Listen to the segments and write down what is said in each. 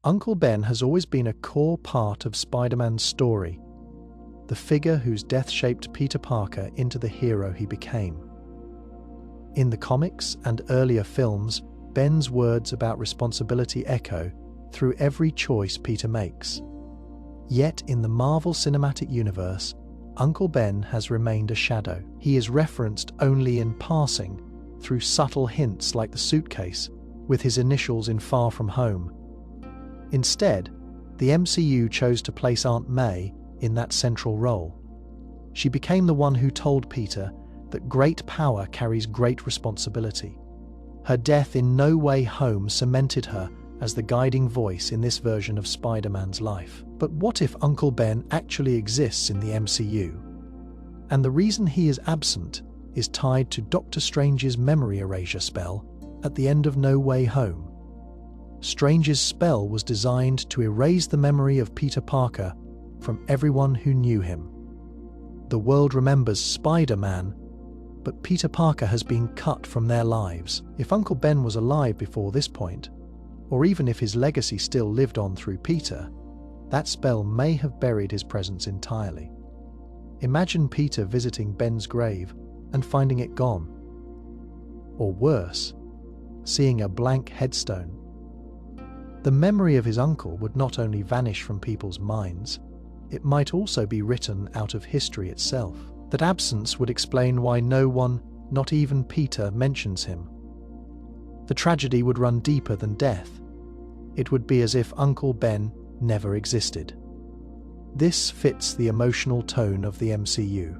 Uncle Ben has always been a core part of Spider-Man's story, the figure whose death shaped Peter Parker into the hero he became. In the comics and earlier films, Ben's words about responsibility echo through every choice Peter makes. Yet in the Marvel Cinematic Universe, Uncle Ben has remained a shadow. He is referenced only in passing, through subtle hints like the suitcase, with his initials in Far From Home. Instead, the MCU chose to place Aunt May in that central role. She became the one who told Peter that great power carries great responsibility. Her death in No Way Home cemented her as the guiding voice in this version of Spider-Man's life. But what if Uncle Ben actually exists in the MCU? And the reason he is absent is tied to Doctor Strange's memory erasure spell at the end of No Way Home. Strange's spell was designed to erase the memory of Peter Parker from everyone who knew him. The world remembers Spider-Man, but Peter Parker has been cut from their lives. If Uncle Ben was alive before this point, or even if his legacy still lived on through Peter, that spell may have buried his presence entirely. Imagine Peter visiting Ben's grave and finding it gone. Or worse, seeing a blank headstone. The memory of his uncle would not only vanish from people's minds, it might also be written out of history itself. That absence would explain why no one, not even Peter, mentions him. The tragedy would run deeper than death. It would be as if Uncle Ben never existed. This fits the emotional tone of the MCU.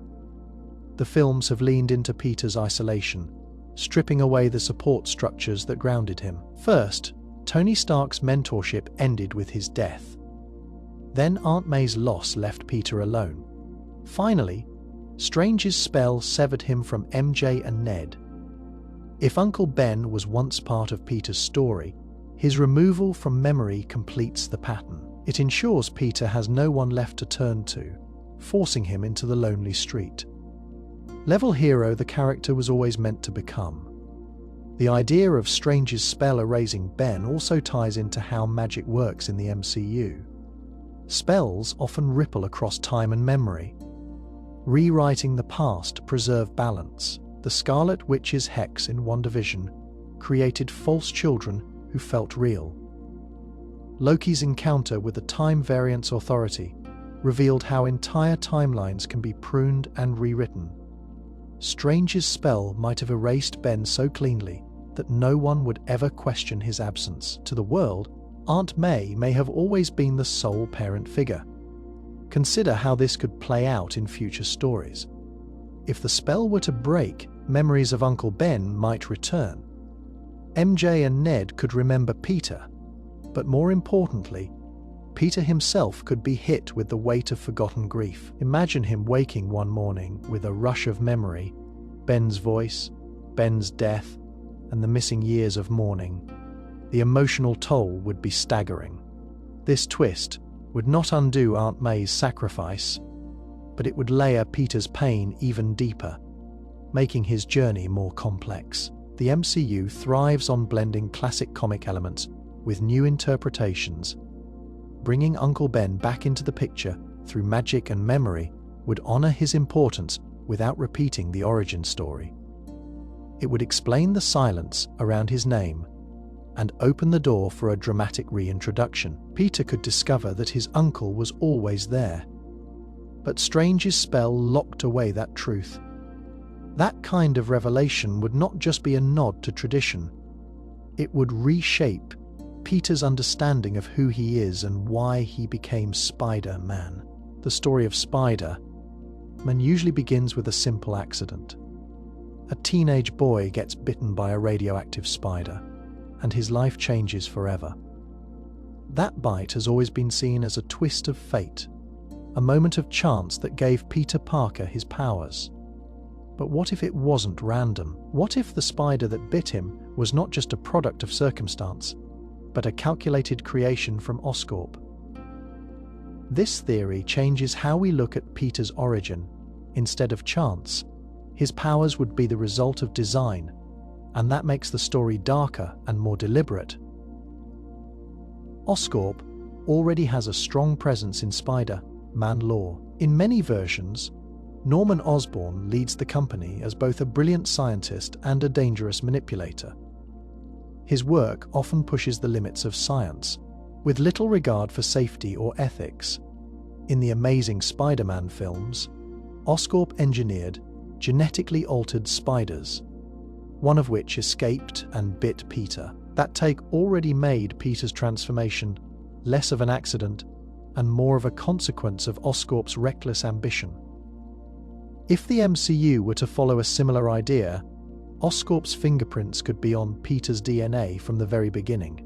The films have leaned into Peter's isolation, stripping away the support structures that grounded him. First, Tony Stark's mentorship ended with his death. Then Aunt May's loss left Peter alone. Finally, Strange's spell severed him from MJ and Ned. If Uncle Ben was once part of Peter's story, his removal from memory completes the pattern. It ensures Peter has no one left to turn to, forcing him into the lonely street. Level hero the character was always meant to become. The idea of Strange's spell erasing Ben also ties into how magic works in the MCU. Spells often ripple across time and memory, rewriting the past to preserve balance. The Scarlet Witch's hex in WandaVision created false children who felt real. Loki's encounter with the Time Variance Authority revealed how entire timelines can be pruned and rewritten. Strange's spell might have erased Ben so cleanly that no one would ever question his absence. To the world, Aunt May have always been the sole parent figure. Consider how this could play out in future stories. If the spell were to break, memories of Uncle Ben might return. MJ and Ned could remember Peter, but more importantly, Peter himself could be hit with the weight of forgotten grief. Imagine him waking one morning with a rush of memory, Ben's voice, Ben's death, and the missing years of mourning. The emotional toll would be staggering. This twist would not undo Aunt May's sacrifice, but it would layer Peter's pain even deeper, making his journey more complex. The MCU thrives on blending classic comic elements with new interpretations. Bringing Uncle Ben back into the picture through magic and memory would honor his importance without repeating the origin story. It would explain the silence around his name and open the door for a dramatic reintroduction. Peter could discover that his uncle was always there, but Strange's spell locked away that truth. That kind of revelation would not just be a nod to tradition, it would reshape Peter's understanding of who he is and why he became Spider-Man. The story of Spider-Man usually begins with a simple accident. A teenage boy gets bitten by a radioactive spider, and his life changes forever. That bite has always been seen as a twist of fate, a moment of chance that gave Peter Parker his powers. But what if it wasn't random? What if the spider that bit him was not just a product of circumstance, but a calculated creation from Oscorp? This theory changes how we look at Peter's origin. Instead of chance, his powers would be the result of design, and that makes the story darker and more deliberate. Oscorp already has a strong presence in Spider-Man lore. In many versions, Norman Osborn leads the company as both a brilliant scientist and a dangerous manipulator. His work often pushes the limits of science, with little regard for safety or ethics. In the Amazing Spider-Man films, Oscorp engineered genetically altered spiders, one of which escaped and bit Peter. That take already made Peter's transformation less of an accident and more of a consequence of Oscorp's reckless ambition. If the MCU were to follow a similar idea, Oscorp's fingerprints could be on Peter's DNA from the very beginning.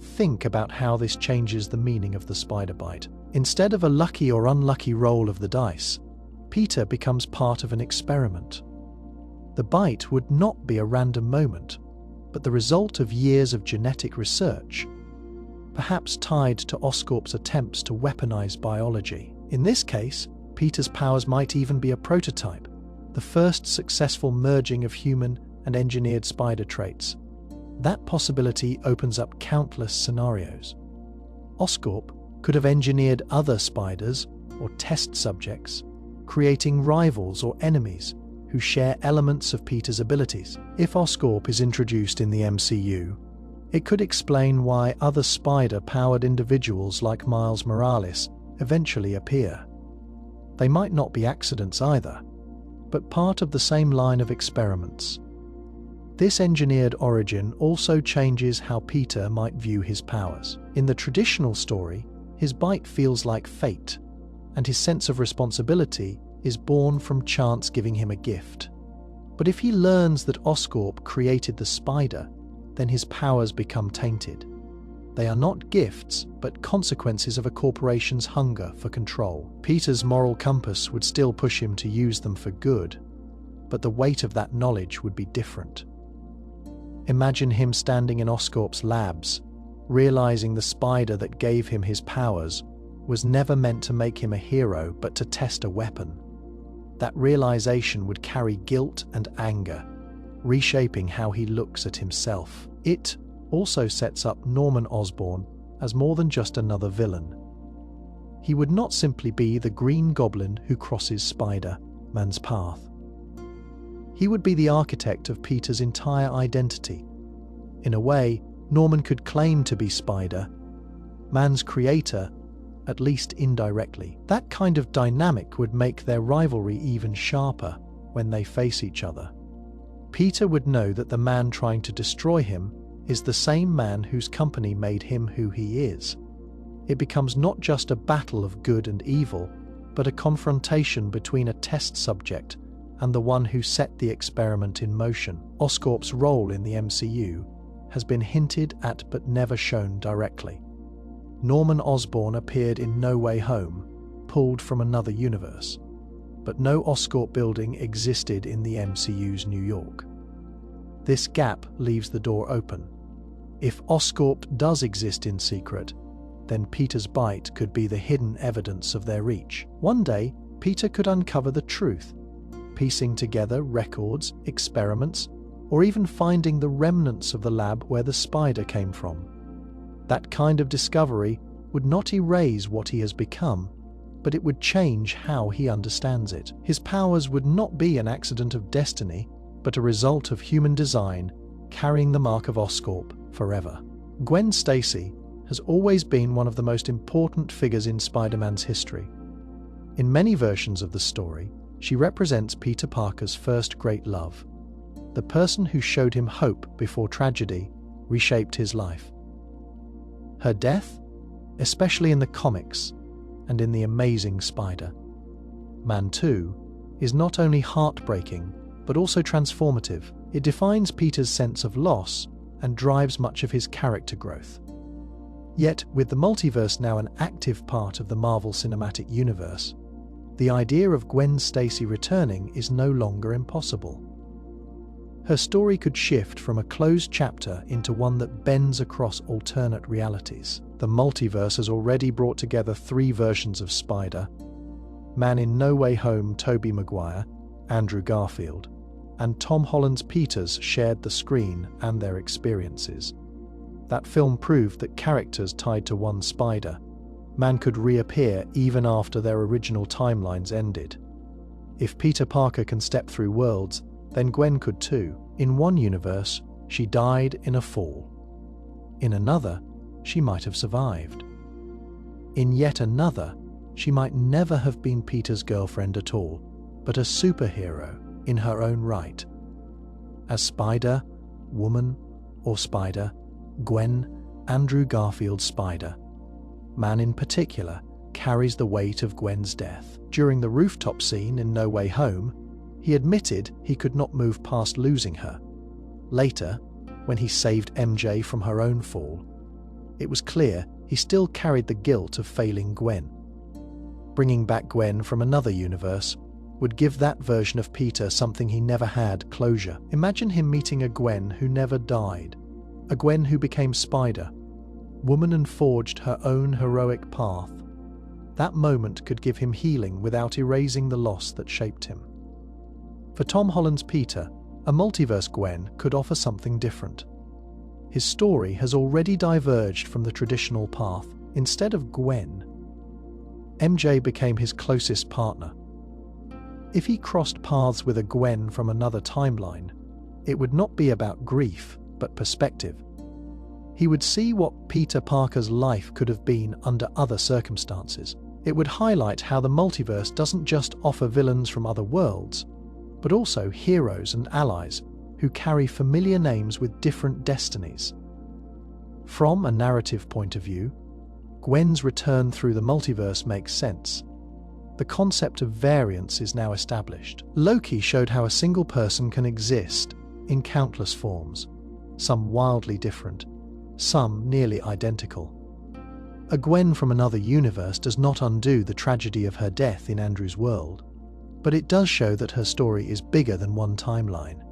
Think about how this changes the meaning of the spider bite. Instead of a lucky or unlucky roll of the dice, Peter becomes part of an experiment. The bite would not be a random moment, but the result of years of genetic research, perhaps tied to Oscorp's attempts to weaponize biology. In this case, Peter's powers might even be a prototype, the first successful merging of human and engineered spider traits. That possibility opens up countless scenarios. Oscorp could have engineered other spiders or test subjects, creating rivals or enemies who share elements of Peter's abilities. If Oscorp is introduced in the MCU, it could explain why other spider-powered individuals like Miles Morales eventually appear. They might not be accidents either, but part of the same line of experiments. This engineered origin also changes how Peter might view his powers. In the traditional story, his bite feels like fate, and his sense of responsibility is born from chance giving him a gift. But if he learns that Oscorp created the spider, then his powers become tainted. They are not gifts, but consequences of a corporation's hunger for control. Peter's moral compass would still push him to use them for good, but the weight of that knowledge would be different. Imagine him standing in Oscorp's labs, realizing the spider that gave him his powers was never meant to make him a hero, but to test a weapon. That realization would carry guilt and anger, reshaping how he looks at himself. It also sets up Norman Osborn as more than just another villain. He would not simply be the Green Goblin who crosses Spider-Man's path. He would be the architect of Peter's entire identity. In a way, Norman could claim to be Spider-Man's creator, at least indirectly. That kind of dynamic would make their rivalry even sharper when they face each other. Peter would know that the man trying to destroy him is the same man whose company made him who he is. It becomes not just a battle of good and evil, but a confrontation between a test subject and the one who set the experiment in motion. Oscorp's role in the MCU has been hinted at but never shown directly. Norman Osborn appeared in No Way Home, pulled from another universe, but no Oscorp building existed in the MCU's New York. This gap leaves the door open. If Oscorp does exist in secret, then Peter's bite could be the hidden evidence of their reach. One day, Peter could uncover the truth, piecing together records, experiments, or even finding the remnants of the lab where the spider came from. That kind of discovery would not erase what he has become, but it would change how he understands it. His powers would not be an accident of destiny, but a result of human design, carrying the mark of Oscorp forever. Gwen Stacy has always been one of the most important figures in Spider-Man's history. In many versions of the story, she represents Peter Parker's first great love, the person who showed him hope before tragedy reshaped his life. Her death, especially in the comics and in The Amazing Spider-Man 2, is not only heartbreaking, but also transformative. It defines Peter's sense of loss and drives much of his character growth. Yet, with the multiverse now an active part of the Marvel Cinematic Universe, the idea of Gwen Stacy returning is no longer impossible. Her story could shift from a closed chapter into one that bends across alternate realities. The multiverse has already brought together 3 versions of Spider-Man in No Way Home. Tobey Maguire, Andrew Garfield, and Tom Holland's Peters shared the screen and their experiences. That film proved that characters tied to one Spider-Man could reappear even after their original timelines ended. If Peter Parker can step through worlds, then Gwen could too. In one universe, she died in a fall. In another, she might have survived. In yet another, she might never have been Peter's girlfriend at all, but a superhero in her own right. As Spider, Woman, or Spider, Gwen, Andrew Garfield's Spider-Man in particular, carries the weight of Gwen's death. During the rooftop scene in No Way Home, he admitted he could not move past losing her. Later, when he saved MJ from her own fall, it was clear he still carried the guilt of failing Gwen. Bringing back Gwen from another universe would give that version of Peter something he never had: closure. Imagine him meeting a Gwen who never died, a Gwen who became Spider-Woman and forged her own heroic path. That moment could give him healing without erasing the loss that shaped him. For Tom Holland's Peter, a multiverse Gwen could offer something different. His story has already diverged from the traditional path. Instead of Gwen, MJ became his closest partner. If he crossed paths with a Gwen from another timeline, it would not be about grief, but perspective. He would see what Peter Parker's life could have been under other circumstances. It would highlight how the multiverse doesn't just offer villains from other worlds, but also heroes and allies who carry familiar names with different destinies. From a narrative point of view, Gwen's return through the multiverse makes sense. The concept of variance is now established. Loki showed how a single person can exist in countless forms, some wildly different, some nearly identical. A Gwen from another universe does not undo the tragedy of her death in Andrew's world, but it does show that her story is bigger than one timeline.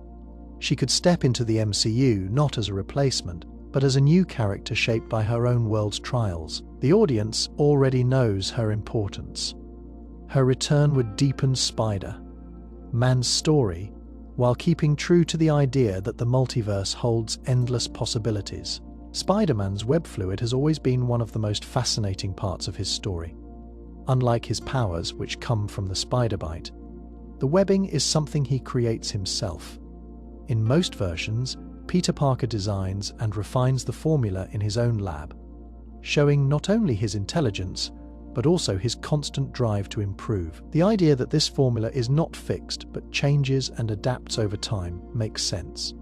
She could step into the MCU not as a replacement, but as a new character shaped by her own world's trials. The audience already knows her importance. Her return would deepen Spider-Man's story while keeping true to the idea that the multiverse holds endless possibilities. Spider-Man's web fluid has always been one of the most fascinating parts of his story. Unlike his powers, which come from the spider bite, the webbing is something he creates himself. In most versions, Peter Parker designs and refines the formula in his own lab, showing not only his intelligence, but also his constant drive to improve. The idea that this formula is not fixed but changes and adapts over time makes sense.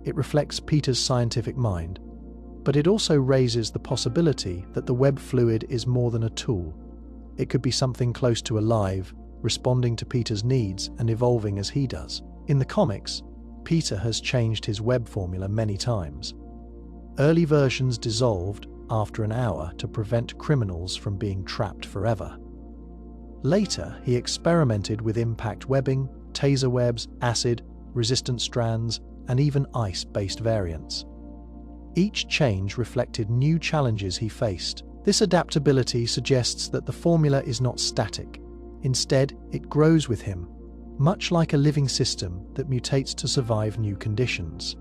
It reflects Peter's scientific mind, but it also raises the possibility that the web fluid is more than a tool. It could be something close to alive, responding to Peter's needs and evolving as he does. In the comics, Peter has changed his web formula many times. Early versions dissolved after an hour to prevent criminals from being trapped forever. Later, he experimented with impact webbing, taser webs, acid, resistant strands, and even ice-based variants. Each change reflected new challenges he faced. This adaptability suggests that the formula is not static. Instead, it grows with him, much like a living system that mutates to survive new conditions.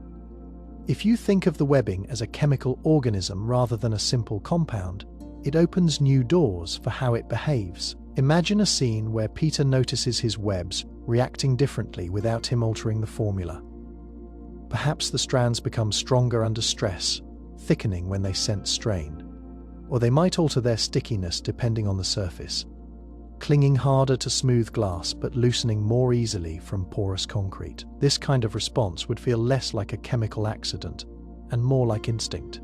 If you think of the webbing as a chemical organism rather than a simple compound, it opens new doors for how it behaves. Imagine a scene where Peter notices his webs reacting differently without him altering the formula. Perhaps the strands become stronger under stress, thickening when they sense strain. Or they might alter their stickiness depending on the surface, clinging harder to smooth glass but loosening more easily from porous concrete. This kind of response would feel less like a chemical accident and more like instinct.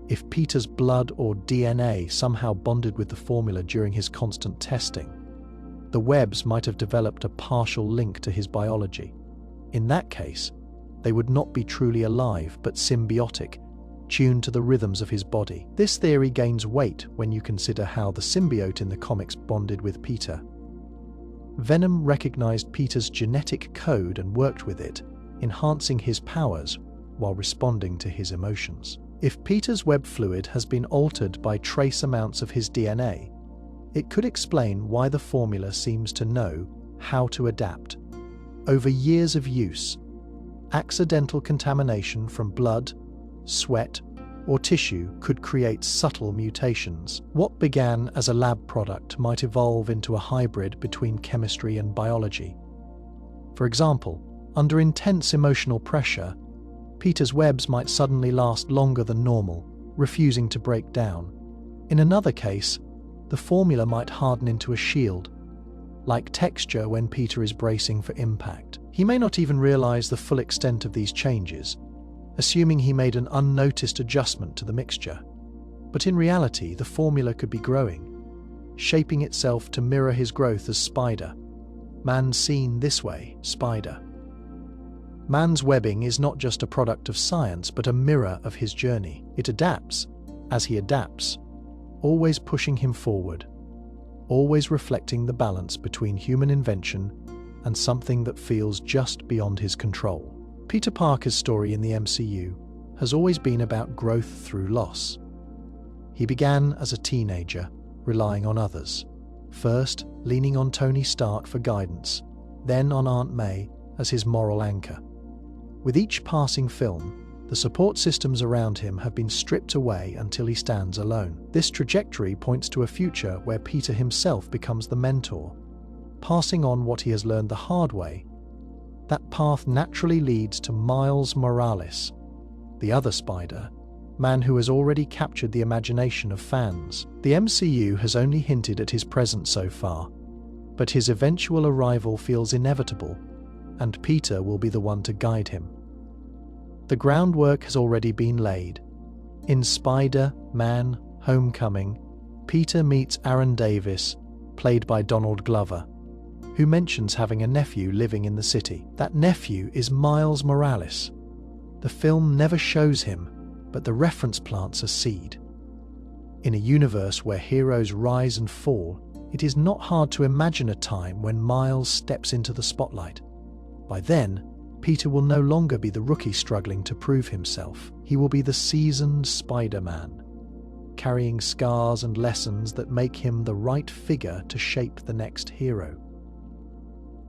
If Peter's blood or DNA somehow bonded with the formula during his constant testing, the webs might have developed a partial link to his biology. In that case, they would not be truly alive but symbiotic, tuned to the rhythms of his body. This theory gains weight when you consider how the symbiote in the comics bonded with Peter. Venom recognized Peter's genetic code and worked with it, enhancing his powers while responding to his emotions. If Peter's web fluid has been altered by trace amounts of his DNA, it could explain why the formula seems to know how to adapt. Over years of use, accidental contamination from blood, sweat, or tissue could create subtle mutations. What began as a lab product might evolve into a hybrid between chemistry and biology. For example, under intense emotional pressure, Peter's webs might suddenly last longer than normal, refusing to break down. In another case, the formula might harden into a shield, like texture when Peter is bracing for impact. He may not even realize the full extent of these changes, assuming he made an unnoticed adjustment to the mixture. But in reality, the formula could be growing, shaping itself to mirror his growth as Spider. Man seen this way, Spider. Man's webbing is not just a product of science, but a mirror of his journey. It adapts as he adapts, always pushing him forward, always reflecting the balance between human invention and something that feels just beyond his control. Peter Parker's story in the MCU has always been about growth through loss. He began as a teenager, relying on others. First, leaning on Tony Stark for guidance, then on Aunt May as his moral anchor. With each passing film, the support systems around him have been stripped away until he stands alone. This trajectory points to a future where Peter himself becomes the mentor, passing on what he has learned the hard way. That path naturally leads to Miles Morales, the other Spider-Man who has already captured the imagination of fans. The MCU has only hinted at his presence so far, but his eventual arrival feels inevitable, and Peter will be the one to guide him. The groundwork has already been laid. In Spider-Man: Homecoming, Peter meets Aaron Davis, played by Donald Glover, who mentions having a nephew living in the city. That nephew is Miles Morales. The film never shows him, but the reference plants a seed. In a universe where heroes rise and fall, it is not hard to imagine a time when Miles steps into the spotlight. By then, Peter will no longer be the rookie struggling to prove himself. He will be the seasoned Spider-Man, carrying scars and lessons that make him the right figure to shape the next hero.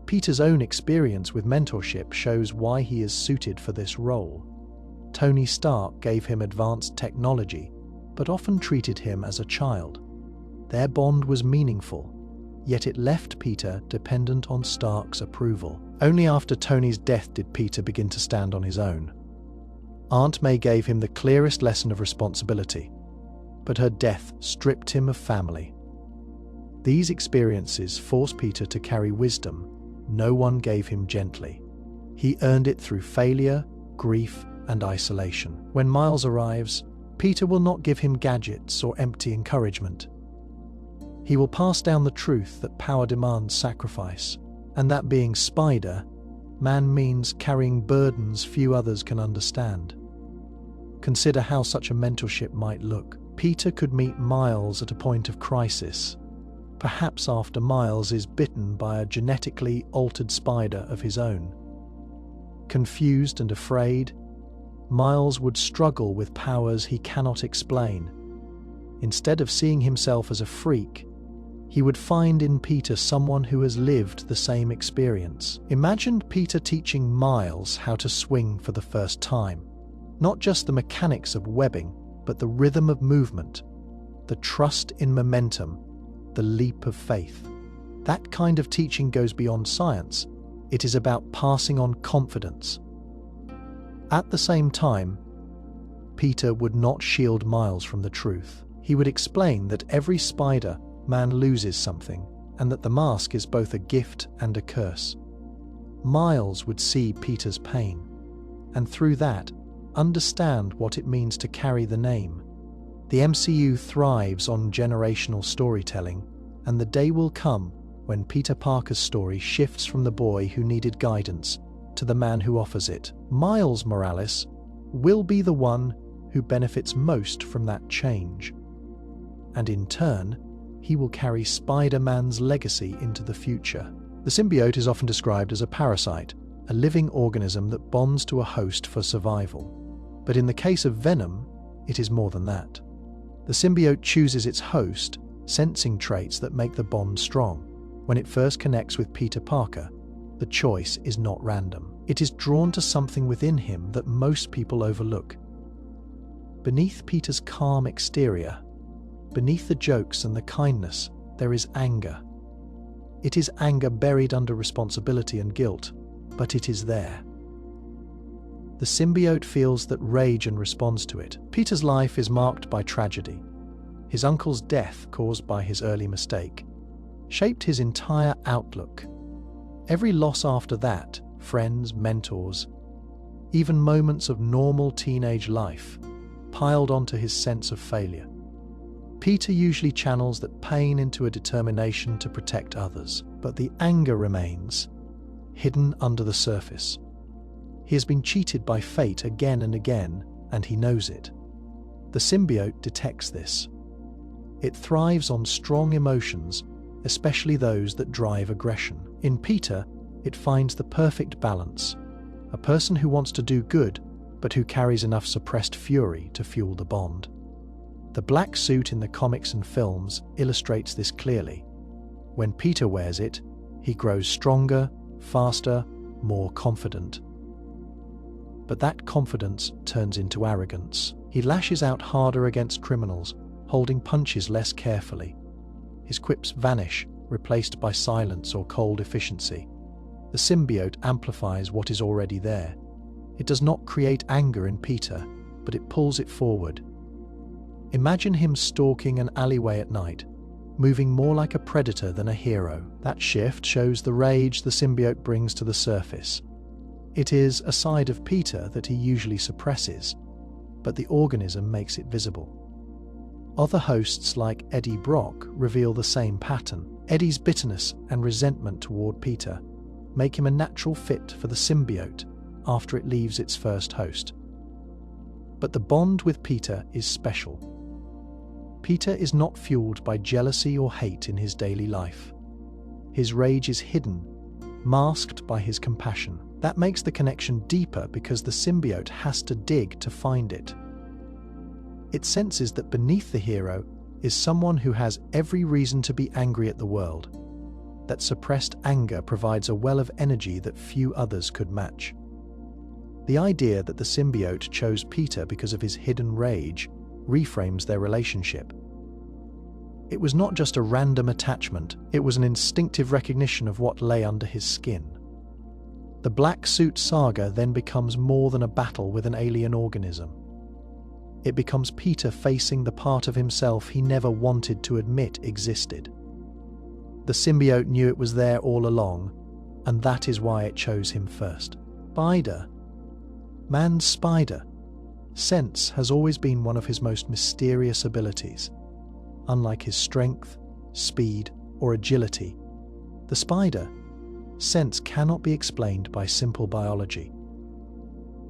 Peter's own experience with mentorship shows why he is suited for this role. Tony Stark gave him advanced technology, but often treated him as a child. Their bond was meaningful, yet it left Peter dependent on Stark's approval. Only after Tony's death did Peter begin to stand on his own. Aunt May gave him the clearest lesson of responsibility, but her death stripped him of family. These experiences forced Peter to carry wisdom no one gave him gently. He earned it through failure, grief, and isolation. When Miles arrives, Peter will not give him gadgets or empty encouragement. He will pass down the truth that power demands sacrifice, and that being Spider-Man means carrying burdens few others can understand. Consider how such a mentorship might look. Peter could meet Miles at a point of crisis, perhaps after Miles is bitten by a genetically altered spider of his own. Confused and afraid, Miles would struggle with powers he cannot explain. Instead of seeing himself as a freak, he would find in Peter someone who has lived the same experience. Imagine Peter teaching Miles how to swing for the first time. Not just the mechanics of webbing, but the rhythm of movement, the trust in momentum, the leap of faith. That kind of teaching goes beyond science. It is about passing on confidence. At the same time, Peter would not shield Miles from the truth. He would explain that every Spider-Man loses something, and that the mask is both a gift and a curse. Miles would see Peter's pain, and through that, understand what it means to carry the name. The MCU thrives on generational storytelling, and the day will come when Peter Parker's story shifts from the boy who needed guidance to the man who offers it. Miles Morales will be the one who benefits most from that change. And in turn, he will carry Spider-Man's legacy into the future. The symbiote is often described as a parasite, a living organism that bonds to a host for survival. But in the case of Venom, it is more than that. The symbiote chooses its host, sensing traits that make the bond strong. When it first connects with Peter Parker, the choice is not random. It is drawn to something within him that most people overlook. Beneath Peter's calm exterior, beneath the jokes and the kindness, there is anger. It is anger buried under responsibility and guilt, but it is there. The symbiote feels that rage and responds to it. Peter's life is marked by tragedy. His uncle's death, caused by his early mistake, shaped his entire outlook. Every loss after that, friends, mentors, even moments of normal teenage life, piled onto his sense of failure. Peter usually channels that pain into a determination to protect others, but the anger remains, hidden under the surface. He has been cheated by fate again and again, and he knows it. The symbiote detects this. It thrives on strong emotions, especially those that drive aggression. In Peter, it finds the perfect balance, a person who wants to do good, but who carries enough suppressed fury to fuel the bond. The black suit in the comics and films illustrates this clearly. When Peter wears it, he grows stronger, faster, more confident. But that confidence turns into arrogance. He lashes out harder against criminals, holding punches less carefully. His quips vanish, replaced by silence or cold efficiency. The symbiote amplifies what is already there. It does not create anger in Peter, but it pulls it forward. Imagine him stalking an alleyway at night, moving more like a predator than a hero. That shift shows the rage the symbiote brings to the surface. It is a side of Peter that he usually suppresses, but the organism makes it visible. Other hosts like Eddie Brock reveal the same pattern. Eddie's bitterness and resentment toward Peter make him a natural fit for the symbiote after it leaves its first host. But the bond with Peter is special. Peter is not fueled by jealousy or hate in his daily life. His rage is hidden, masked by his compassion. That makes the connection deeper because the symbiote has to dig to find it. It senses that beneath the hero is someone who has every reason to be angry at the world. That suppressed anger provides a well of energy that few others could match. The idea that the symbiote chose Peter because of his hidden rage reframes their relationship. It was not just a random attachment, it was an instinctive recognition of what lay under his skin. The Black Suit saga then becomes more than a battle with an alien organism. It becomes Peter facing the part of himself he never wanted to admit existed. The symbiote knew it was there all along, and that is why it chose him first. Spider. Man's spider. Sense has always been one of his most mysterious abilities. Unlike his strength, speed, or agility, the spider, sense cannot be explained by simple biology.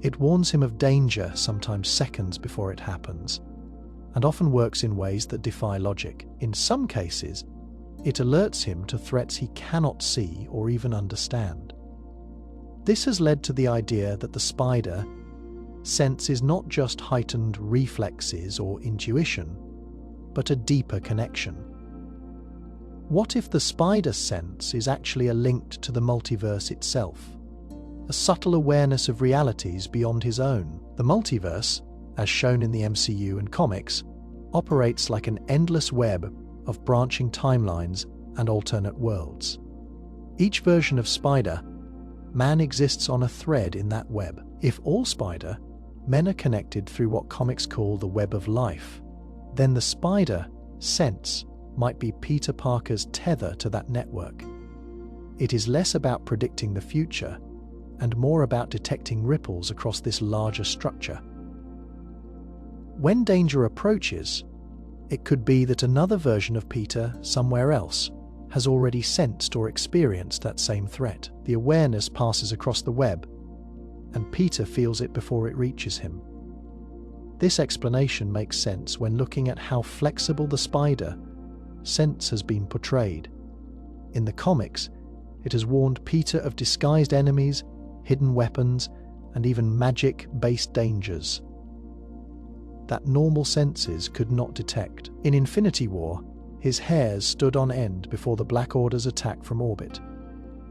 It warns him of danger sometimes seconds before it happens, and often works in ways that defy logic. In some cases, it alerts him to threats he cannot see or even understand. This has led to the idea that the spider sense is not just heightened reflexes or intuition, but a deeper connection. What if the spider sense is actually a link to the multiverse itself? A subtle awareness of realities beyond his own. The multiverse, as shown in the MCU and comics, operates like an endless web of branching timelines and alternate worlds. Each version of Spider, man exists on a thread in that web. If all Spider, men are connected through what comics call the web of life, then the spider sense might be Peter Parker's tether to that network. It is less about predicting the future and more about detecting ripples across this larger structure. When danger approaches, it could be that another version of Peter somewhere else has already sensed or experienced that same threat. The awareness passes across the web, and Peter feels it before it reaches him. This explanation makes sense when looking at how flexible the spider sense has been portrayed. In the comics, it has warned Peter of disguised enemies, hidden weapons, and even magic-based dangers that normal senses could not detect. In Infinity War, his hairs stood on end before the Black Order's attack from orbit.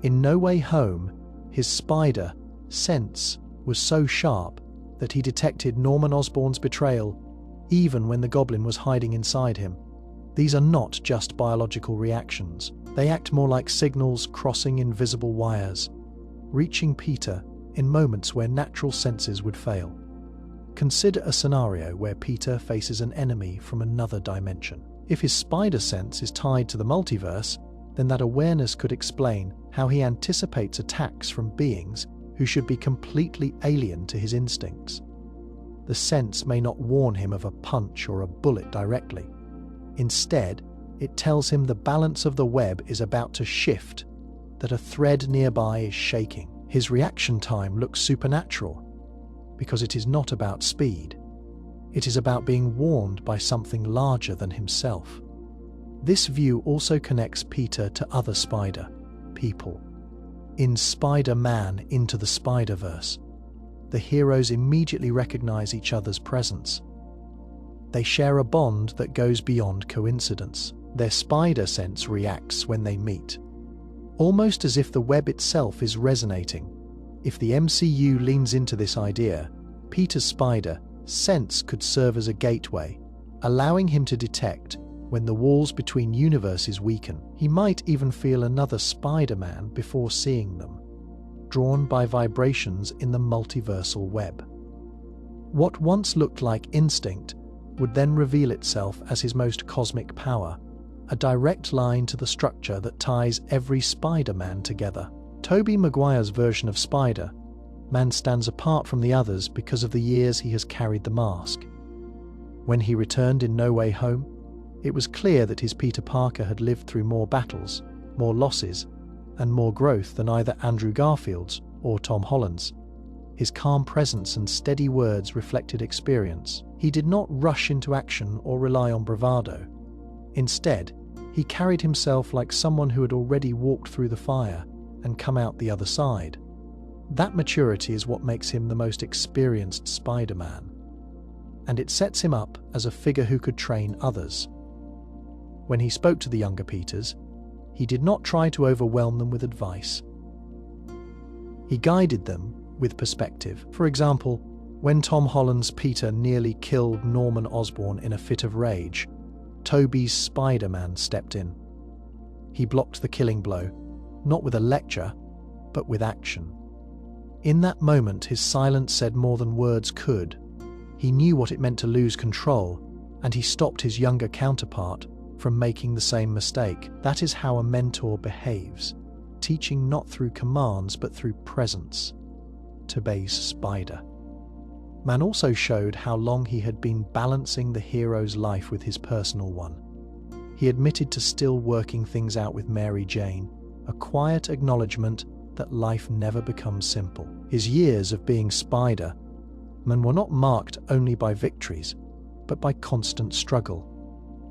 In No Way Home, his spider sense was so sharp that he detected Norman Osborn's betrayal even when the goblin was hiding inside him. These are not just biological reactions. They act more like signals crossing invisible wires, reaching Peter in moments where natural senses would fail. Consider a scenario where Peter faces an enemy from another dimension. If his spider sense is tied to the multiverse, then that awareness could explain how he anticipates attacks from beings who should be completely alien to his instincts. The sense may not warn him of a punch or a bullet directly. Instead, it tells him the balance of the web is about to shift, that a thread nearby is shaking. His reaction time looks supernatural, because it is not about speed. It is about being warned by something larger than himself. This view also connects Peter to other spider people. In Spider-Man Into the Spider-Verse, the heroes immediately recognize each other's presence. They share a bond that goes beyond coincidence. Their spider sense reacts when they meet, almost as if the web itself is resonating. If the MCU leans into this idea, Peter's spider sense could serve as a gateway, allowing him to detect when the walls between universes weaken. He might even feel another Spider-Man before seeing them, drawn by vibrations in the multiversal web. What once looked like instinct would then reveal itself as his most cosmic power, a direct line to the structure that ties every Spider-Man together. Tobey Maguire's version of Spider-Man stands apart from the others because of the years he has carried the mask. When he returned in No Way Home, it was clear that his Peter Parker had lived through more battles, more losses, and more growth than either Andrew Garfield's or Tom Holland's. His calm presence and steady words reflected experience. He did not rush into action or rely on bravado. Instead, he carried himself like someone who had already walked through the fire and come out the other side. That maturity is what makes him the most experienced Spider-Man, and it sets him up as a figure who could train others. When he spoke to the younger Peters, he did not try to overwhelm them with advice. He guided them with perspective. For example, when Tom Holland's Peter nearly killed Norman Osborn in a fit of rage, Tobey's Spider-Man stepped in. He blocked the killing blow, not with a lecture, but with action. In that moment, his silence said more than words could. He knew what it meant to lose control, and he stopped his younger counterpart from making the same mistake. That is how a mentor behaves, teaching not through commands but through presence. Tobey's Spider-Man also showed how long he had been balancing the hero's life with his personal one. He admitted to still working things out with Mary Jane, a quiet acknowledgement that life never becomes simple. His years of being Spider-Man were not marked only by victories, but by constant struggle.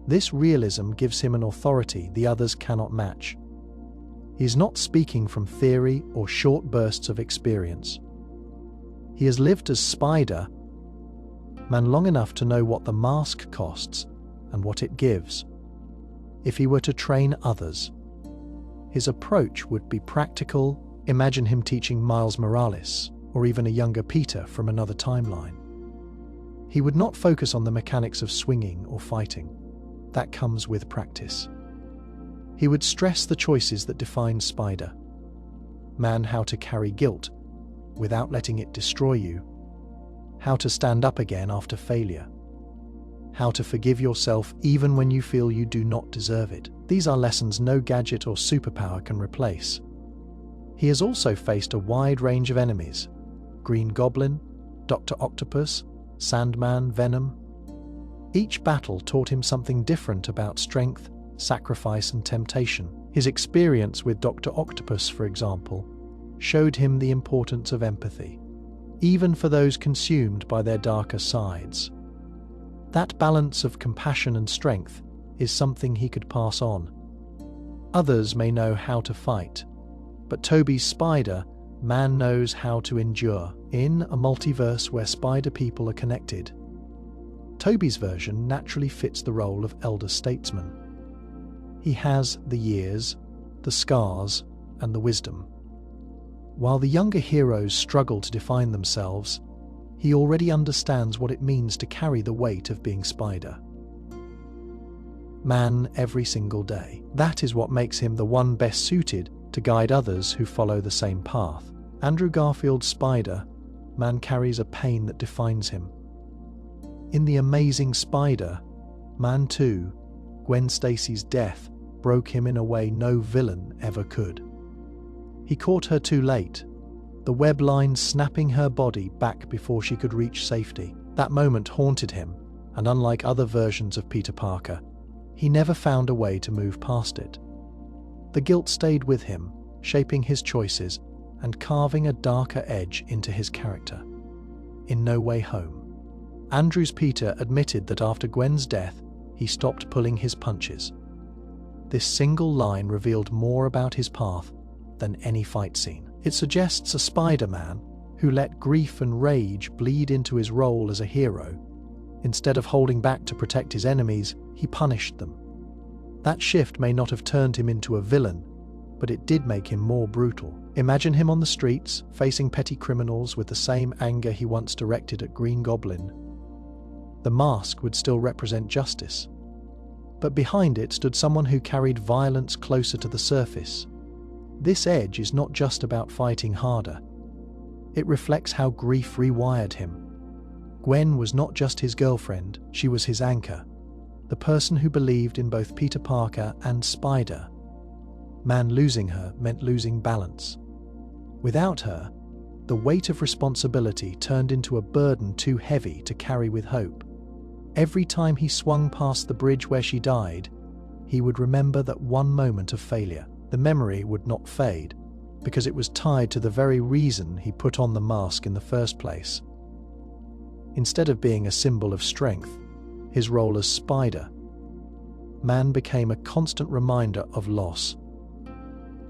This realism gives him an authority the others cannot match. He is not speaking from theory or short bursts of experience. He has lived as Spider-Man long enough to know what the mask costs and what it gives. If he were to train others, his approach would be practical. Imagine him teaching Miles Morales, or even a younger Peter from another timeline. He would not focus on the mechanics of swinging or fighting. That comes with practice. He would stress the choices that define Spider-Man: how to carry guilt without letting it destroy you, how to stand up again after failure, how to forgive yourself even when you feel you do not deserve it. These are lessons no gadget or superpower can replace. He has also faced a wide range of enemies: Green Goblin, Dr. Octopus, Sandman, Venom. Each battle taught him something different about strength, sacrifice, and temptation. His experience with Dr. Octopus, for example, showed him the importance of empathy, even for those consumed by their darker sides. That balance of compassion and strength is something he could pass on. Others may know how to fight, but Tobey's Spider-Man knows how to endure. In a multiverse where spider people are connected, Tobey's version naturally fits the role of elder statesman. He has the years, the scars, and the wisdom. While the younger heroes struggle to define themselves, He already understands what it means to carry the weight of being Spider-Man every single day. That is what makes him the one best suited to guide others who follow the same path. Andrew Garfield's Spider-Man carries a pain that defines him. In The Amazing Spider-Man 2, Gwen Stacy's death broke him in a way no villain ever could. He caught her too late, the web line snapping her body back before she could reach safety. That moment haunted him, and unlike other versions of Peter Parker, he never found a way to move past it. The guilt stayed with him, shaping his choices and carving a darker edge into his character. In No Way Home, Andrew's Peter admitted that after Gwen's death, he stopped pulling his punches. This single line revealed more about his path than any fight scene. It suggests a Spider-Man who let grief and rage bleed into his role as a hero. Instead of holding back to protect his enemies, he punished them. That shift may not have turned him into a villain, but it did make him more brutal. Imagine him on the streets, facing petty criminals with the same anger he once directed at Green Goblin. The mask would still represent justice, but behind it stood someone who carried violence closer to the surface. This edge is not just about fighting harder. It reflects how grief rewired him. Gwen was not just his girlfriend, she was his anchor, the person who believed in both Peter Parker and Spider-Man. Losing her meant losing balance. Without her, the weight of responsibility turned into a burden too heavy to carry with hope. Every time he swung past the bridge where she died, he would remember that one moment of failure. The memory would not fade, because it was tied to the very reason he put on the mask in the first place. Instead of being a symbol of strength, his role as Spider-Man became a constant reminder of loss.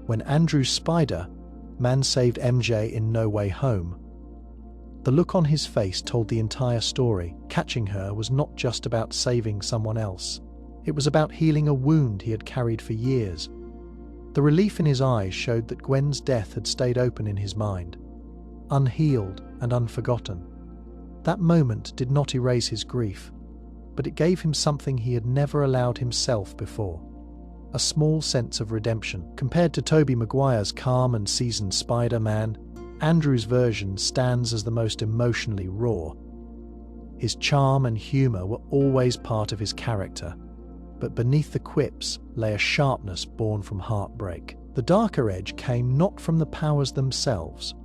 When Andrew's Spider-Man saved MJ in No Way Home, the look on his face told the entire story. Catching her was not just about saving someone else. It was about healing a wound he had carried for years. The relief in his eyes showed that Gwen's death had stayed open in his mind, unhealed and unforgotten. That moment did not erase his grief, but it gave him something he had never allowed himself before: a small sense of redemption. Compared to Tobey Maguire's calm and seasoned Spider-Man, Andrew's version stands as the most emotionally raw. His charm and humor were always part of his character, but beneath the quips lay a sharpness born from heartbreak. The darker edge came not from the powers themselves,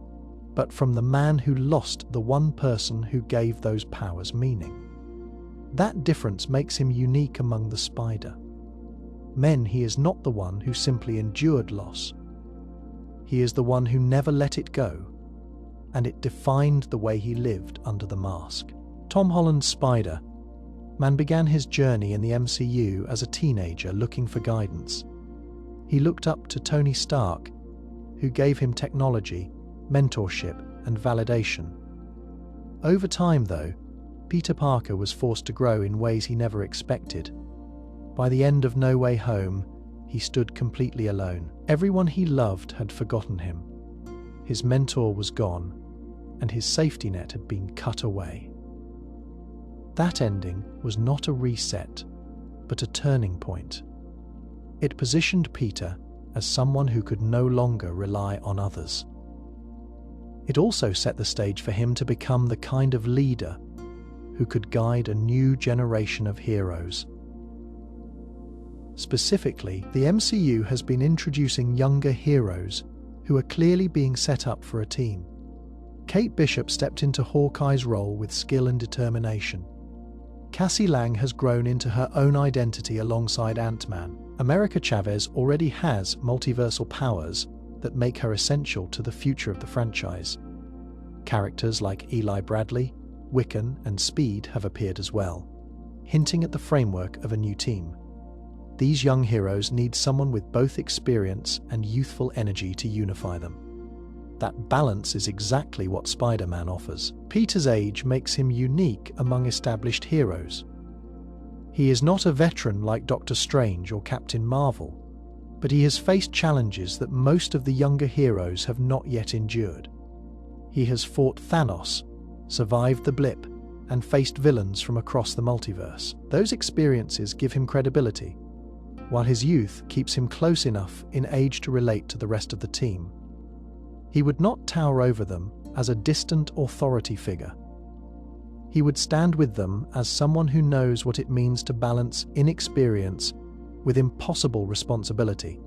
but from the man who lost the one person who gave those powers meaning. That difference makes him unique among the Spider-Men. He is not the one who simply endured loss. He is the one who never let it go, and it defined the way he lived under the mask. Tom Holland's Spider-Man began his journey in the MCU as a teenager looking for guidance. He looked up to Tony Stark, who gave him technology, mentorship, and validation. Over time, though, Peter Parker was forced to grow in ways he never expected. By the end of No Way Home, he stood completely alone. Everyone he loved had forgotten him. His mentor was gone, and his safety net had been cut away. That ending was not a reset, but a turning point. It positioned Peter as someone who could no longer rely on others. It also set the stage for him to become the kind of leader who could guide a new generation of heroes. Specifically, the MCU has been introducing younger heroes who are clearly being set up for a team. Kate Bishop stepped into Hawkeye's role with skill and determination. Cassie Lang has grown into her own identity alongside Ant-Man. America Chavez already has multiversal powers that make her essential to the future of the franchise. Characters like Eli Bradley, Wiccan, and Speed have appeared as well, hinting at the framework of a new team. These young heroes need someone with both experience and youthful energy to unify them. That balance is exactly what Spider-Man offers. Peter's age makes him unique among established heroes. He is not a veteran like Doctor Strange or Captain Marvel, but he has faced challenges that most of the younger heroes have not yet endured. He has fought Thanos, survived the blip, and faced villains from across the multiverse. Those experiences give him credibility, while his youth keeps him close enough in age to relate to the rest of the team. He would not tower over them as a distant authority figure. He would stand with them as someone who knows what it means to balance inexperience with impossible responsibility.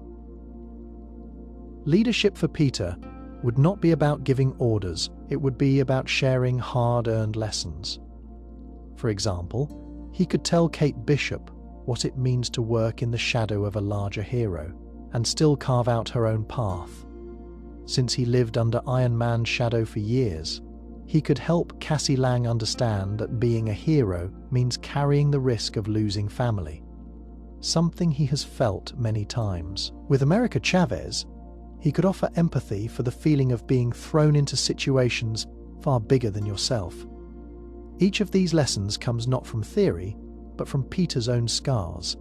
Leadership for Peter would not be about giving orders, it would be about sharing hard-earned lessons. For example, he could tell Kate Bishop what it means to work in the shadow of a larger hero and still carve out her own path. Since he lived under Iron Man's shadow for years, he could help Cassie Lang understand that being a hero means carrying the risk of losing family, something he has felt many times. With America Chavez, he could offer empathy for the feeling of being thrown into situations far bigger than yourself. Each of these lessons comes not from theory, but from Peter's own scars.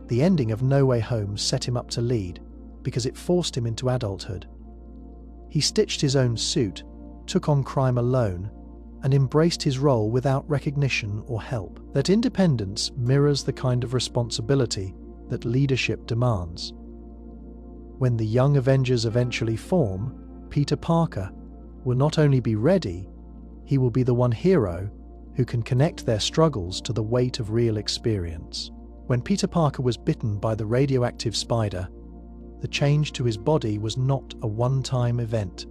The ending of No Way Home set him up to lead because it forced him into adulthood. He stitched his own suit, took on crime alone, and embraced his role without recognition or help. That independence mirrors the kind of responsibility that leadership demands. When the Young Avengers eventually form, Peter Parker will not only be ready, he will be the one hero who can connect their struggles to the weight of real experience. When Peter Parker was bitten by the radioactive spider, the change to his body was not a one-time event.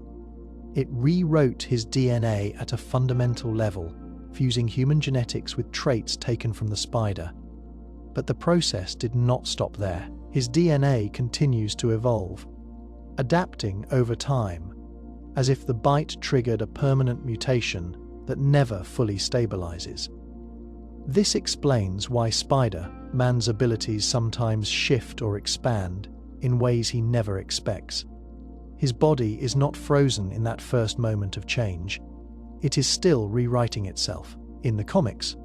It rewrote his DNA at a fundamental level, fusing human genetics with traits taken from the spider. But the process did not stop there. His DNA continues to evolve, adapting over time, as if the bite triggered a permanent mutation that never fully stabilizes. This explains why Spider-Man's abilities sometimes shift or expand in ways he never expects. His body is not frozen in that first moment of change. It is still rewriting itself. In the comics,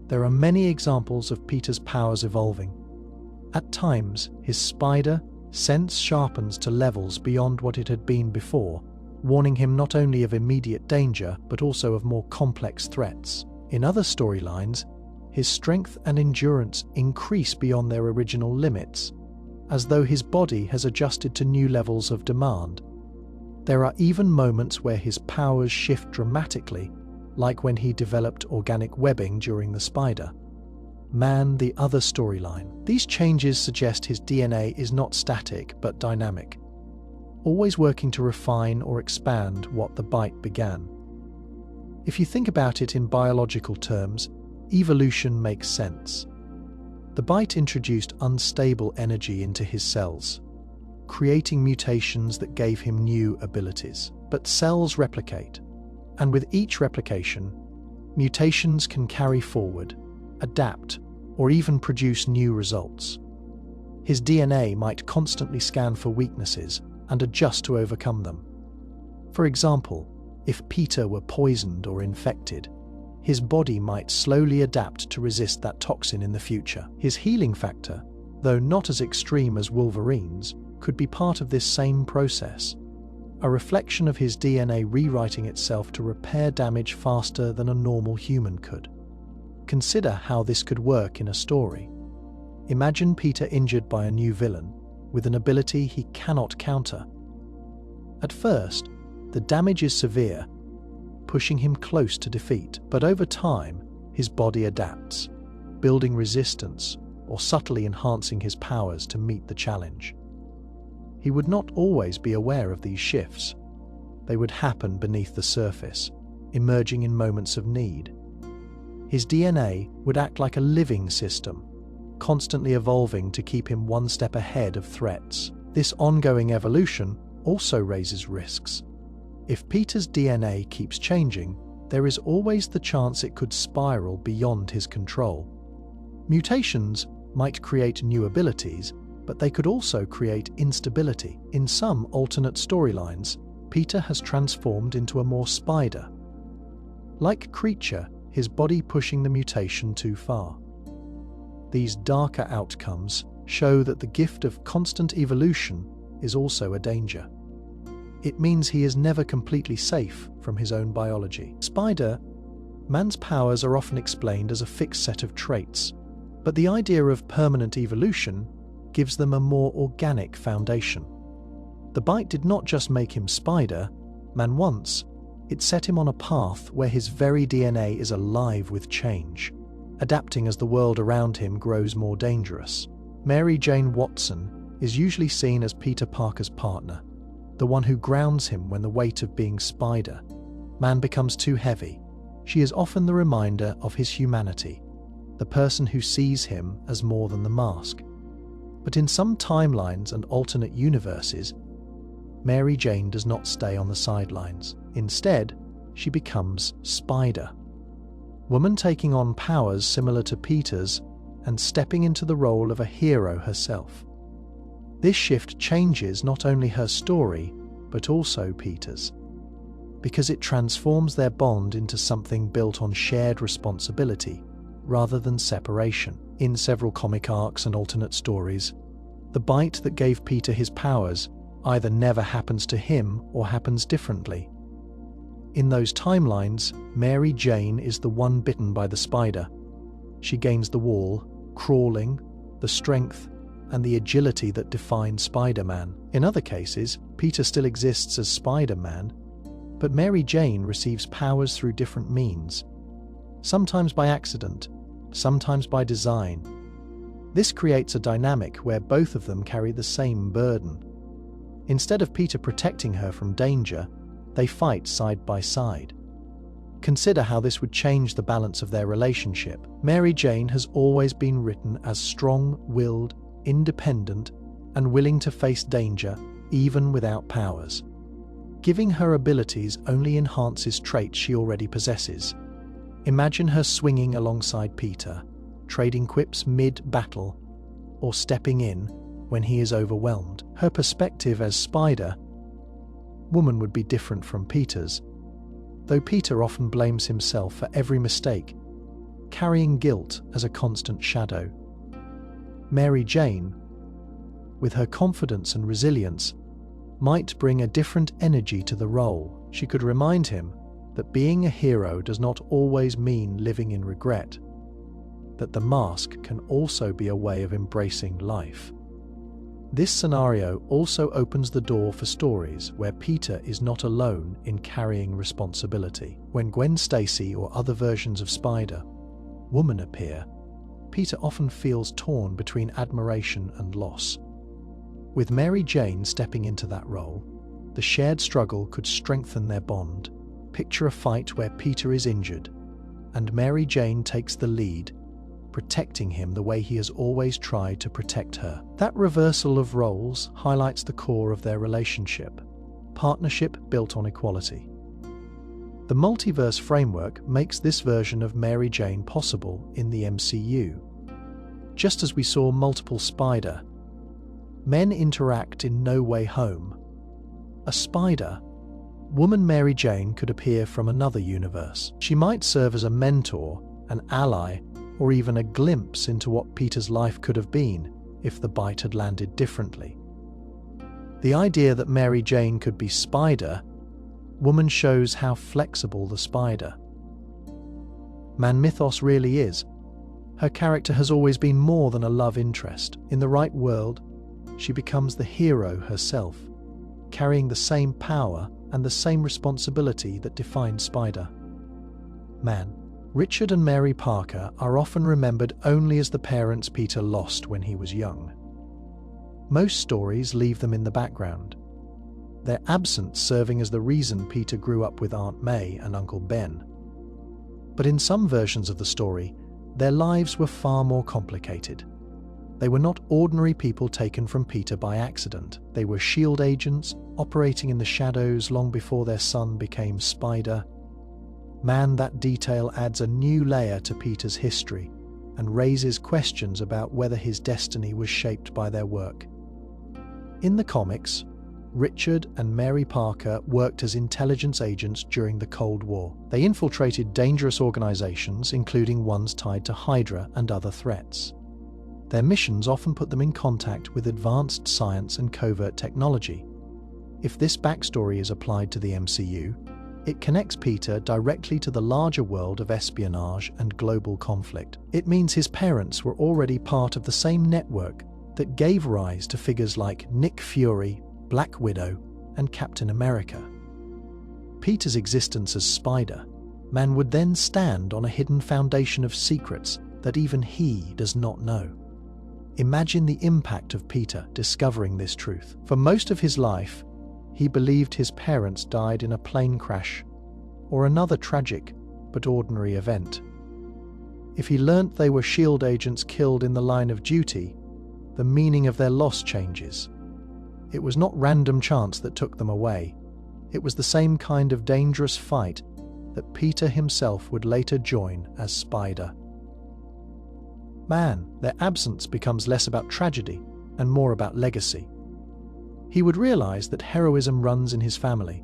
there are many examples of Peter's powers evolving. At times, his spider sense sharpens to levels beyond what it had been before, warning him not only of immediate danger, but also of more complex threats. In other storylines, his strength and endurance increase beyond their original limits, as though his body has adjusted to new levels of demand. There are even moments where his powers shift dramatically, like when he developed organic webbing during the Spider-Man, the other storyline. These changes suggest his DNA is not static but dynamic, always working to refine or expand what the bite began. If you think about it in biological terms, evolution makes sense. The bite introduced unstable energy into his cells, creating mutations that gave him new abilities. But cells replicate, and with each replication, mutations can carry forward, adapt, or even produce new results. His DNA might constantly scan for weaknesses and adjust to overcome them. For example, if Peter were poisoned or infected, his body might slowly adapt to resist that toxin in the future. His healing factor, though not as extreme as Wolverine's, could be part of this same process, a reflection of his DNA rewriting itself to repair damage faster than a normal human could. Consider how this could work in a story. Imagine Peter injured by a new villain, with an ability he cannot counter. At first, the damage is severe, pushing him close to defeat, but over time, his body adapts, building resistance or subtly enhancing his powers to meet the challenge. He would not always be aware of these shifts. They would happen beneath the surface, emerging in moments of need. His DNA would act like a living system, constantly evolving to keep him one step ahead of threats. This ongoing evolution also raises risks. If Peter's DNA keeps changing, there is always the chance it could spiral beyond his control. Mutations might create new abilities, but they could also create instability. In some alternate storylines, Peter has transformed into a more spider-like creature, his body pushing the mutation too far. These darker outcomes show that the gift of constant evolution is also a danger. It means he is never completely safe from his own biology. Spider-Man's powers are often explained as a fixed set of traits, but the idea of permanent evolution gives them a more organic foundation. The bite did not just make him Spider-Man once, it set him on a path where his very DNA is alive with change, adapting as the world around him grows more dangerous. Mary Jane Watson is usually seen as Peter Parker's partner, the one who grounds him when the weight of being Spider-Man becomes too heavy. She is often the reminder of his humanity, the person who sees him as more than the mask. But in some timelines and alternate universes, Mary Jane does not stay on the sidelines. Instead, she becomes Spider-Woman, taking on powers similar to Peter's and stepping into the role of a hero herself. This shift changes not only her story, but also Peter's, because it transforms their bond into something built on shared responsibility rather than separation. In several comic arcs and alternate stories, the bite that gave Peter his powers either never happens to him or happens differently. In those timelines, Mary Jane is the one bitten by the spider. She gains the wall, crawling, the strength, and the agility that define Spider-Man. In other cases, Peter still exists as Spider-Man, but Mary Jane receives powers through different means, sometimes by accident, sometimes by design. This creates a dynamic where both of them carry the same burden. Instead of Peter protecting her from danger, they fight side by side. Consider how this would change the balance of their relationship. Mary Jane has always been written as strong-willed, independent, and willing to face danger, even without powers. Giving her abilities only enhances traits she already possesses. Imagine her swinging alongside Peter, trading quips mid-battle, or stepping in when he is overwhelmed. Her perspective as Spider-Woman would be different from Peter's, though Peter often blames himself for every mistake, carrying guilt as a constant shadow. Mary Jane, with her confidence and resilience, might bring a different energy to the role. She could remind him that being a hero does not always mean living in regret, that the mask can also be a way of embracing life. This scenario also opens the door for stories where Peter is not alone in carrying responsibility. When Gwen Stacy or other versions of Spider-Woman appear, Peter often feels torn between admiration and loss. With Mary Jane stepping into that role, the shared struggle could strengthen their bond. Picture a fight where Peter is injured, and Mary Jane takes the lead, protecting him the way he has always tried to protect her. That reversal of roles highlights the core of their relationship, partnership built on equality. The multiverse framework makes this version of Mary Jane possible in the MCU. Just as we saw multiple Spider-Men interact in No Way Home, a Spider-Woman Mary Jane could appear from another universe. She might serve as a mentor, an ally, or even a glimpse into what Peter's life could have been if the bite had landed differently. The idea that Mary Jane could be Spider-Woman shows how flexible the Spider-Man mythos really is. Her character has always been more than a love interest. In the right world, she becomes the hero herself, carrying the same power and the same responsibility that define Spider-Man. Richard and Mary Parker are often remembered only as the parents Peter lost when he was young. Most stories leave them in the background, their absence serving as the reason Peter grew up with Aunt May and Uncle Ben. But in some versions of the story, their lives were far more complicated. They were not ordinary people taken from Peter by accident. They were S.H.I.E.L.D. agents operating in the shadows long before their son became Spider-Man. That detail adds a new layer to Peter's history and raises questions about whether his destiny was shaped by their work. In the comics, Richard and Mary Parker worked as intelligence agents during the Cold War. They infiltrated dangerous organizations, including ones tied to Hydra and other threats. Their missions often put them in contact with advanced science and covert technology, If this backstory is applied to the MCU, it connects Peter directly to the larger world of espionage and global conflict. It means his parents were already part of the same network that gave rise to figures like Nick Fury, Black Widow, and Captain America. Peter's existence as Spider-Man would then stand on a hidden foundation of secrets that even he does not know. Imagine the impact of Peter discovering this truth. For most of his life, he believed his parents died in a plane crash or another tragic but ordinary event. If he learnt they were S.H.I.E.L.D. agents killed in the line of duty, the meaning of their loss changes. It was not random chance that took them away. It was the same kind of dangerous fight that Peter himself would later join as Spider-Man. Their absence becomes less about tragedy and more about legacy. He would realize that heroism runs in his family,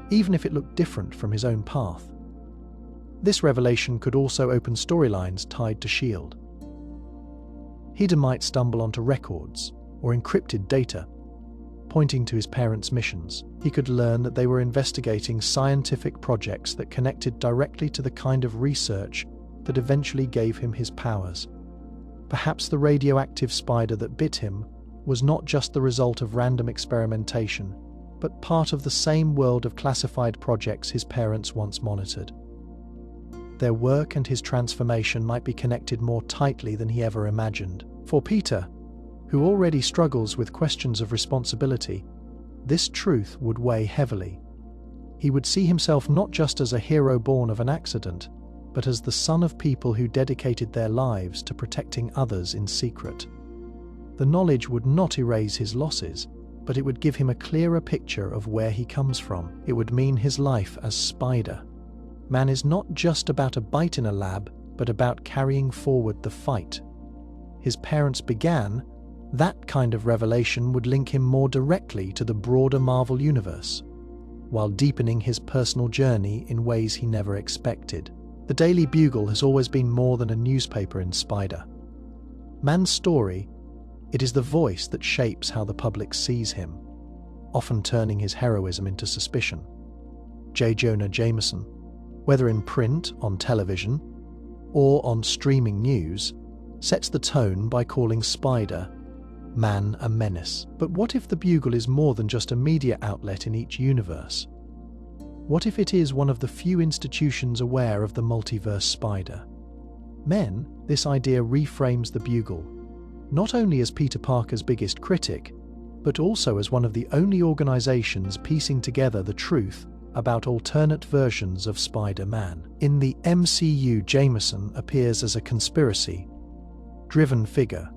even if it looked different from his own path. This revelation could also open storylines tied to S.H.I.E.L.D. Peter might stumble onto records or encrypted data pointing to his parents' missions. He could learn that they were investigating scientific projects that connected directly to the kind of research that eventually gave him his powers. Perhaps the radioactive spider that bit him was not just the result of random experimentation, but part of the same world of classified projects his parents once monitored. Their work and his transformation might be connected more tightly than he ever imagined. For Peter, who already struggles with questions of responsibility, this truth would weigh heavily. He would see himself not just as a hero born of an accident, but as the son of people who dedicated their lives to protecting others in secret. The knowledge would not erase his losses, but it would give him a clearer picture of where he comes from. It would mean his life as Spider-Man is not just about a bite in a lab, but about carrying forward the fight his parents began. That kind of revelation would link him more directly to the broader Marvel universe, while deepening his personal journey in ways he never expected. The Daily Bugle has always been more than a newspaper in Spider-Man's story. It is the voice that shapes how the public sees him, often turning his heroism into suspicion. J. Jonah Jameson, whether in print, on television, or on streaming news, sets the tone by calling Spider-Man a menace. But what if the Bugle is more than just a media outlet in each universe? What if it is one of the few institutions aware of the multiverse Spider-Man? This idea reframes the Bugle, not only as Peter Parker's biggest critic, but also as one of the only organizations piecing together the truth about alternate versions of Spider-Man. In the MCU, Jameson appears as a conspiracy-driven figure,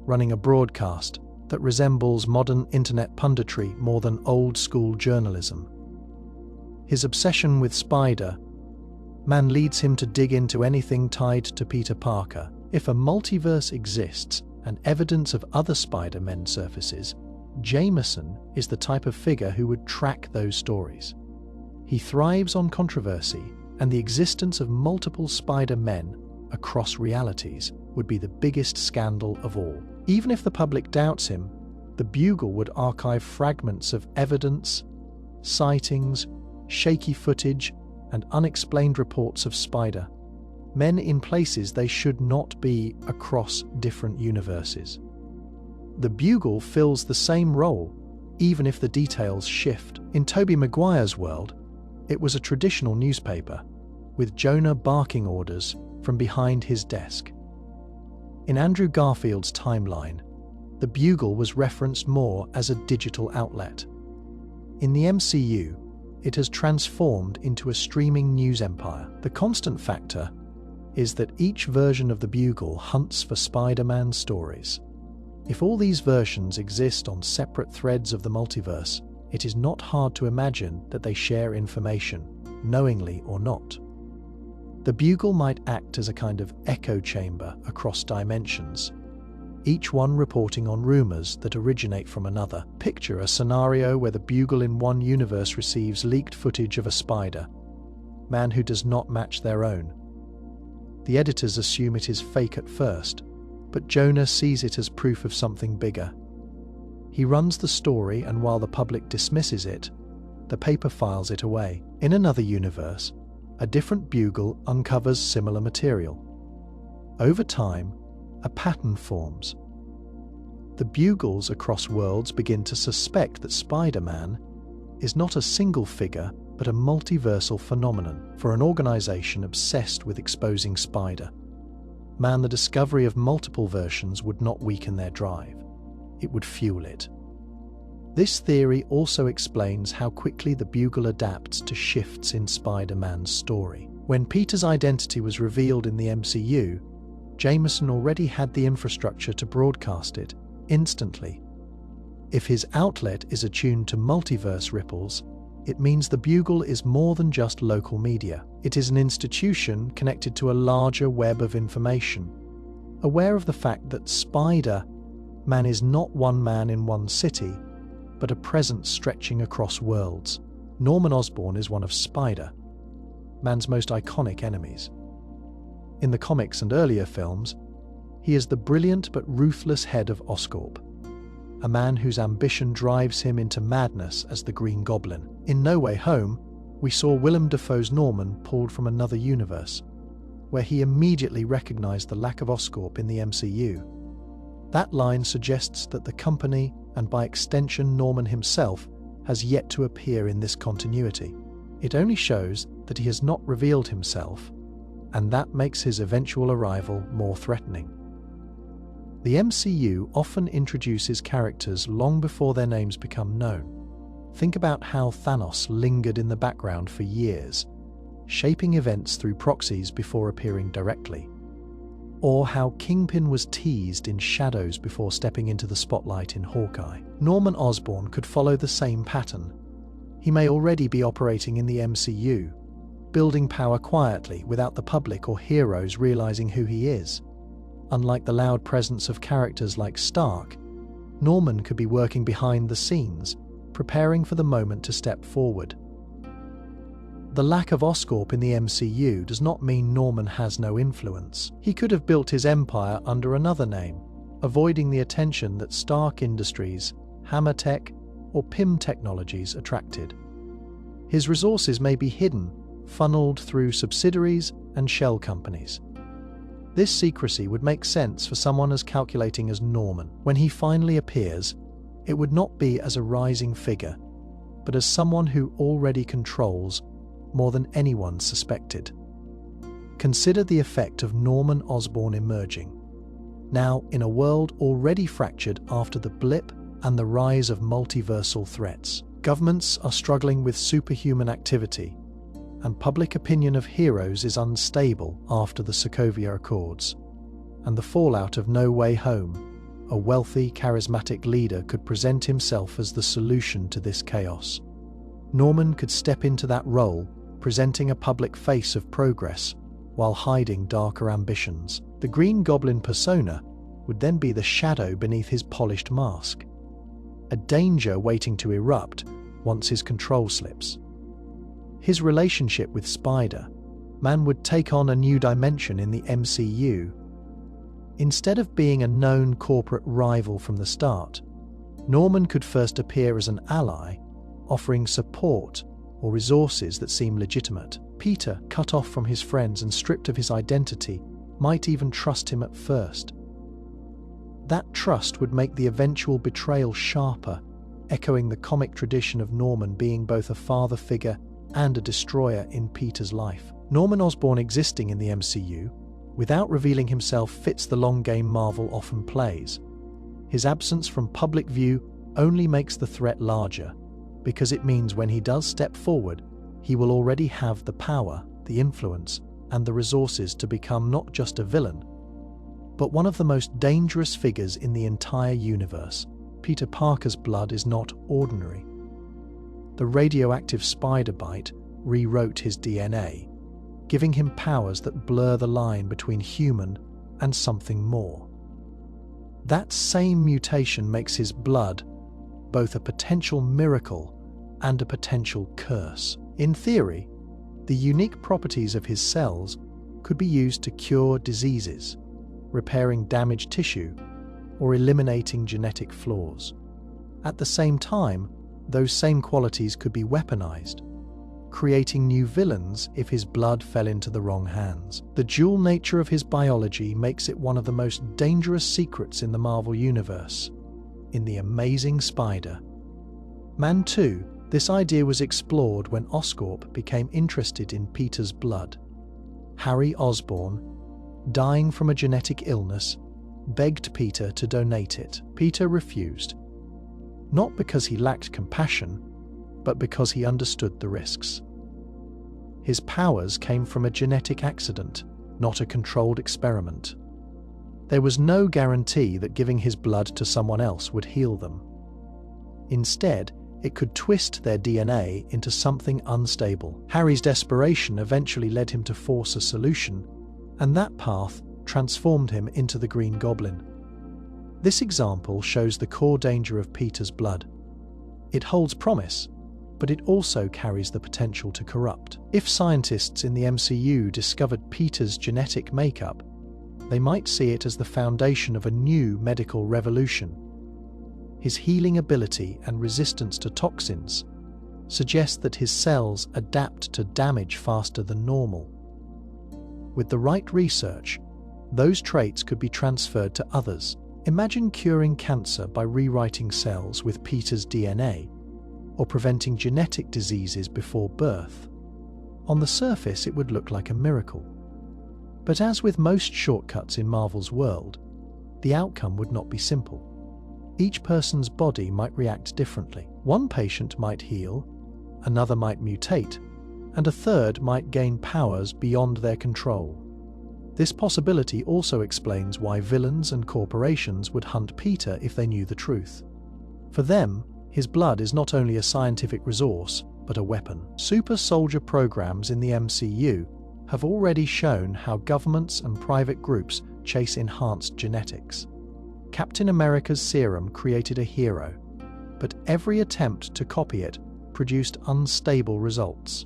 running a broadcast that resembles modern internet punditry more than old-school journalism. His obsession with Spider-Man leads him to dig into anything tied to Peter Parker. If a multiverse exists and evidence of other Spider-Men surfaces, Jameson is the type of figure who would track those stories. He thrives on controversy, and the existence of multiple Spider-Men across realities would be the biggest scandal of all. Even if the public doubts him, the Bugle would archive fragments of evidence, sightings, shaky footage, and unexplained reports of Spider-Men in places they should not be across different universes. The Bugle fills the same role, even if the details shift. In Tobey Maguire's world, it was a traditional newspaper, with Jonah barking orders from behind his desk. In Andrew Garfield's timeline, the Bugle was referenced more as a digital outlet. In the MCU, it has transformed into a streaming news empire. The constant factor is that each version of the Bugle hunts for Spider-Man stories. If all these versions exist on separate threads of the multiverse, it is not hard to imagine that they share information, knowingly or not. The Bugle might act as a kind of echo chamber across dimensions, each one reporting on rumors that originate from another. Picture a scenario where the Bugle in one universe receives leaked footage of a Spider-Man who does not match their own. The editors assume it is fake at first, but Jonah sees it as proof of something bigger. He runs the story, and while the public dismisses it, the paper files it away. In another universe, a different bugle uncovers similar material. Over time, a pattern forms. The bugles across worlds begin to suspect that Spider-Man is not a single figure, but a multiversal phenomenon. For an organization obsessed with exposing Spider-Man, the discovery of multiple versions would not weaken their drive. It would fuel it. This theory also explains how quickly the bugle adapts to shifts in Spider-Man's story. When Peter's identity was revealed in the MCU, Jameson already had the infrastructure to broadcast it instantly. If his outlet is attuned to multiverse ripples, it means the bugle is more than just local media. It is an institution connected to a larger web of information, aware of the fact that Spider-Man is not one man in one city, but a presence stretching across worlds. Norman Osborn is one of Spider-Man's most iconic enemies. In the comics and earlier films, he is the brilliant but ruthless head of Oscorp, a man whose ambition drives him into madness as the Green Goblin. In No Way Home, we saw Willem Dafoe's Norman pulled from another universe, where he immediately recognized the lack of Oscorp in the MCU. That line suggests that the company, and by extension Norman himself, has yet to appear in this continuity. It only shows that he has not revealed himself, and that makes his eventual arrival more threatening. The MCU often introduces characters long before their names become known. Think about how Thanos lingered in the background for years, shaping events through proxies before appearing directly. Or how Kingpin was teased in shadows before stepping into the spotlight in Hawkeye. Norman Osborn could follow the same pattern. He may already be operating in the MCU, building power quietly without the public or heroes realizing who he is. Unlike the loud presence of characters like Stark, Norman could be working behind the scenes, preparing for the moment to step forward. The lack of Oscorp in the MCU does not mean Norman has no influence. He could have built his empire under another name, avoiding the attention that Stark Industries, Hammertech, or PIM Technologies attracted. His resources may be hidden, funneled through subsidiaries and shell companies. This secrecy would make sense for someone as calculating as Norman. When he finally appears, it would not be as a rising figure, but as someone who already controls more than anyone suspected. Consider the effect of Norman Osborn emerging. Now, in a world already fractured after the blip and the rise of multiversal threats, governments are struggling with superhuman activity, and public opinion of heroes is unstable after the Sokovia Accords. And the fallout of No Way Home, a wealthy, charismatic leader could present himself as the solution to this chaos. Norman could step into that role, presenting a public face of progress while hiding darker ambitions. The Green Goblin persona would then be the shadow beneath his polished mask, a danger waiting to erupt once his control slips. His relationship with Spider-Man would take on a new dimension in the MCU. Instead of being a known corporate rival from the start, Norman could first appear as an ally, offering support or resources that seem legitimate. Peter, cut off from his friends and stripped of his identity, might even trust him at first. That trust would make the eventual betrayal sharper, echoing the comic tradition of Norman being both a father figure and a destroyer in Peter's life. Norman Osborn existing in the MCU, without revealing himself, fits the long game Marvel often plays. His absence from public view only makes the threat larger, because it means when he does step forward, he will already have the power, the influence, and the resources to become not just a villain, but one of the most dangerous figures in the entire universe. Peter Parker's blood is not ordinary. The radioactive spider bite rewrote his DNA, giving him powers that blur the line between human and something more. That same mutation makes his blood both a potential miracle and a potential curse. In theory, the unique properties of his cells could be used to cure diseases, repairing damaged tissue, or eliminating genetic flaws. At the same time, those same qualities could be weaponized, creating new villains if his blood fell into the wrong hands. The dual nature of his biology makes it one of the most dangerous secrets in the Marvel Universe. In The Amazing Spider-Man 2, this idea was explored when Oscorp became interested in Peter's blood. Harry Osborn, dying from a genetic illness, begged Peter to donate it. Peter refused, not because he lacked compassion, but because he understood the risks. His powers came from a genetic accident, not a controlled experiment. There was no guarantee that giving his blood to someone else would heal them. Instead, it could twist their DNA into something unstable. Harry's desperation eventually led him to force a solution, and that path transformed him into the Green Goblin. This example shows the core danger of Peter's blood. It holds promise, but it also carries the potential to corrupt. If scientists in the MCU discovered Peter's genetic makeup, they might see it as the foundation of a new medical revolution. His healing ability and resistance to toxins suggest that his cells adapt to damage faster than normal. With the right research, those traits could be transferred to others. Imagine curing cancer by rewriting cells with Peter's DNA, or preventing genetic diseases before birth. On the surface, it would look like a miracle. But as with most shortcuts in Marvel's world, the outcome would not be simple. Each person's body might react differently. One patient might heal, another might mutate, and a third might gain powers beyond their control. This possibility also explains why villains and corporations would hunt Peter if they knew the truth. For them, his blood is not only a scientific resource, but a weapon. Super soldier programs in the MCU have already shown how governments and private groups chase enhanced genetics. Captain America's serum created a hero, but every attempt to copy it produced unstable results.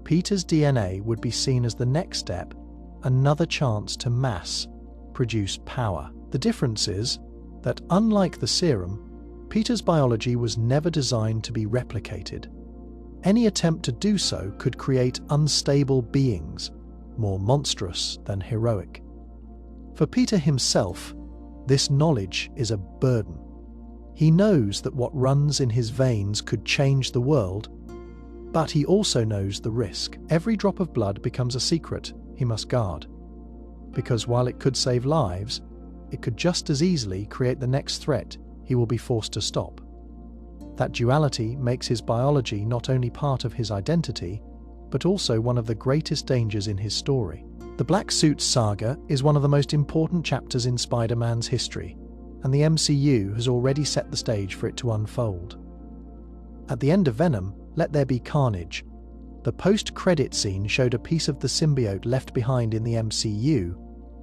Peter's DNA would be seen as the next step, another chance to mass produce power. The difference is that, unlike the serum, Peter's biology was never designed to be replicated. Any attempt to do so could create unstable beings, more monstrous than heroic. For Peter himself, this knowledge is a burden. He knows that what runs in his veins could change the world, but he also knows the risk. Every drop of blood becomes a secret he must guard, because while it could save lives, it could just as easily create the next threat he will be forced to stop. That duality makes his biology not only part of his identity, but also one of the greatest dangers in his story. The Black Suit saga is one of the most important chapters in Spider-Man's history, and the MCU has already set the stage for it to unfold. At the end of Venom, Let There Be Carnage, the post-credit scene showed a piece of the symbiote left behind in the MCU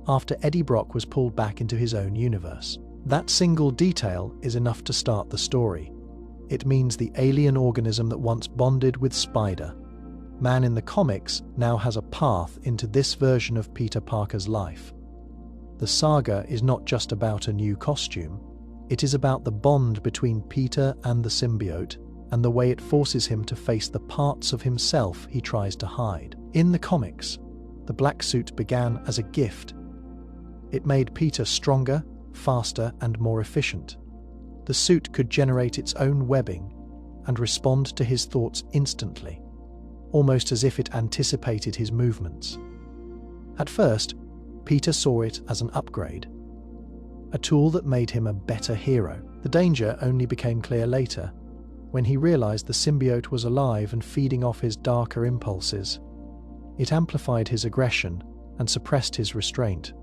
after Eddie Brock was pulled back into his own universe. That single detail is enough to start the story. It means the alien organism that once bonded with Spider-Man in the comics now has a path into this version of Peter Parker's life. The saga is not just about a new costume, it is about the bond between Peter and the symbiote, and the way it forces him to face the parts of himself he tries to hide. In the comics, the black suit began as a gift. It made Peter stronger, faster, and more efficient. The suit could generate its own webbing and respond to his thoughts instantly, almost as if it anticipated his movements. At first, Peter saw it as an upgrade, a tool that made him a better hero. The danger only became clear later, when he realized the symbiote was alive and feeding off his darker impulses. It amplified his aggression and suppressed his restraint.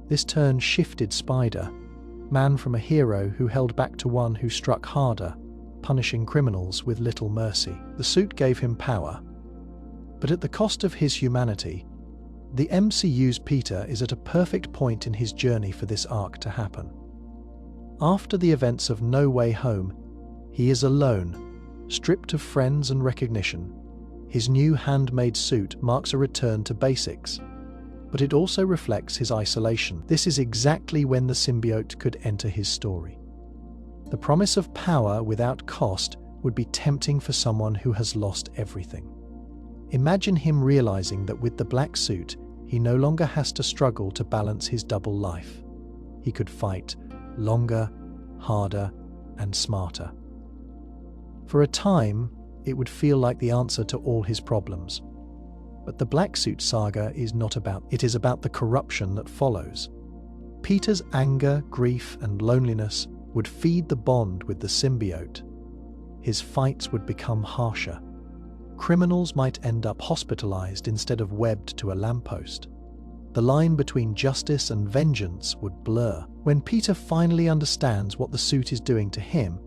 This turn shifted Spider-Man from a hero who held back to one who struck harder, punishing criminals with little mercy. The suit gave him power, but at the cost of his humanity. The MCU's Peter is at a perfect point in his journey for this arc to happen. After the events of No Way Home, he is alone, stripped of friends and recognition. His new handmade suit marks a return to basics, but it also reflects his isolation. This is exactly when the symbiote could enter his story. The promise of power without cost would be tempting for someone who has lost everything. Imagine him realizing that with the black suit, he no longer has to struggle to balance his double life. He could fight longer, harder, and smarter. For a time, it would feel like the answer to all his problems. But the Black Suit saga is not about it is about the corruption that follows. Peter's anger, grief, and loneliness would feed the bond with the symbiote. His fights would become harsher. Criminals might end up hospitalized instead of webbed to a lamppost. The line between justice and vengeance would blur. When Peter finally understands what the suit is doing to him,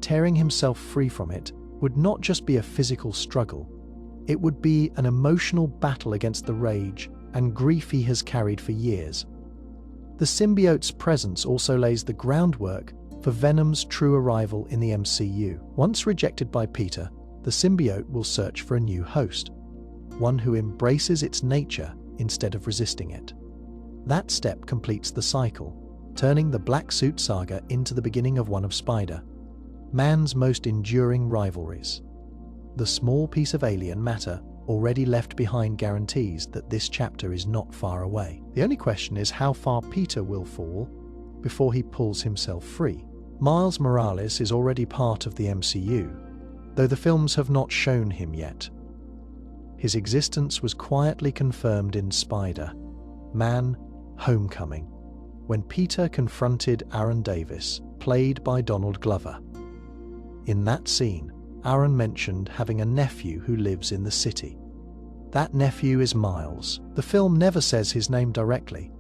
tearing himself free from it would not just be a physical struggle. It would be an emotional battle against the rage and grief he has carried for years. The symbiote's presence also lays the groundwork for Venom's true arrival in the MCU. Once rejected by Peter, the symbiote will search for a new host, one who embraces its nature instead of resisting it. That step completes the cycle, turning the Black Suit saga into the beginning of one of Spider-Man's most enduring rivalries. The small piece of alien matter already left behind guarantees that this chapter is not far away. The only question is how far Peter will fall before he pulls himself free. Miles Morales is already part of the MCU, though the films have not shown him yet. His existence was quietly confirmed in Spider-Man: Homecoming, when Peter confronted Aaron Davis, played by Donald Glover. In that scene, Aaron mentioned having a nephew who lives in the city. That nephew is Miles. The film never says his name directly,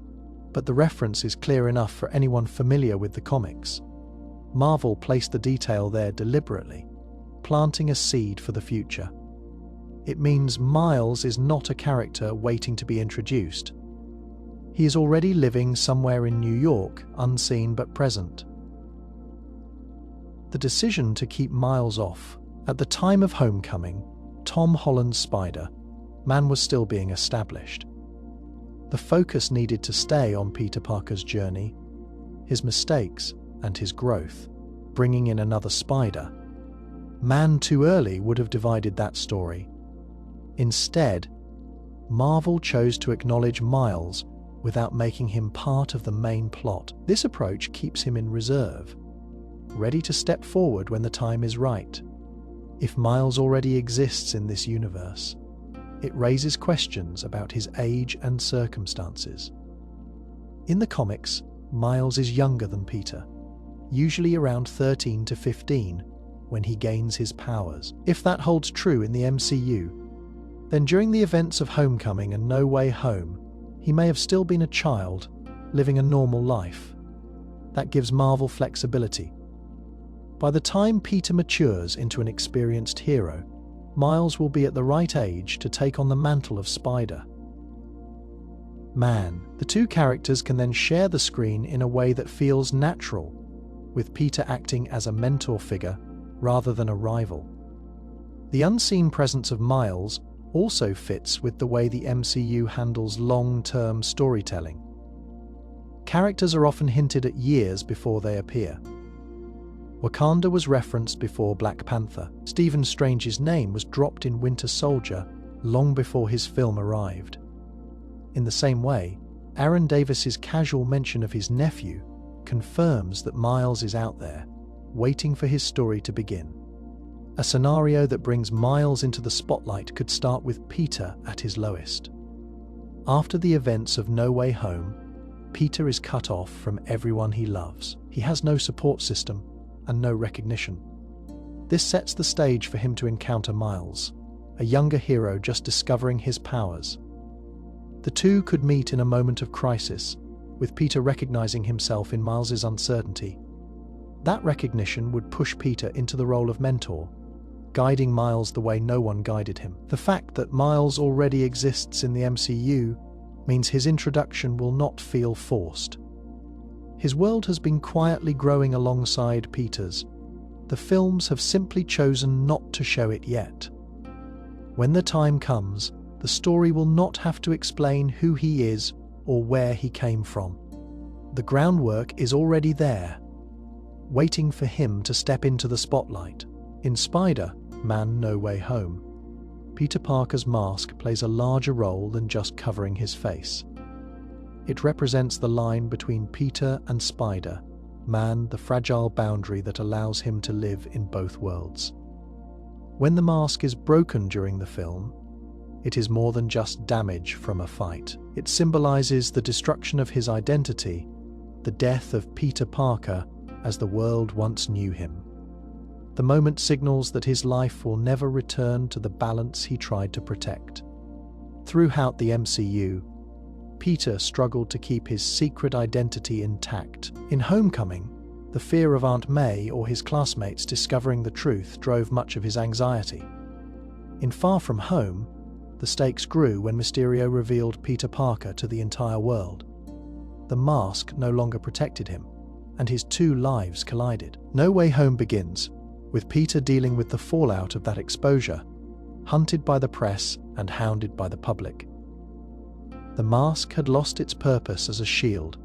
but the reference is clear enough for anyone familiar with the comics. Marvel placed the detail there deliberately, planting a seed for the future. It means Miles is not a character waiting to be introduced. He is already living somewhere in New York, unseen but present. The decision to keep Miles off. At the time of Homecoming, Tom Holland's Spider-Man was still being established. The focus needed to stay on Peter Parker's journey, his mistakes, and his growth. Bringing in another Spider-Man too early would have divided that story. Instead, Marvel chose to acknowledge Miles without making him part of the main plot. This approach keeps him in reserve, ready to step forward when the time is right. If Miles already exists in this universe, it raises questions about his age and circumstances. In the comics, Miles is younger than Peter, usually around 13 to 15, when he gains his powers. If that holds true in the MCU, then during the events of Homecoming and No Way Home, he may have still been a child, living a normal life. That gives Marvel flexibility. By the time Peter matures into an experienced hero, Miles will be at the right age to take on the mantle of Spider-Man. The two characters can then share the screen in a way that feels natural, with Peter acting as a mentor figure rather than a rival. The unseen presence of Miles also fits with the way the MCU handles long-term storytelling. Characters are often hinted at years before they appear. Wakanda was referenced before Black Panther. Stephen Strange's name was dropped in Winter Soldier long before his film arrived. In the same way, Aaron Davis's casual mention of his nephew confirms that Miles is out there, waiting for his story to begin. A scenario that brings Miles into the spotlight could start with Peter at his lowest. After the events of No Way Home, Peter is cut off from everyone he loves. He has no support system and no recognition. This sets the stage for him to encounter Miles, a younger hero just discovering his powers. The two could meet in a moment of crisis, with Peter recognizing himself in Miles's uncertainty. That recognition would push Peter into the role of mentor, guiding Miles the way no one guided him. The fact that Miles already exists in the MCU means his introduction will not feel forced. His world has been quietly growing alongside Peter's. The films have simply chosen not to show it yet. When the time comes, the story will not have to explain who he is or where he came from. The groundwork is already there. waiting for him to step into the spotlight. In Spider-Man No Way Home, Peter Parker's mask plays a larger role than just covering his face. It represents the line between Peter and Spider-Man, the fragile boundary that allows him to live in both worlds. When the mask is broken during the film, it is more than just damage from a fight. It symbolizes the destruction of his identity, the death of Peter Parker as the world once knew him. The moment signals that his life will never return to the balance he tried to protect. Throughout the MCU, Peter struggled to keep his secret identity intact. In Homecoming, the fear of Aunt May or his classmates discovering the truth drove much of his anxiety. In Far From Home, the stakes grew when Mysterio revealed Peter Parker to the entire world. The mask no longer protected him, and his two lives collided. No Way Home begins with Peter dealing with the fallout of that exposure, hunted by the press and hounded by the public. The mask had lost its purpose as a shield,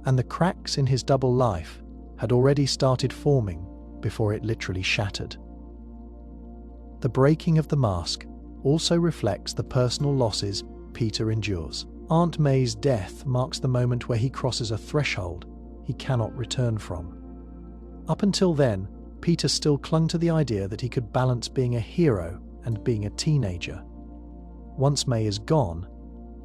and the cracks in his double life had already started forming before it literally shattered. The breaking of the mask also reflects the personal losses Peter endures. Aunt May's death marks the moment where he crosses a threshold he cannot return from. Up until then, Peter still clung to the idea that he could balance being a hero and being a teenager. Once May is gone,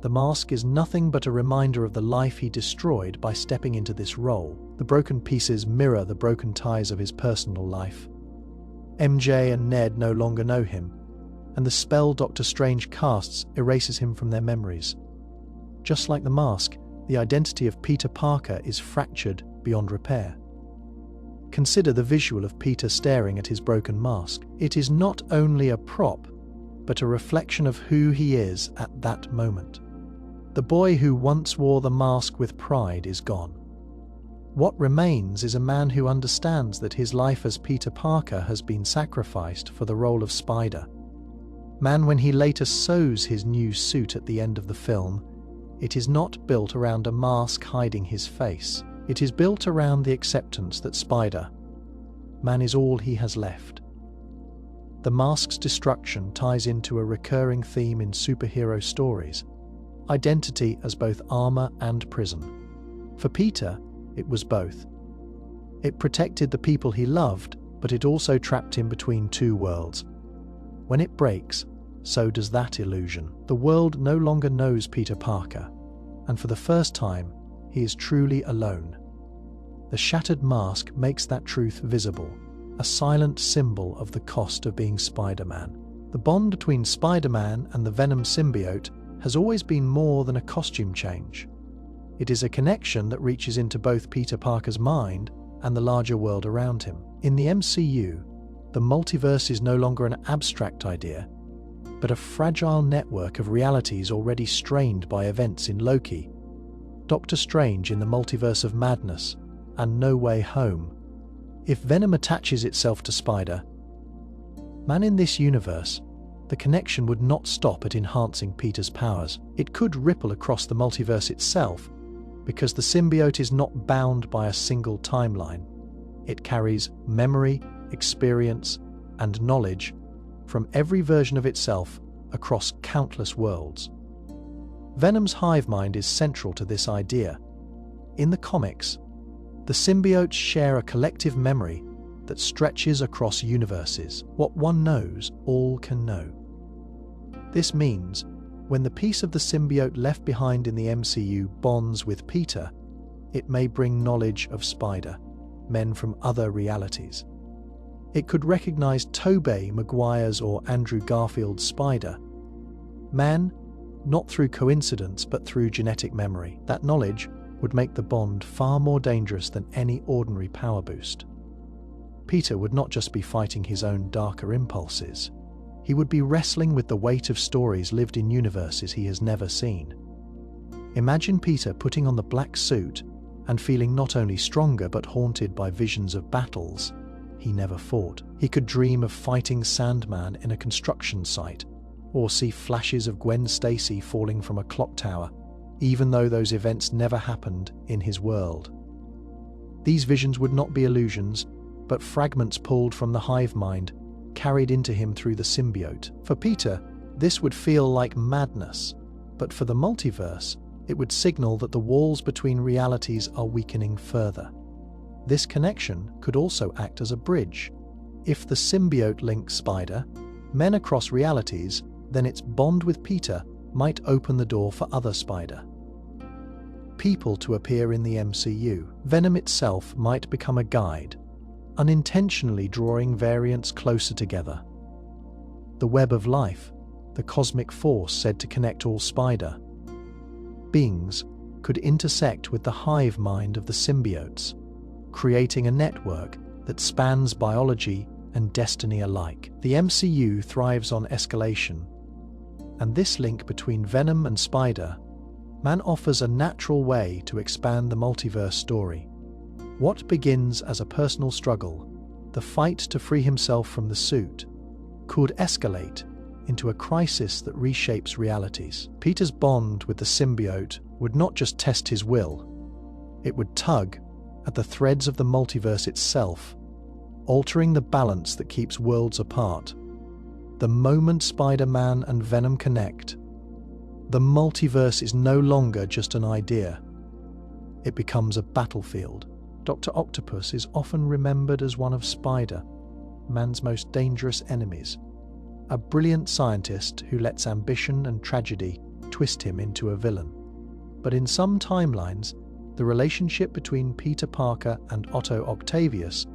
the mask is nothing but a reminder of the life he destroyed by stepping into this role. The broken pieces mirror the broken ties of his personal life. MJ and Ned no longer know him, and the spell Doctor Strange casts erases him from their memories. Just like the mask, the identity of Peter Parker is fractured beyond repair. Consider the visual of Peter staring at his broken mask. It is not only a prop, but a reflection of who he is at that moment. The boy who once wore the mask with pride is gone. What remains is a man who understands that his life as Peter Parker has been sacrificed for the role of Spider-Man. When he later sews his new suit at the end of the film, it is not built around a mask hiding his face. It is built around the acceptance that Spider-Man is all he has left. The mask's destruction ties into a recurring theme in superhero stories: identity as both armor and prison. For Peter, it was both. It protected the people he loved, but it also trapped him between two worlds. When it breaks, so does that illusion. The world no longer knows Peter Parker, and for the first time, he is truly alone. The shattered mask makes that truth visible, a silent symbol of the cost of being Spider-Man. The bond between Spider-Man and the Venom symbiote has always been more than a costume change. It is a connection that reaches into both Peter Parker's mind and the larger world around him. In the MCU, the multiverse is no longer an abstract idea, but a fragile network of realities already strained by events in Loki, Doctor Strange in the Multiverse of Madness, and No Way Home. If Venom attaches itself to Spider-Man in this universe, the connection would not stop at enhancing Peter's powers. It could ripple across the multiverse itself, because the symbiote is not bound by a single timeline. It carries memory, experience, and knowledge from every version of itself across countless worlds. Venom's hive mind is central to this idea. In the comics, the symbiotes share a collective memory that stretches across universes. What one knows, all can know. This means, when the piece of the symbiote left behind in the MCU bonds with Peter, it may bring knowledge of Spider-Men from other realities. It could recognize Tobey Maguire's or Andrew Garfield's Spider-Man, not through coincidence but through genetic memory. That knowledge would make the bond far more dangerous than any ordinary power boost. Peter would not just be fighting his own darker impulses. He would be wrestling with the weight of stories lived in universes he has never seen. Imagine Peter putting on the black suit and feeling not only stronger but haunted by visions of battles he never fought. He could dream of fighting Sandman in a construction site, or see flashes of Gwen Stacy falling from a clock tower, even though those events never happened in his world. These visions would not be illusions, but fragments pulled from the hive mind, carried into him through the symbiote. For Peter, this would feel like madness, but for the multiverse, it would signal that the walls between realities are weakening further. This connection could also act as a bridge. If the symbiote links Spider, men across realities, then its bond with Peter might open the door for other Spider people to appear in the MCU. Venom itself might become a guide, unintentionally drawing variants closer together. The web of life, the cosmic force said to connect all Spider beings, could intersect with the hive mind of the symbiotes, creating a network that spans biology and destiny alike. The MCU thrives on escalation, and this link between Venom and Spider-Man offers a natural way to expand the multiverse story. What begins as a personal struggle, the fight to free himself from the suit, could escalate into a crisis that reshapes realities. Peter's bond with the symbiote would not just test his will, it would tug at the threads of the multiverse itself, altering the balance that keeps worlds apart. The moment Spider-Man and Venom connect, the multiverse is no longer just an idea. It becomes a battlefield. Dr. Octopus is often remembered as one of Spider-Man's most dangerous enemies, a brilliant scientist who lets ambition and tragedy twist him into a villain. But in some timelines, the relationship between Peter Parker and Otto Octavius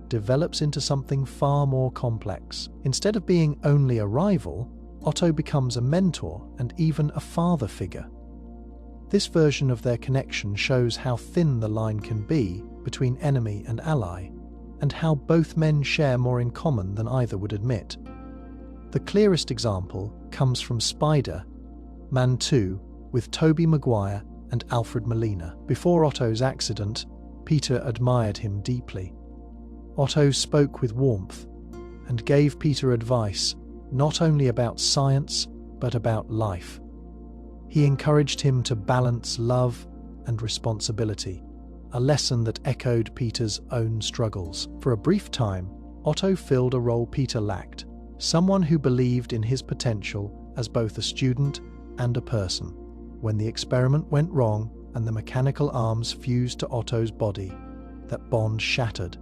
develops into something far more complex. Instead of being only a rival, Otto becomes a mentor and even a father figure. This version of their connection shows how thin the line can be between enemy and ally, and how both men share more in common than either would admit. The clearest example comes from Spider-Man 2 with Tobey Maguire and Alfred Molina. Before Otto's accident, Peter admired him deeply. Otto spoke with warmth and gave Peter advice not only about science, but about life. He encouraged him to balance love and responsibility, a lesson that echoed Peter's own struggles. For a brief time, Otto filled a role Peter lacked, someone who believed in his potential as both a student and a person. When the experiment went wrong and the mechanical arms fused to Otto's body, that bond shattered.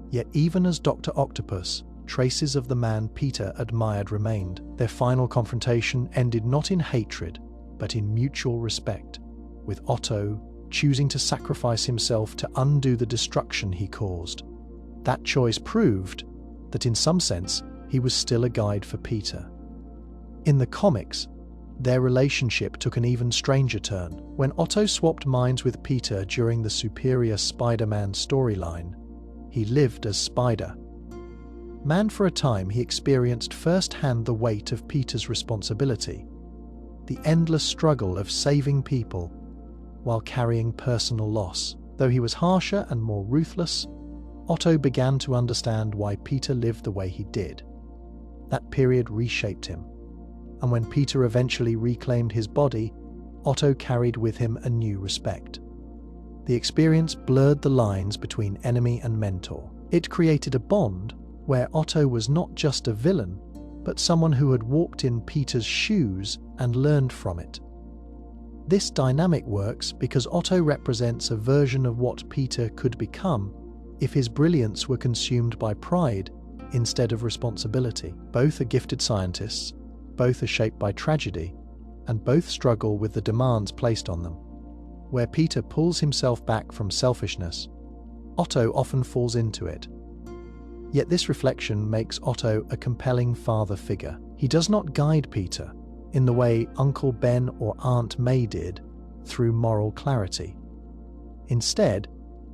Yet even as Dr. Octopus, traces of the man Peter admired remained. Their final confrontation ended not in hatred, but in mutual respect, with Otto choosing to sacrifice himself to undo the destruction he caused. That choice proved that in some sense, he was still a guide for Peter. In the comics, their relationship took an even stranger turn. When Otto swapped minds with Peter during the Superior Spider-Man storyline, he lived as Spider-Man. For a time, he experienced firsthand the weight of Peter's responsibility, the endless struggle of saving people while carrying personal loss. Though he was harsher and more ruthless, Otto began to understand why Peter lived the way he did. That period reshaped him, and when Peter eventually reclaimed his body, Otto carried with him a new respect. The experience blurred the lines between enemy and mentor. It created a bond where Otto was not just a villain, but someone who had walked in Peter's shoes and learned from it. This dynamic works because Otto represents a version of what Peter could become if his brilliance were consumed by pride instead of responsibility. Both are gifted scientists, both are shaped by tragedy, and both struggle with the demands placed on them. Where Peter pulls himself back from selfishness, Otto often falls into it. Yet this reflection makes Otto a compelling father figure. He does not guide Peter in the way Uncle Ben or Aunt May did through moral clarity. Instead,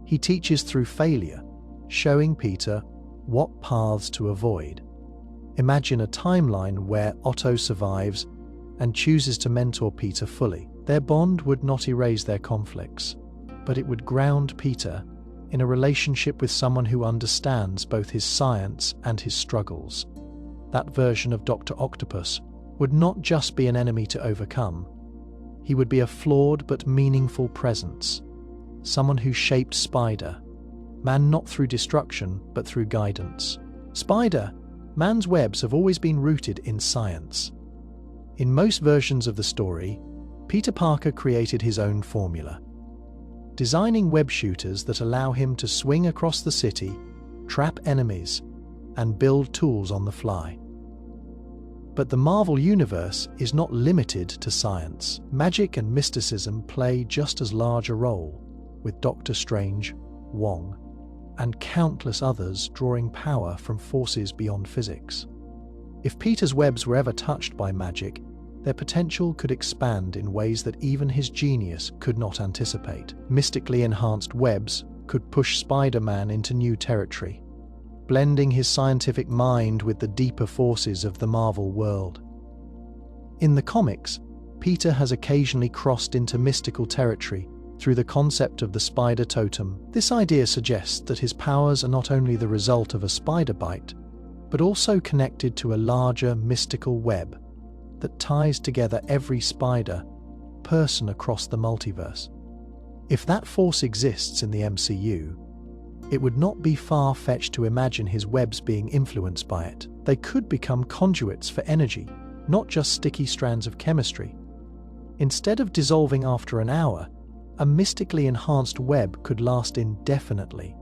he teaches through failure, showing Peter what paths to avoid. Imagine a timeline where Otto survives and chooses to mentor Peter fully. Their bond would not erase their conflicts, but it would ground Peter in a relationship with someone who understands both his science and his struggles. That version of Dr. Octopus would not just be an enemy to overcome. He would be a flawed but meaningful presence, someone who shaped Spider man not through destruction, but through guidance. Spider-Man's webs have always been rooted in science. In most versions of the story, Peter Parker created his own formula, designing web shooters that allow him to swing across the city, trap enemies, and build tools on the fly. But the Marvel Universe is not limited to science. Magic and mysticism play just as large a role, with Doctor Strange, Wong, and countless others drawing power from forces beyond physics. If Peter's webs were ever touched by magic, their potential could expand in ways that even his genius could not anticipate. Mystically enhanced webs could push Spider-Man into new territory, blending his scientific mind with the deeper forces of the Marvel world. In the comics, Peter has occasionally crossed into mystical territory through the concept of the spider totem. This idea suggests that his powers are not only the result of a spider bite, but also connected to a larger mystical web that ties together every person across the multiverse. If that force exists in the MCU, it would not be far-fetched to imagine his webs being influenced by it. They could become conduits for energy, not just sticky strands of chemistry. Instead of dissolving after an hour, a mystically enhanced web could last indefinitely,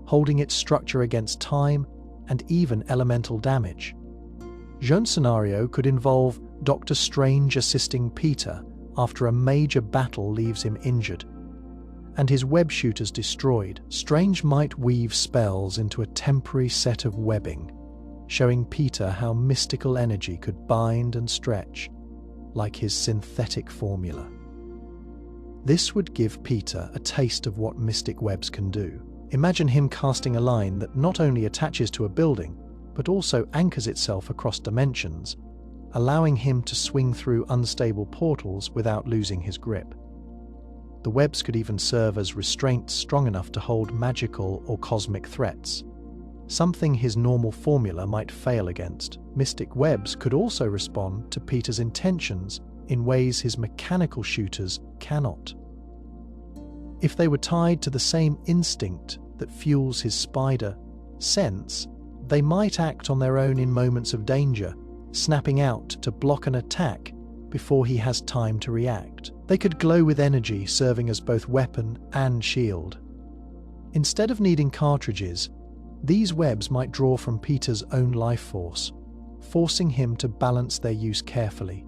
holding its structure against time and even elemental damage. Jean's scenario could involve Doctor Strange assisting Peter after a major battle leaves him injured, and his web shooters destroyed. Strange might weave spells into a temporary set of webbing, showing Peter how mystical energy could bind and stretch, like his synthetic formula. This would give Peter a taste of what mystic webs can do. Imagine him casting a line that not only attaches to a building, but also anchors itself across dimensions, allowing him to swing through unstable portals without losing his grip. The webs could even serve as restraints strong enough to hold magical or cosmic threats, something his normal formula might fail against. Mystic webs could also respond to Peter's intentions in ways his mechanical shooters cannot. If they were tied to the same instinct that fuels his spider sense, they might act on their own in moments of danger, snapping out to block an attack before he has time to react. They could glow with energy, serving as both weapon and shield. Instead of needing cartridges, these webs might draw from Peter's own life force, forcing him to balance their use carefully.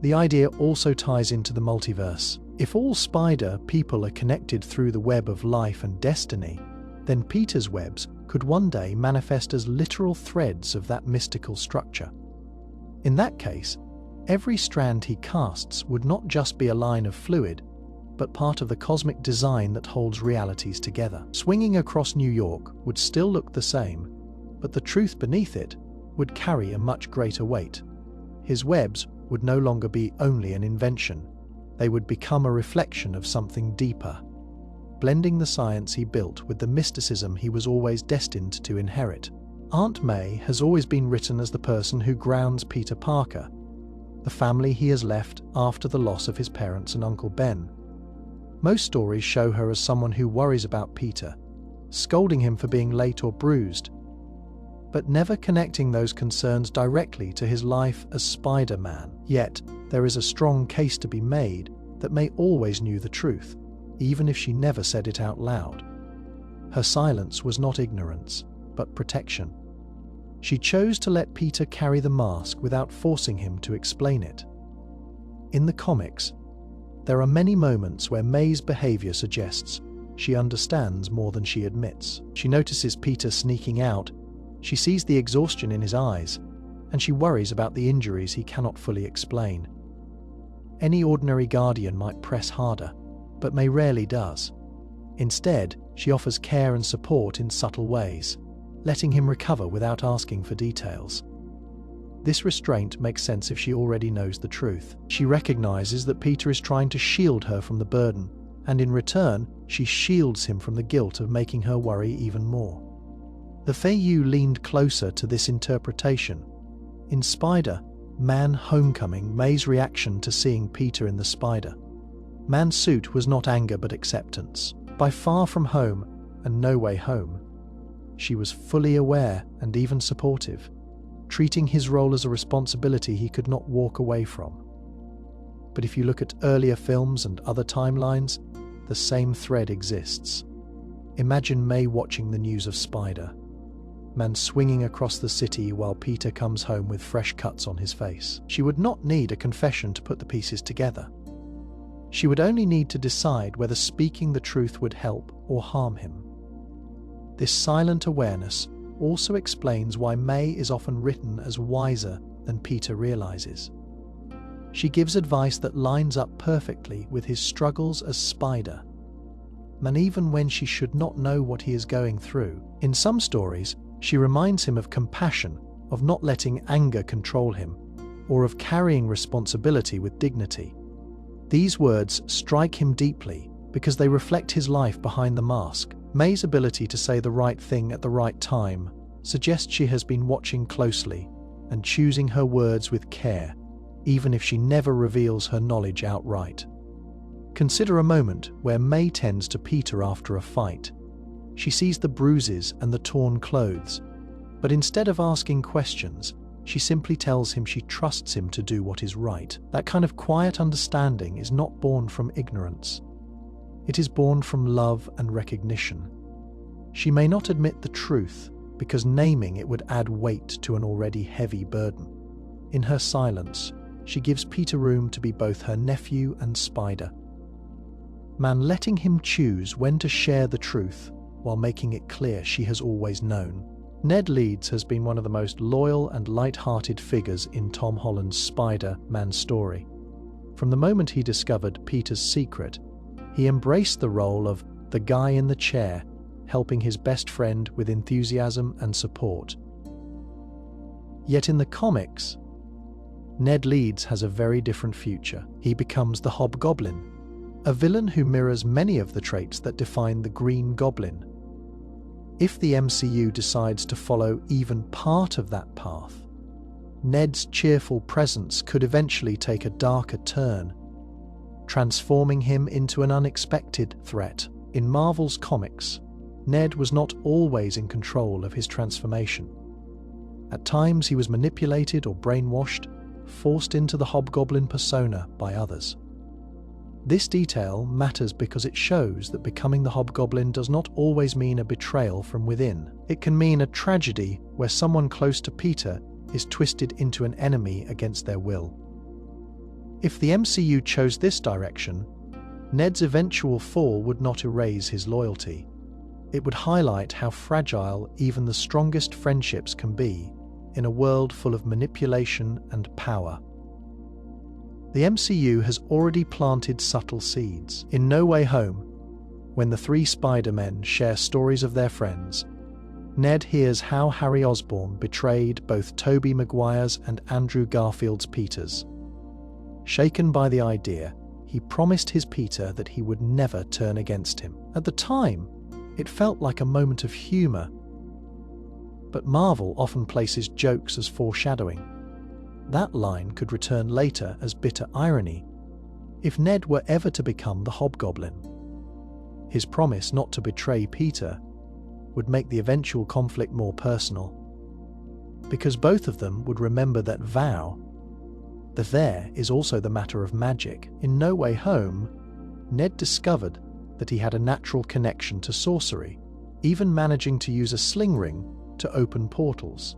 The idea also ties into the multiverse. If all spider people are connected through the web of life and destiny, then Peter's webs could one day manifest as literal threads of that mystical structure. In that case, every strand he casts would not just be a line of fluid, but part of the cosmic design that holds realities together. Swinging across New York would still look the same, but the truth beneath it would carry a much greater weight. His webs would no longer be only an invention. They would become a reflection of something deeper, blending the science he built with the mysticism he was always destined to inherit. Aunt May has always been written as the person who grounds Peter Parker, the family he has left after the loss of his parents and Uncle Ben. Most stories show her as someone who worries about Peter, scolding him for being late or bruised, but never connecting those concerns directly to his life as Spider-Man. Yet, there is a strong case to be made that May always knew the truth, even if she never said it out loud. Her silence was not ignorance, but protection. She chose to let Peter carry the mask without forcing him to explain it. In the comics, there are many moments where May's behavior suggests she understands more than she admits. She notices Peter sneaking out, she sees the exhaustion in his eyes, and she worries about the injuries he cannot fully explain. Any ordinary guardian might press harder, but May rarely does. Instead, she offers care and support in subtle ways, letting him recover without asking for details. This restraint makes sense if she already knows the truth. She recognizes that Peter is trying to shield her from the burden, and in return, she shields him from the guilt of making her worry even more. The Feiyu leaned closer to this interpretation. In Spider-Man Homecoming, May's reaction to seeing Peter in the Spider-Man suit was not anger but acceptance. By Far From Home, and No Way Home, she was fully aware and even supportive, treating his role as a responsibility he could not walk away from. But if you look at earlier films and other timelines, the same thread exists. Imagine May watching the news of Spider-Man swinging across the city while Peter comes home with fresh cuts on his face. She would not need a confession to put the pieces together. She would only need to decide whether speaking the truth would help or harm him. This silent awareness also explains why May is often written as wiser than Peter realizes. She gives advice that lines up perfectly with his struggles as Spider-Man, even when she should not know what he is going through. In some stories, she reminds him of compassion, of not letting anger control him, or of carrying responsibility with dignity. These words strike him deeply because they reflect his life behind the mask. May's ability to say the right thing at the right time suggests she has been watching closely and choosing her words with care, even if she never reveals her knowledge outright. Consider a moment where May tends to Peter after a fight. She sees the bruises and the torn clothes, but instead of asking questions, she simply tells him she trusts him to do what is right. That kind of quiet understanding is not born from ignorance. It is born from love and recognition. She may not admit the truth because naming it would add weight to an already heavy burden. In her silence, she gives Peter room to be both her nephew and Spider-Man, letting him choose when to share the truth while making it clear she has always known. Ned Leeds has been one of the most loyal and light-hearted figures in Tom Holland's Spider-Man story. From the moment he discovered Peter's secret, he embraced the role of the guy in the chair, helping his best friend with enthusiasm and support. Yet in the comics, Ned Leeds has a very different future. He becomes the Hobgoblin, a villain who mirrors many of the traits that define the Green Goblin. If the MCU decides to follow even part of that path, Ned's cheerful presence could eventually take a darker turn, transforming him into an unexpected threat. In Marvel's comics, Ned was not always in control of his transformation. At times he was manipulated or brainwashed, forced into the Hobgoblin persona by others. This detail matters because it shows that becoming the Hobgoblin does not always mean a betrayal from within. It can mean a tragedy where someone close to Peter is twisted into an enemy against their will. If the MCU chose this direction, Ned's eventual fall would not erase his loyalty. It would highlight how fragile even the strongest friendships can be in a world full of manipulation and power. The MCU has already planted subtle seeds. In No Way Home, when the three Spider-Men share stories of their friends, Ned hears how Harry Osborn betrayed both Tobey Maguire's and Andrew Garfield's Peters. Shaken by the idea, he promised his Peter that he would never turn against him. At the time, it felt like a moment of humor, but Marvel often places jokes as foreshadowing. That line could return later as bitter irony if Ned were ever to become the Hobgoblin. His promise not to betray Peter would make the eventual conflict more personal, because both of them would remember that vow. The there is also the matter of magic. In No Way Home, Ned discovered that he had a natural connection to sorcery, even managing to use a sling ring to open portals.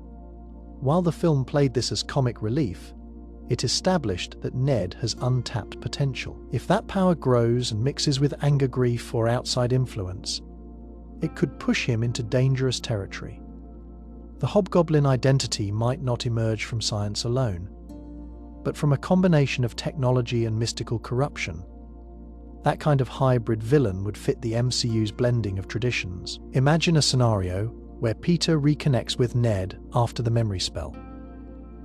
While the film played this as comic relief, it established that Ned has untapped potential. If that power grows and mixes with anger, grief, or outside influence, it could push him into dangerous territory. The Hobgoblin identity might not emerge from science alone, but from a combination of technology and mystical corruption. That kind of hybrid villain would fit the MCU's blending of traditions. Imagine a scenario where Peter reconnects with Ned after the memory spell.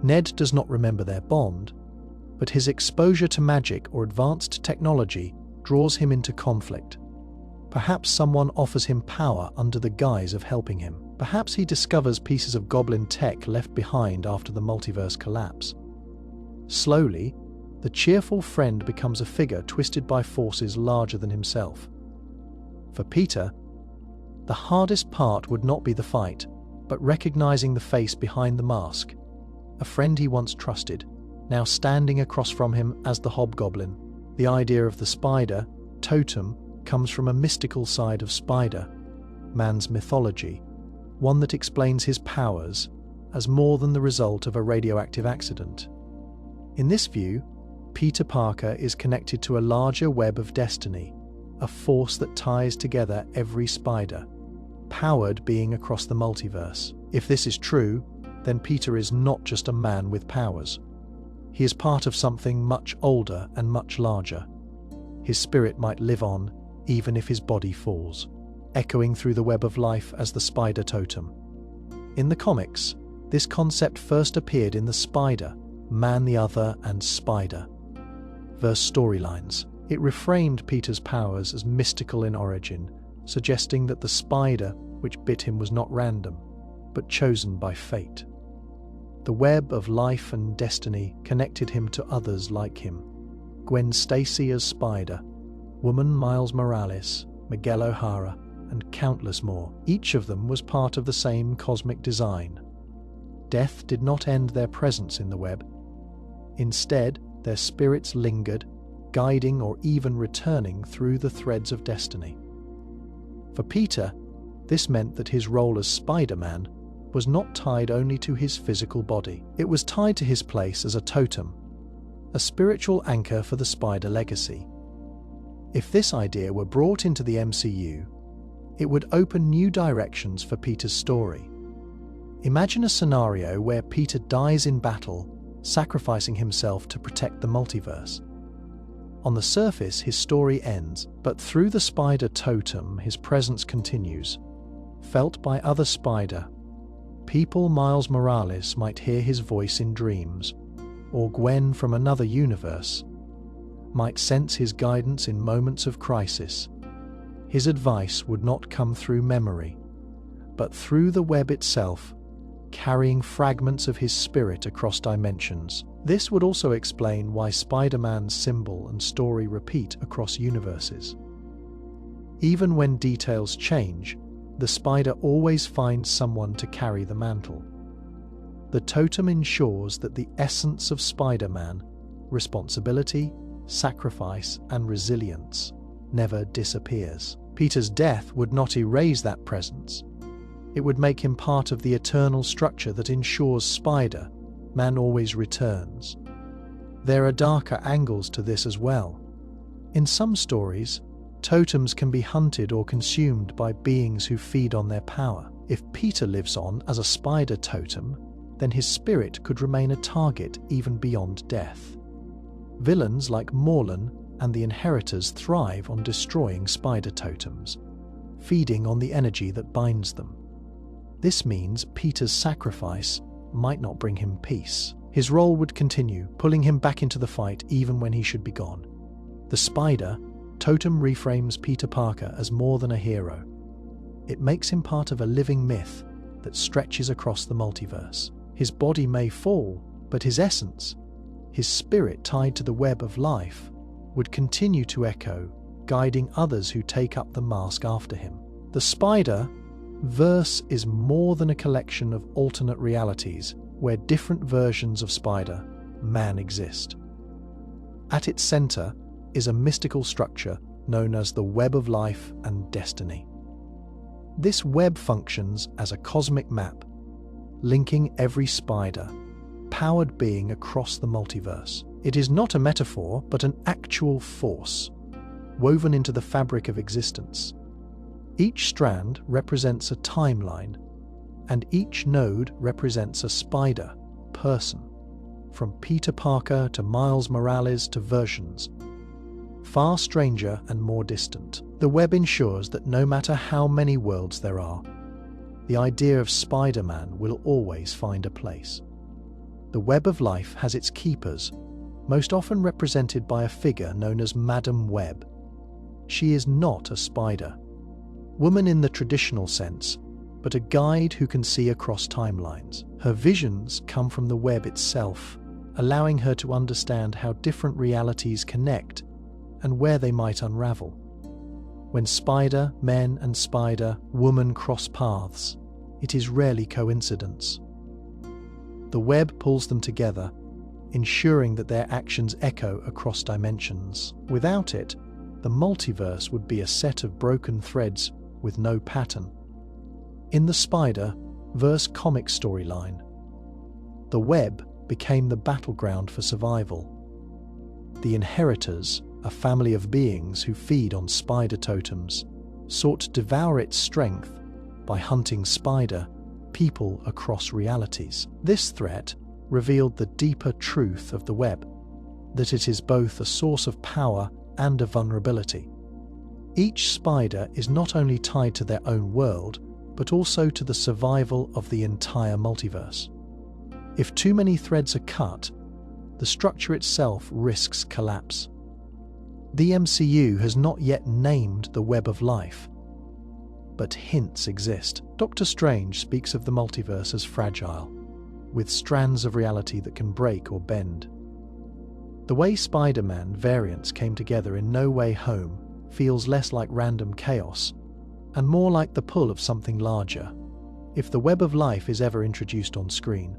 Ned does not remember their bond, but his exposure to magic or advanced technology draws him into conflict. Perhaps someone offers him power under the guise of helping him. Perhaps he discovers pieces of goblin tech left behind after the multiverse collapse. Slowly, the cheerful friend becomes a figure twisted by forces larger than himself. For Peter, The hardest part would not be the fight, but recognizing the face behind the mask. A friend he once trusted, now standing across from him as the hobgoblin. The idea of the spider, totem, comes from a mystical side of Spider-Man's mythology, one that explains his powers as more than the result of a radioactive accident. In this view, Peter Parker is connected to a larger web of destiny, a force that ties together every spider-powered being across the multiverse. If this is true, then Peter is not just a man with powers. He is part of something much older and much larger. His spirit might live on, even if his body falls, echoing through the web of life as the spider totem. In the comics, this concept first appeared in the Spider-Man the Other and Spider-Verse storylines. It reframed Peter's powers as mystical in origin, suggesting that the spider which bit him was not random, but chosen by fate. The web of life and destiny connected him to others like him. Gwen Stacy as Spider-Woman, Miles Morales, Miguel O'Hara, and countless more. Each of them was part of the same cosmic design. Death did not end their presence in the web. Instead, their spirits lingered, guiding or even returning through the threads of destiny. For Peter, this meant that his role as Spider-Man was not tied only to his physical body. It was tied to his place as a totem, a spiritual anchor for the Spider legacy. If this idea were brought into the MCU, it would open new directions for Peter's story. Imagine a scenario where Peter dies in battle, sacrificing himself to protect the multiverse. On the surface, his story ends, but through the spider totem, his presence continues. Felt by other Spider-People, Miles Morales might hear his voice in dreams, or Gwen from another universe might sense his guidance in moments of crisis. His advice would not come through memory, but through the web itself, carrying fragments of his spirit across dimensions. This would also explain why Spider-Man's symbol and story repeat across universes. Even when details change, the spider always finds someone to carry the mantle. The totem ensures that the essence of Spider-Man, responsibility, sacrifice, and resilience, never disappears. Peter's death would not erase that presence. It would make him part of the eternal structure that ensures Spider-Man always returns. There are darker angles to this as well. In some stories, totems can be hunted or consumed by beings who feed on their power. If Peter lives on as a spider totem, then his spirit could remain a target even beyond death. Villains like Morlun and the Inheritors thrive on destroying spider totems, feeding on the energy that binds them. This means Peter's sacrifice might not bring him peace. His role would continue, pulling him back into the fight even when he should be gone. The spider totem reframes Peter Parker as more than a hero. It makes him part of a living myth that stretches across the multiverse. His body may fall, but his essence, his spirit tied to the web of life, would continue to echo, guiding others who take up the mask after him. The Spider-Verse is more than a collection of alternate realities where different versions of Spider-Man exist. At its center is a mystical structure known as the web of life and destiny. This web functions as a cosmic map, linking every spider-powered being across the multiverse. It is not a metaphor, but an actual force, woven into the fabric of existence. Each strand represents a timeline, and each node represents a spider-person, from Peter Parker to Miles Morales to versions far stranger and more distant. The web ensures that no matter how many worlds there are, the idea of Spider-Man will always find a place. The web of life has its keepers, most often represented by a figure known as Madam Web. She is not a spider-woman in the traditional sense, but a guide who can see across timelines. Her visions come from the web itself, allowing her to understand how different realities connect and where they might unravel. When spider, men and spider, woman cross paths, it is rarely coincidence. The web pulls them together, ensuring that their actions echo across dimensions. Without it, the multiverse would be a set of broken threads with no pattern. In the Spider-Verse comic storyline, the web became the battleground for survival. The Inheritors, a family of beings who feed on spider totems, sought to devour its strength by hunting spider people across realities. This threat revealed the deeper truth of the web, that it is both a source of power and a vulnerability. Each spider is not only tied to their own world, but also to the survival of the entire multiverse. If too many threads are cut, the structure itself risks collapse. The MCU has not yet named the web of life, but hints exist. Doctor Strange speaks of the multiverse as fragile, with strands of reality that can break or bend. The way Spider-Man variants came together in No Way Home feels less like random chaos and more like the pull of something larger. If the web of life is ever introduced on screen,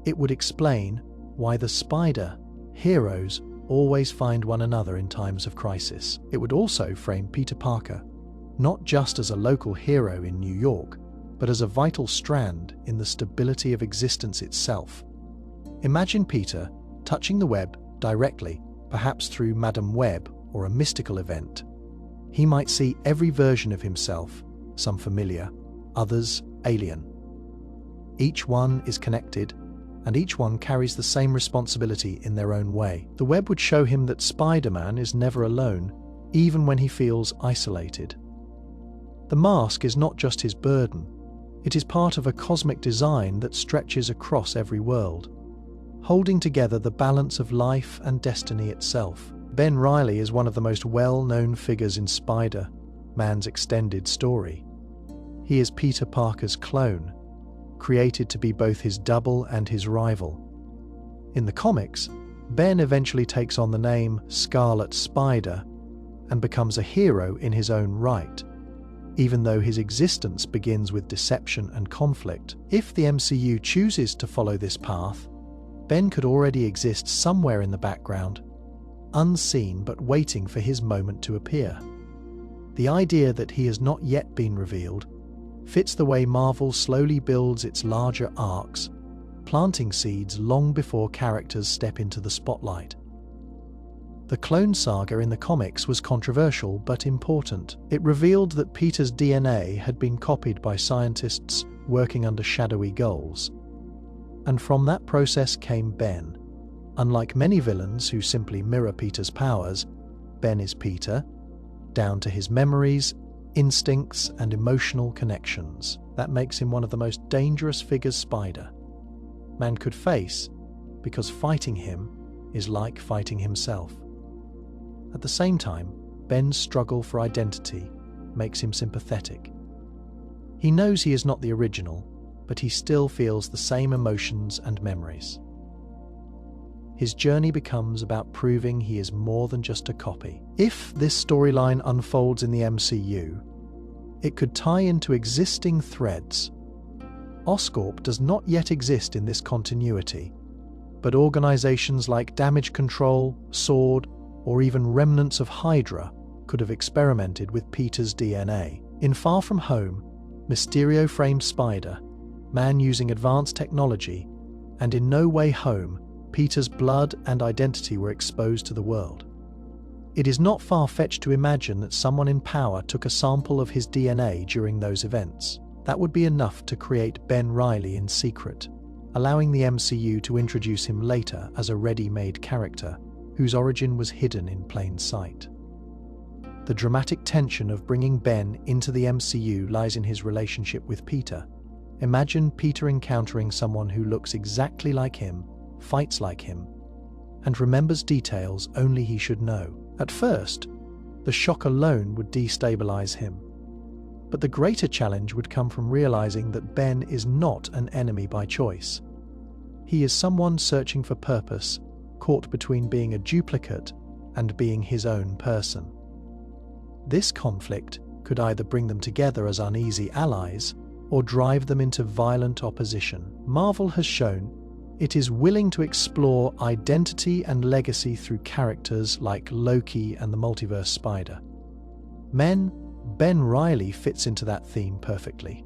it would explain why the spider heroes always find one another in times of crisis. It would also frame Peter Parker not just as a local hero in New York, but as a vital strand in the stability of existence itself. Imagine Peter touching the web directly, perhaps through Madame Web or a mystical event. He might see every version of himself, some familiar, others alien. Each one is connected, and each one carries the same responsibility in their own way. The web would show him that Spider-Man is never alone, even when he feels isolated. The mask is not just his burden, it is part of a cosmic design that stretches across every world, holding together the balance of life and destiny itself. Ben Reilly is one of the most well-known figures in Spider-Man's extended story. He is Peter Parker's clone, created to be both his double and his rival. In the comics, Ben eventually takes on the name Scarlet Spider and becomes a hero in his own right, even though his existence begins with deception and conflict. If the MCU chooses to follow this path, Ben could already exist somewhere in the background, unseen but waiting for his moment to appear. The idea that he has not yet been revealed fits the way Marvel slowly builds its larger arcs, planting seeds long before characters step into the spotlight. The clone saga in the comics was controversial but important. It revealed that Peter's DNA had been copied by scientists working under shadowy goals. And from that process came Ben. Unlike many villains who simply mirror Peter's powers, Ben is Peter, down to his memories, instincts, and emotional connections. That makes him one of the most dangerous figures Spider-Man could face, because fighting him is like fighting himself. At the same time, Ben's struggle for identity makes him sympathetic. He knows he is not the original, but he still feels the same emotions and memories. His journey becomes about proving he is more than just a copy. If this storyline unfolds in the MCU, it could tie into existing threads. Oscorp does not yet exist in this continuity, but organizations like Damage Control, Sword, or even remnants of Hydra could have experimented with Peter's DNA. In Far From Home, Mysterio framed Spider-Man using advanced technology, and in No Way Home, Peter's blood and identity were exposed to the world. It is not far-fetched to imagine that someone in power took a sample of his DNA during those events. That would be enough to create Ben Reilly in secret, allowing the MCU to introduce him later as a ready-made character whose origin was hidden in plain sight. The dramatic tension of bringing Ben into the MCU lies in his relationship with Peter. Imagine Peter encountering someone who looks exactly like him, fights like him, and remembers details only he should know. At first, the shock alone would destabilize him. But the greater challenge would come from realizing that Ben is not an enemy by choice. He is someone searching for purpose, caught between being a duplicate and being his own person. This conflict could either bring them together as uneasy allies or drive them into violent opposition. Marvel has shown it is willing to explore identity and legacy through characters like Loki and the multiverse Spider. Ben Reilly fits into that theme perfectly.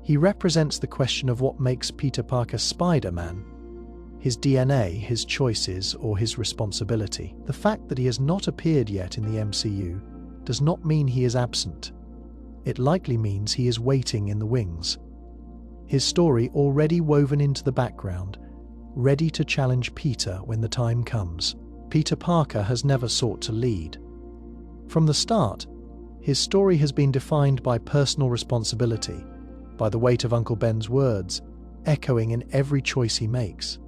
He represents the question of what makes Peter Parker Spider-Man: his DNA, his choices, or his responsibility. The fact that he has not appeared yet in the MCU does not mean he is absent. It likely means he is waiting in the wings. His story already woven into the background, ready to challenge Peter when the time comes. Peter Parker has never sought to lead. From the start, his story has been defined by personal responsibility, by the weight of Uncle Ben's words, echoing in every choice he makes.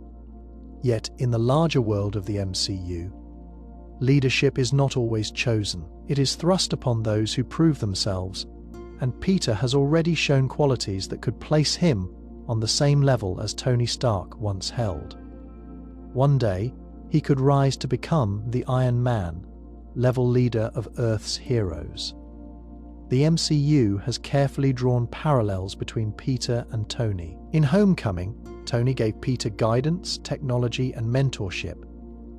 Yet, in the larger world of the MCU, leadership is not always chosen. It is thrust upon those who prove themselves, and Peter has already shown qualities that could place him on the same level as Tony Stark once held. One day, he could rise to become the Iron Man, level leader of Earth's heroes. The MCU has carefully drawn parallels between Peter and Tony. In Homecoming, Tony gave Peter guidance, technology, and mentorship,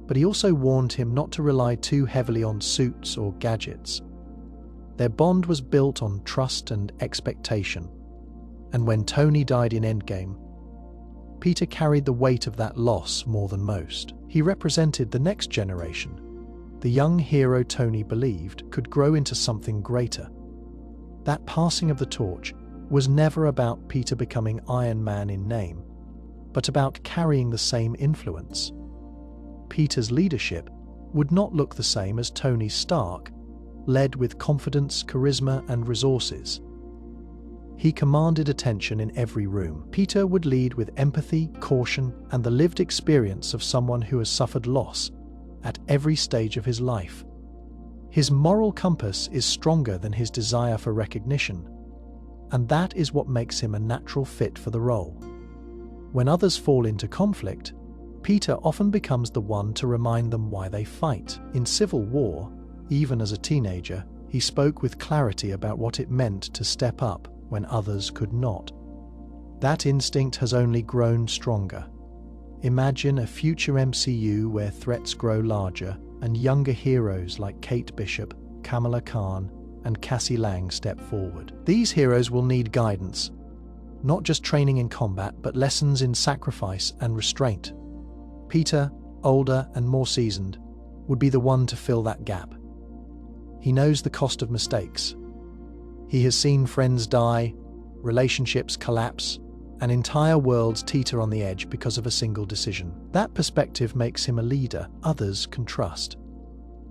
but he also warned him not to rely too heavily on suits or gadgets. Their bond was built on trust and expectation, and when Tony died in Endgame, Peter carried the weight of that loss more than most. He represented the next generation. The young hero Tony believed could grow into something greater. That passing of the torch was never about Peter becoming Iron Man in name, but about carrying the same influence. Peter's leadership would not look the same as Tony Stark, led with confidence, charisma, and resources. He commanded attention in every room. Peter would lead with empathy, caution, and the lived experience of someone who has suffered loss at every stage of his life. His moral compass is stronger than his desire for recognition, and that is what makes him a natural fit for the role. When others fall into conflict, Peter often becomes the one to remind them why they fight. In Civil War, even as a teenager, he spoke with clarity about what it meant to step up when others could not. That instinct has only grown stronger. Imagine a future MCU where threats grow larger and younger heroes like Kate Bishop, Kamala Khan, and Cassie Lang step forward. These heroes will need guidance, not just training in combat, but lessons in sacrifice and restraint. Peter, older and more seasoned, would be the one to fill that gap. He knows the cost of mistakes. He has seen friends die, relationships collapse, and entire worlds teeter on the edge because of a single decision. That perspective makes him a leader others can trust,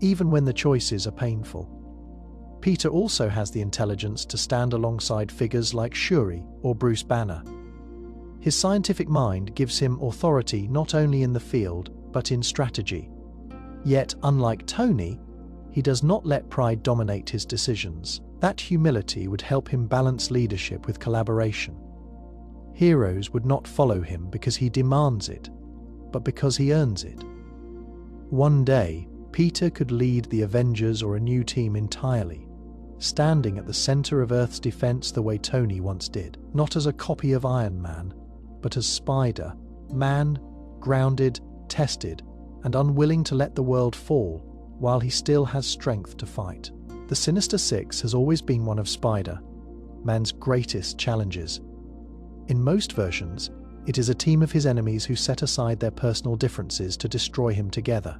even when the choices are painful. Peter also has the intelligence to stand alongside figures like Shuri or Bruce Banner. His scientific mind gives him authority not only in the field, but in strategy. Yet, unlike Tony, he does not let pride dominate his decisions. That humility would help him balance leadership with collaboration. Heroes would not follow him because he demands it, but because he earns it. One day, Peter could lead the Avengers or a new team entirely, standing at the center of Earth's defense the way Tony once did, not as a copy of Iron Man, but as Spider-Man, grounded, tested, and unwilling to let the world fall while he still has strength to fight. The Sinister Six has always been one of Spider-Man's greatest challenges. In most versions, it is a team of his enemies who set aside their personal differences to destroy him together.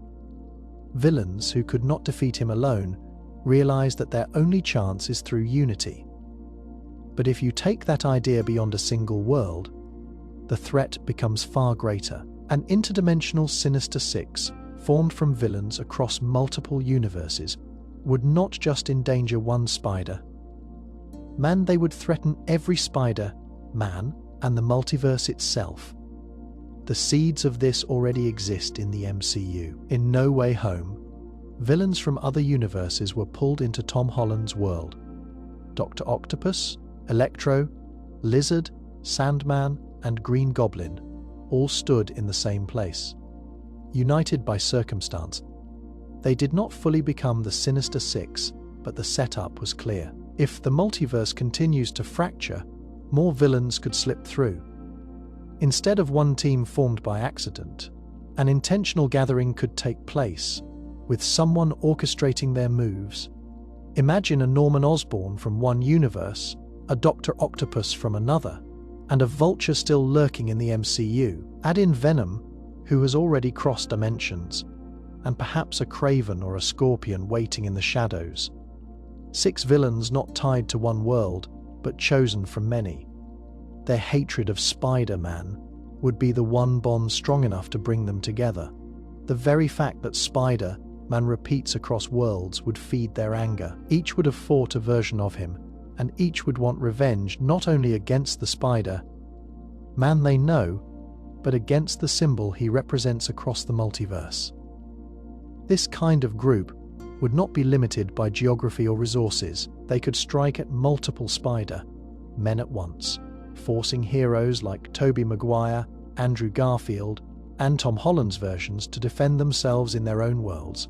Villains who could not defeat him alone realize that their only chance is through unity. But if you take that idea beyond a single world, the threat becomes far greater. An interdimensional Sinister Six, formed from villains across multiple universes, would not just endanger one Spider-Man, they would threaten every Spider-Man and the multiverse itself. The seeds of this already exist in the MCU. In No Way Home, villains from other universes were pulled into Tom Holland's world. Dr. Octopus, Electro, Lizard, Sandman, and Green Goblin all stood in the same place. United by circumstance, they did not fully become the Sinister Six, but the setup was clear. If the multiverse continues to fracture, more villains could slip through. Instead of one team formed by accident, an intentional gathering could take place, with someone orchestrating their moves. Imagine a Norman Osborn from one universe, a Dr. Octopus from another, and a Vulture still lurking in the MCU. Add in Venom, who has already crossed dimensions, and perhaps a Kraven or a Scorpion waiting in the shadows. 6 villains not tied to one world, but chosen from many. Their hatred of Spider-Man would be the one bond strong enough to bring them together. The very fact that Spider-Man repeats across worlds would feed their anger. Each would have fought a version of him, and each would want revenge not only against the Spider-Man they know, but against the symbol he represents across the multiverse. This kind of group would not be limited by geography or resources. They could strike at multiple Spider-Men at once, forcing heroes like Tobey Maguire, Andrew Garfield, and Tom Holland's versions to defend themselves in their own worlds.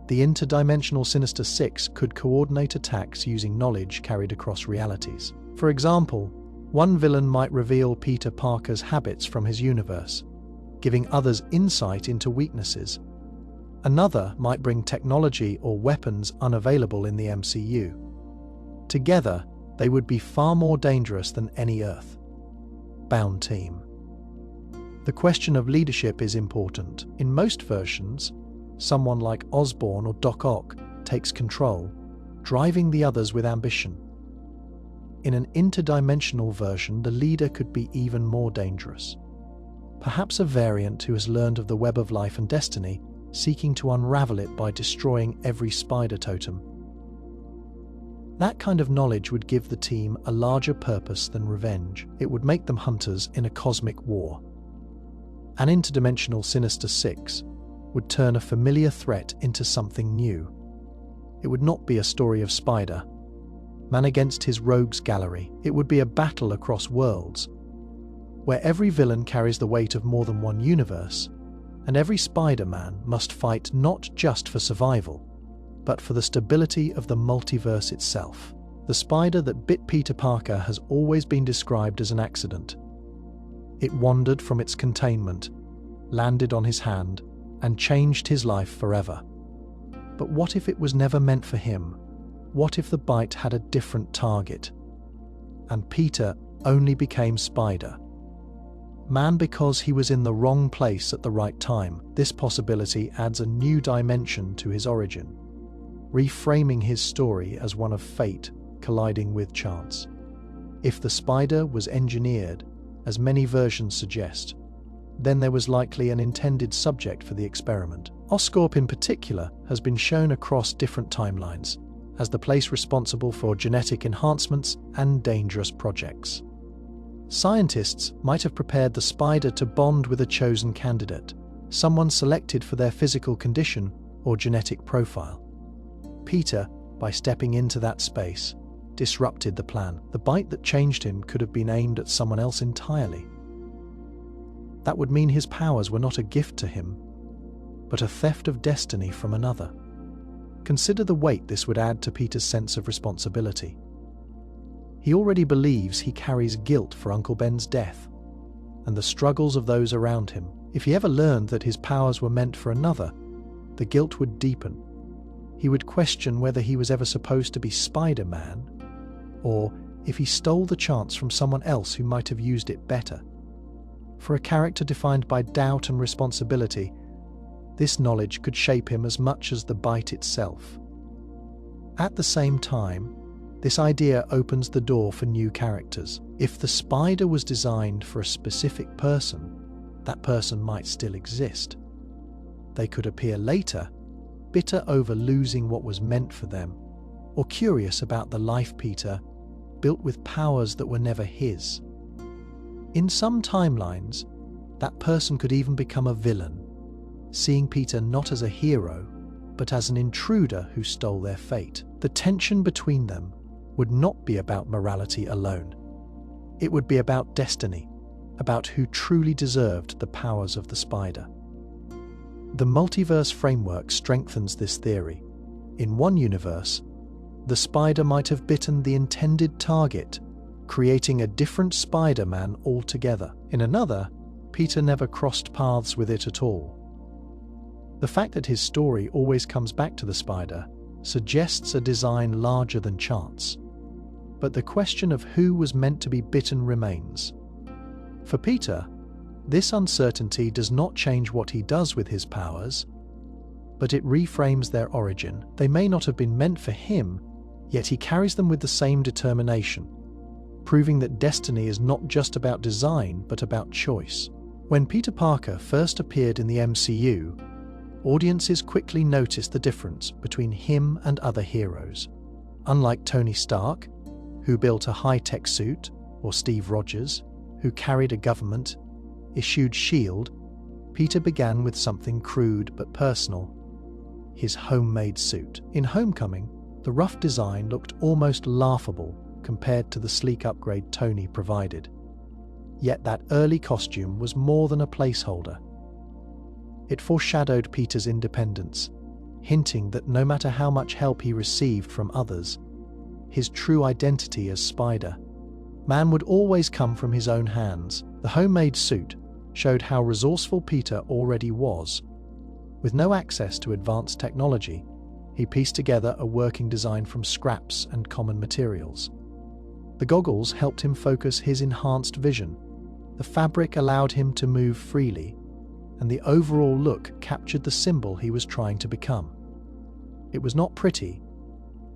The interdimensional Sinister Six could coordinate attacks using knowledge carried across realities. For example, one villain might reveal Peter Parker's habits from his universe, giving others insight into weaknesses. Another might bring technology or weapons unavailable in the MCU. Together, they would be far more dangerous than any Earth-bound team. The question of leadership is important. In most versions, someone like Osborn or Doc Ock takes control, driving the others with ambition. In an interdimensional version, the leader could be even more dangerous. Perhaps a variant who has learned of the web of life and destiny, seeking to unravel it by destroying every spider totem. That kind of knowledge would give the team a larger purpose than revenge. It would make them hunters in a cosmic war. An interdimensional Sinister Six would turn a familiar threat into something new. It would not be a story of Spider-Man against his rogues gallery. It would be a battle across worlds, where every villain carries the weight of more than one universe, and every Spider-Man must fight not just for survival, but for the stability of the multiverse itself. The spider that bit Peter Parker has always been described as an accident. It wandered from its containment, landed on his hand, and changed his life forever. But what if it was never meant for him? What if the bite had a different target, and Peter only became Spider-Man because he was in the wrong place at the right time? This possibility adds a new dimension to his origin, reframing his story as one of fate colliding with chance. If the spider was engineered, as many versions suggest, then there was likely an intended subject for the experiment. Oscorp in particular has been shown across different timelines as the place responsible for genetic enhancements and dangerous projects. Scientists might have prepared the spider to bond with a chosen candidate, someone selected for their physical condition or genetic profile. Peter, by stepping into that space, disrupted the plan. The bite that changed him could have been aimed at someone else entirely. That would mean his powers were not a gift to him, but a theft of destiny from another. Consider the weight this would add to Peter's sense of responsibility. He already believes he carries guilt for Uncle Ben's death and the struggles of those around him. If he ever learned that his powers were meant for another, the guilt would deepen. He would question whether he was ever supposed to be Spider-Man, or if he stole the chance from someone else who might have used it better. For a character defined by doubt and responsibility, this knowledge could shape him as much as the bite itself. At the same time, this idea opens the door for new characters. If the spider was designed for a specific person, that person might still exist. They could appear later, bitter over losing what was meant for them, or curious about the life Peter built with powers that were never his. In some timelines, that person could even become a villain, seeing Peter not as a hero, but as an intruder who stole their fate. The tension between them would not be about morality alone. It would be about destiny, about who truly deserved the powers of the spider. The multiverse framework strengthens this theory. In one universe, the spider might have bitten the intended target, creating a different Spider-Man altogether. In another, Peter never crossed paths with it at all. The fact that his story always comes back to the spider suggests a design larger than chance. But the question of who was meant to be bitten remains. For Peter, this uncertainty does not change what he does with his powers, but it reframes their origin. They may not have been meant for him, yet he carries them with the same determination, proving that destiny is not just about design, but about choice. When Peter Parker first appeared in the MCU, audiences quickly noticed the difference between him and other heroes. Unlike Tony Stark, who built a high-tech suit, or Steve Rogers, who carried a government-issued shield, Peter began with something crude but personal: his homemade suit. In Homecoming, the rough design looked almost laughable compared to the sleek upgrade Tony provided. Yet that early costume was more than a placeholder. It foreshadowed Peter's independence, hinting that no matter how much help he received from others, his true identity as Spider-Man would always come from his own hands. The homemade suit showed how resourceful Peter already was. With no access to advanced technology, he pieced together a working design from scraps and common materials. The goggles helped him focus his enhanced vision. The fabric allowed him to move freely, and the overall look captured the symbol he was trying to become. It was not pretty,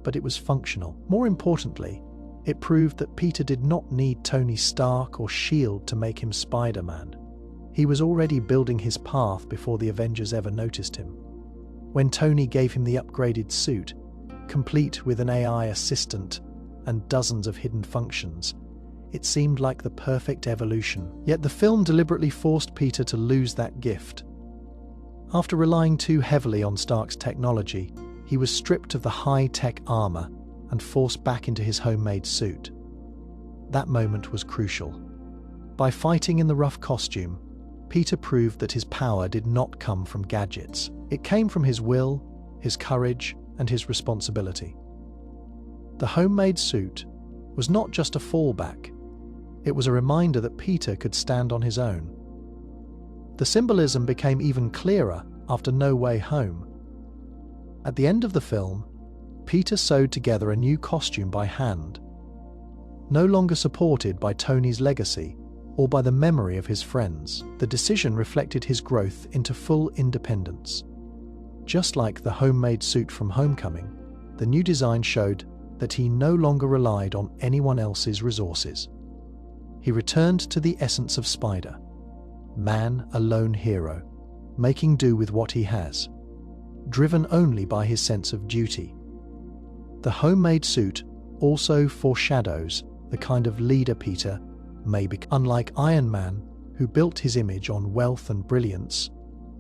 but it was functional. More importantly, it proved that Peter did not need Tony Stark or S.H.I.E.L.D. to make him Spider-Man. He was already building his path before the Avengers ever noticed him. When Tony gave him the upgraded suit, complete with an AI assistant and dozens of hidden functions, it seemed like the perfect evolution. Yet the film deliberately forced Peter to lose that gift. After relying too heavily on Stark's technology, he was stripped of the high-tech armor and forced back into his homemade suit. That moment was crucial. By fighting in the rough costume, Peter proved that his power did not come from gadgets. It came from his will, his courage, and his responsibility. The homemade suit was not just a fallback. It was a reminder that Peter could stand on his own. The symbolism became even clearer after No Way Home. At the end of the film, Peter sewed together a new costume by hand, no longer supported by Tony's legacy or by the memory of his friends. The decision reflected his growth into full independence. Just like the homemade suit from Homecoming, the new design showed that he no longer relied on anyone else's resources. He returned to the essence of Spider-Man, a lone hero, making do with what he has, driven only by his sense of duty. The homemade suit also foreshadows the kind of leader Peter may become. Unlike Iron Man, who built his image on wealth and brilliance,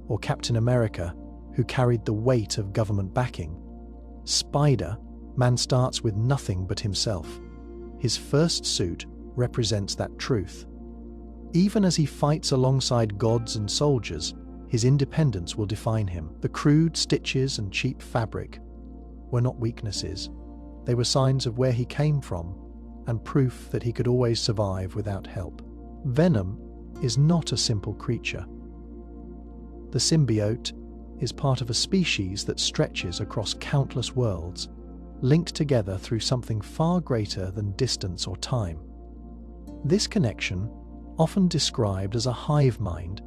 or Captain America, who carried the weight of government backing, Spider-Man starts with nothing but himself. His first suit represents that truth. Even as he fights alongside gods and soldiers, his independence will define him. The crude stitches and cheap fabric were not weaknesses. They were signs of where he came from and proof that he could always survive without help. Venom is not a simple creature. The symbiote is part of a species that stretches across countless worlds, linked together through something far greater than distance or time. This connection, often described as a hive mind,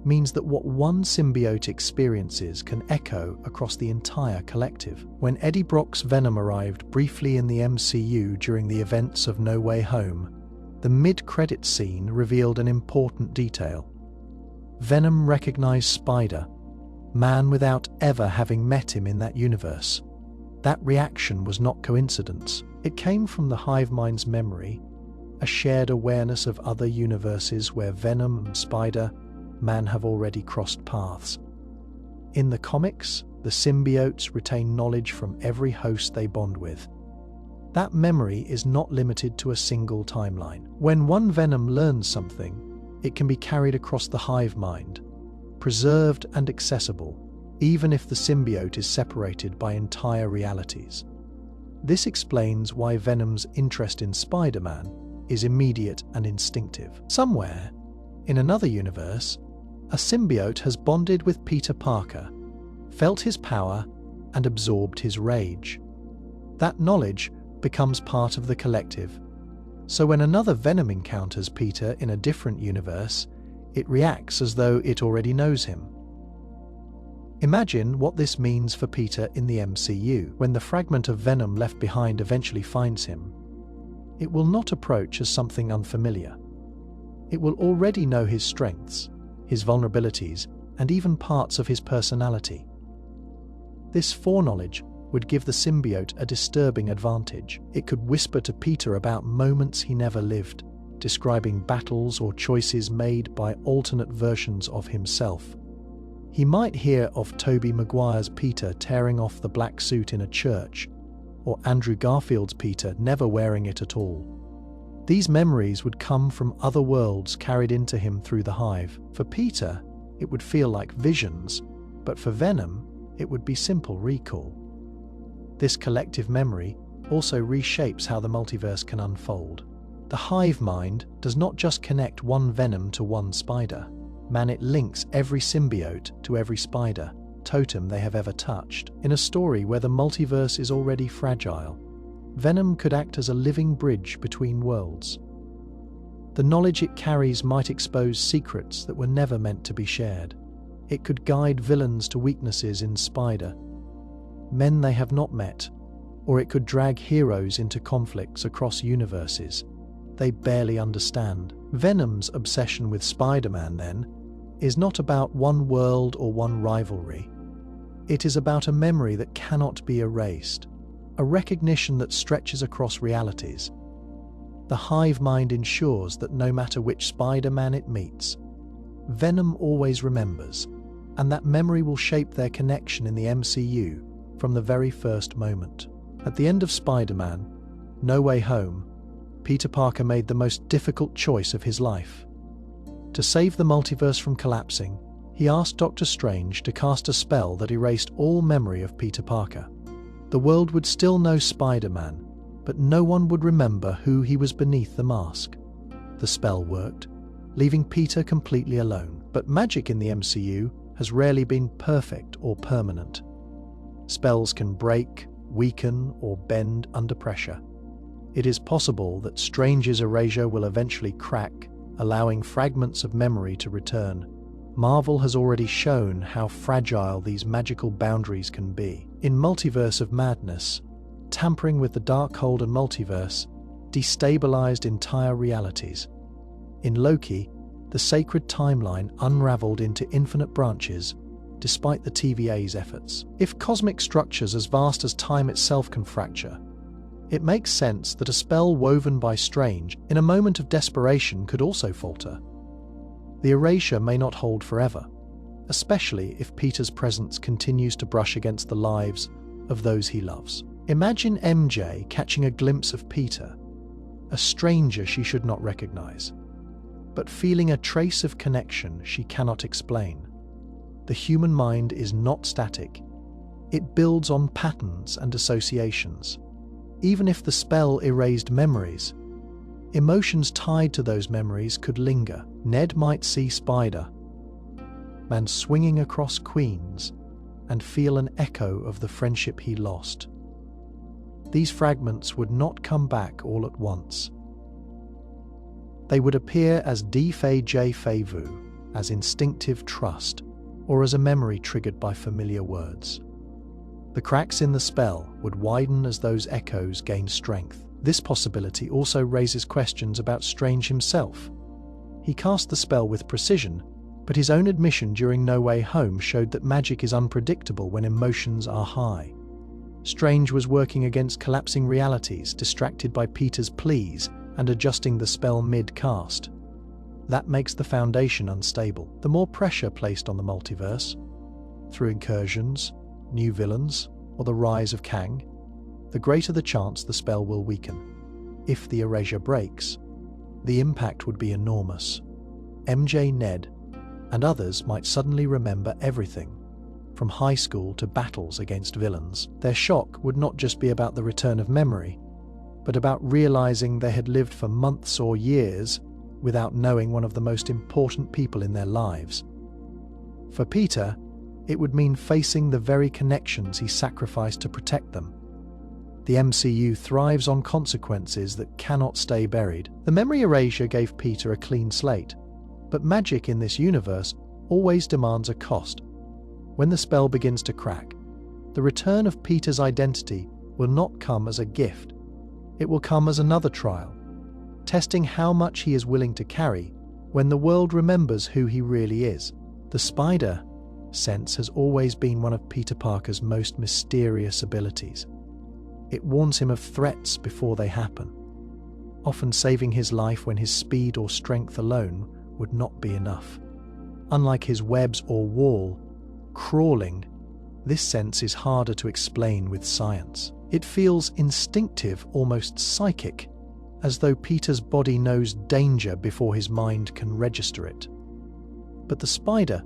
means that what one symbiote experiences can echo across the entire collective. When Eddie Brock's Venom arrived briefly in the MCU during the events of No Way Home, the mid-credits scene revealed an important detail. Venom recognized Spider-Man without ever having met him in that universe. That reaction was not coincidence. It came from the hive mind's memory, a shared awareness of other universes where Venom and Spider-Man have already crossed paths. In the comics, the symbiotes retain knowledge from every host they bond with. That memory is not limited to a single timeline. When one Venom learns something, it can be carried across the hive mind, preserved and accessible, even if the symbiote is separated by entire realities. This explains why Venom's interest in Spider-Man is immediate and instinctive. Somewhere, in another universe, a symbiote has bonded with Peter Parker, felt his power, and absorbed his rage. That knowledge becomes part of the collective. So when another Venom encounters Peter in a different universe, it reacts as though it already knows him. Imagine what this means for Peter in the MCU. When the fragment of Venom left behind eventually finds him, it will not approach as something unfamiliar. It will already know his strengths, his vulnerabilities, and even parts of his personality. This foreknowledge would give the symbiote a disturbing advantage. It could whisper to Peter about moments he never lived, describing battles or choices made by alternate versions of himself. He might hear of Tobey Maguire's Peter tearing off the black suit in a church, or Andrew Garfield's Peter never wearing it at all. These memories would come from other worlds carried into him through the hive. For Peter, it would feel like visions, but for Venom, it would be simple recall. This collective memory also reshapes how the multiverse can unfold. The hive mind does not just connect one Venom to one spider. It links every symbiote to every spider, totem they have ever touched. In a story where the multiverse is already fragile, Venom could act as a living bridge between worlds. The knowledge it carries might expose secrets that were never meant to be shared. It could guide villains to weaknesses in Spider, men they have not met, or it could drag heroes into conflicts across universes they barely understand. Venom's obsession with Spider-Man, then, is not about one world or one rivalry. It is about a memory that cannot be erased, a recognition that stretches across realities. The hive mind ensures that no matter which Spider-Man it meets, Venom always remembers, and that memory will shape their connection in the MCU from the very first moment. At the end of Spider-Man, No Way Home, Peter Parker made the most difficult choice of his life. To save the multiverse from collapsing, he asked Doctor Strange to cast a spell that erased all memory of Peter Parker. The world would still know Spider-Man, but no one would remember who he was beneath the mask. The spell worked, leaving Peter completely alone. But magic in the MCU has rarely been perfect or permanent. Spells can break, weaken, or bend under pressure. It is possible that Strange's erasure will eventually crack, allowing fragments of memory to return. Marvel has already shown how fragile these magical boundaries can be. In Multiverse of Madness, tampering with the Darkhold and multiverse destabilized entire realities. In Loki, the sacred timeline unraveled into infinite branches, despite the TVA's efforts. If cosmic structures as vast as time itself can fracture, it makes sense that a spell woven by Strange in a moment of desperation could also falter. The erasure may not hold forever, especially if Peter's presence continues to brush against the lives of those he loves. Imagine MJ catching a glimpse of Peter, a stranger she should not recognize, but feeling a trace of connection she cannot explain. The human mind is not static. It builds on patterns and associations. Even if the spell erased memories, emotions tied to those memories could linger. Ned might see Spider-Man swinging across Queens and feel an echo of the friendship he lost. These fragments would not come back all at once. They would appear as déjà vu, as instinctive trust, or as a memory triggered by familiar words. The cracks in the spell would widen as those echoes gain strength. This possibility also raises questions about Strange himself. He cast the spell with precision, but his own admission during No Way Home showed that magic is unpredictable when emotions are high. Strange was working against collapsing realities, distracted by Peter's pleas and adjusting the spell mid-cast. That makes the foundation unstable. The more pressure placed on the multiverse, through incursions, new villains, or the rise of Kang, the greater the chance the spell will weaken. If the erasure breaks, the impact would be enormous. MJ, Ned, and others might suddenly remember everything, from high school to battles against villains. Their shock would not just be about the return of memory, but about realizing they had lived for months or years without knowing one of the most important people in their lives. For Peter, it would mean facing the very connections he sacrificed to protect them. The MCU thrives on consequences that cannot stay buried. The memory erasure gave Peter a clean slate, but magic in this universe always demands a cost. When the spell begins to crack, the return of Peter's identity will not come as a gift. It will come as another trial, testing how much he is willing to carry when the world remembers who he really is. The spider sense has always been one of Peter Parker's most mysterious abilities. It warns him of threats before they happen, often saving his life when his speed or strength alone would not be enough. Unlike his webs or wall, crawling, this sense is harder to explain with science. It feels instinctive, almost psychic, as though Peter's body knows danger before his mind can register it. But the spider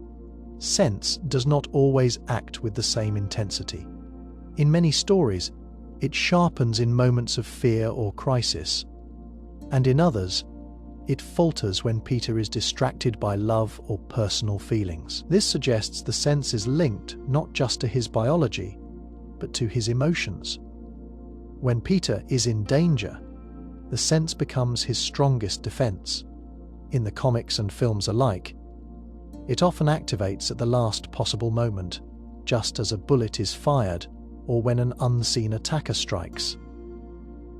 sense does not always act with the same intensity. In many stories, it sharpens in moments of fear or crisis, and in others, it falters when Peter is distracted by love or personal feelings. This suggests the sense is linked not just to his biology, but to his emotions. When Peter is in danger, the sense becomes his strongest defense. In the comics and films alike, it often activates at the last possible moment, just as a bullet is fired or when an unseen attacker strikes.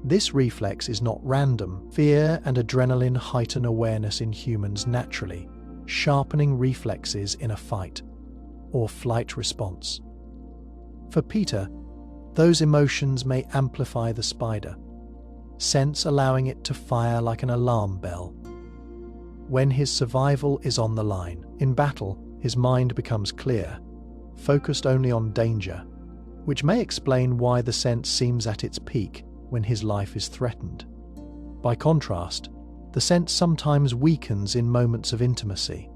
This reflex is not random. Fear and adrenaline heighten awareness in humans naturally, sharpening reflexes in a fight or flight response. For Peter, those emotions may amplify the spider sense, allowing it to fire like an alarm bell. When his survival is on the line, in battle, his mind becomes clear, focused only on danger, which may explain why the sense seems at its peak when his life is threatened. By contrast, the sense sometimes weakens in moments of intimacy.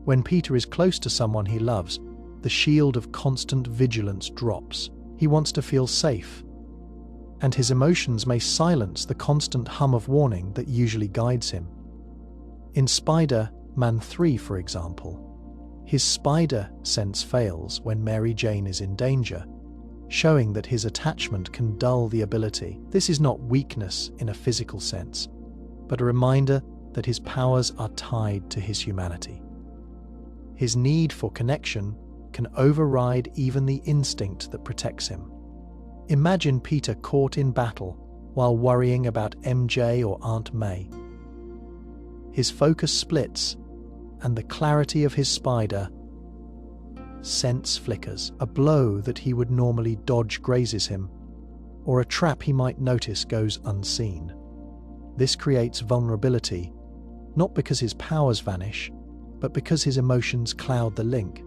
When Peter is close to someone he loves, the shield of constant vigilance drops. He wants to feel safe, and his emotions may silence the constant hum of warning that usually guides him. In Spider-Man 3, for example, his spider sense fails when Mary Jane is in danger, showing that his attachment can dull the ability. This is not weakness in a physical sense, but a reminder that his powers are tied to his humanity. His need for connection can override even the instinct that protects him. Imagine Peter caught in battle while worrying about MJ or Aunt May. His focus splits, and the clarity of his spider sense flickers. A blow that he would normally dodge grazes him, or a trap he might notice goes unseen. This creates vulnerability, not because his powers vanish, but because his emotions cloud the link.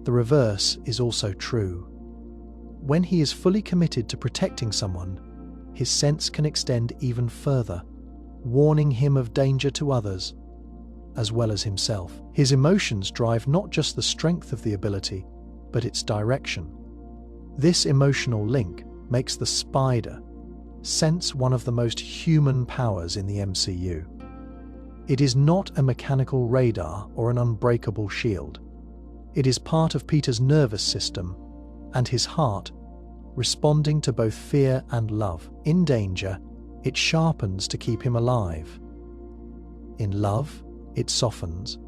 The reverse is also true. When he is fully committed to protecting someone, his sense can extend even further, warning him of danger to others, as well as himself. His emotions drive not just the strength of the ability, but its direction. This emotional link makes the spider sense one of the most human powers in the MCU. It is not a mechanical radar or an unbreakable shield. It is part of Peter's nervous system and his heart, responding to both fear and love. In danger, it sharpens to keep him alive. In love, it softens,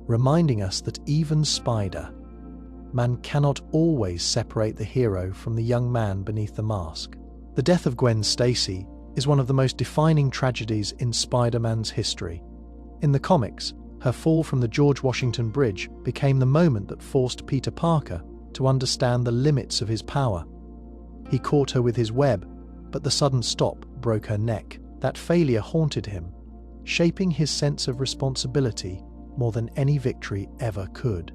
reminding us that even Spider-Man cannot always separate the hero from the young man beneath the mask. The death of Gwen Stacy is one of the most defining tragedies in Spider-Man's history. In the comics, her fall from the George Washington Bridge became the moment that forced Peter Parker to understand the limits of his power. He caught her with his web, but the sudden stop broke her neck. That failure haunted him, shaping his sense of responsibility more than any victory ever could.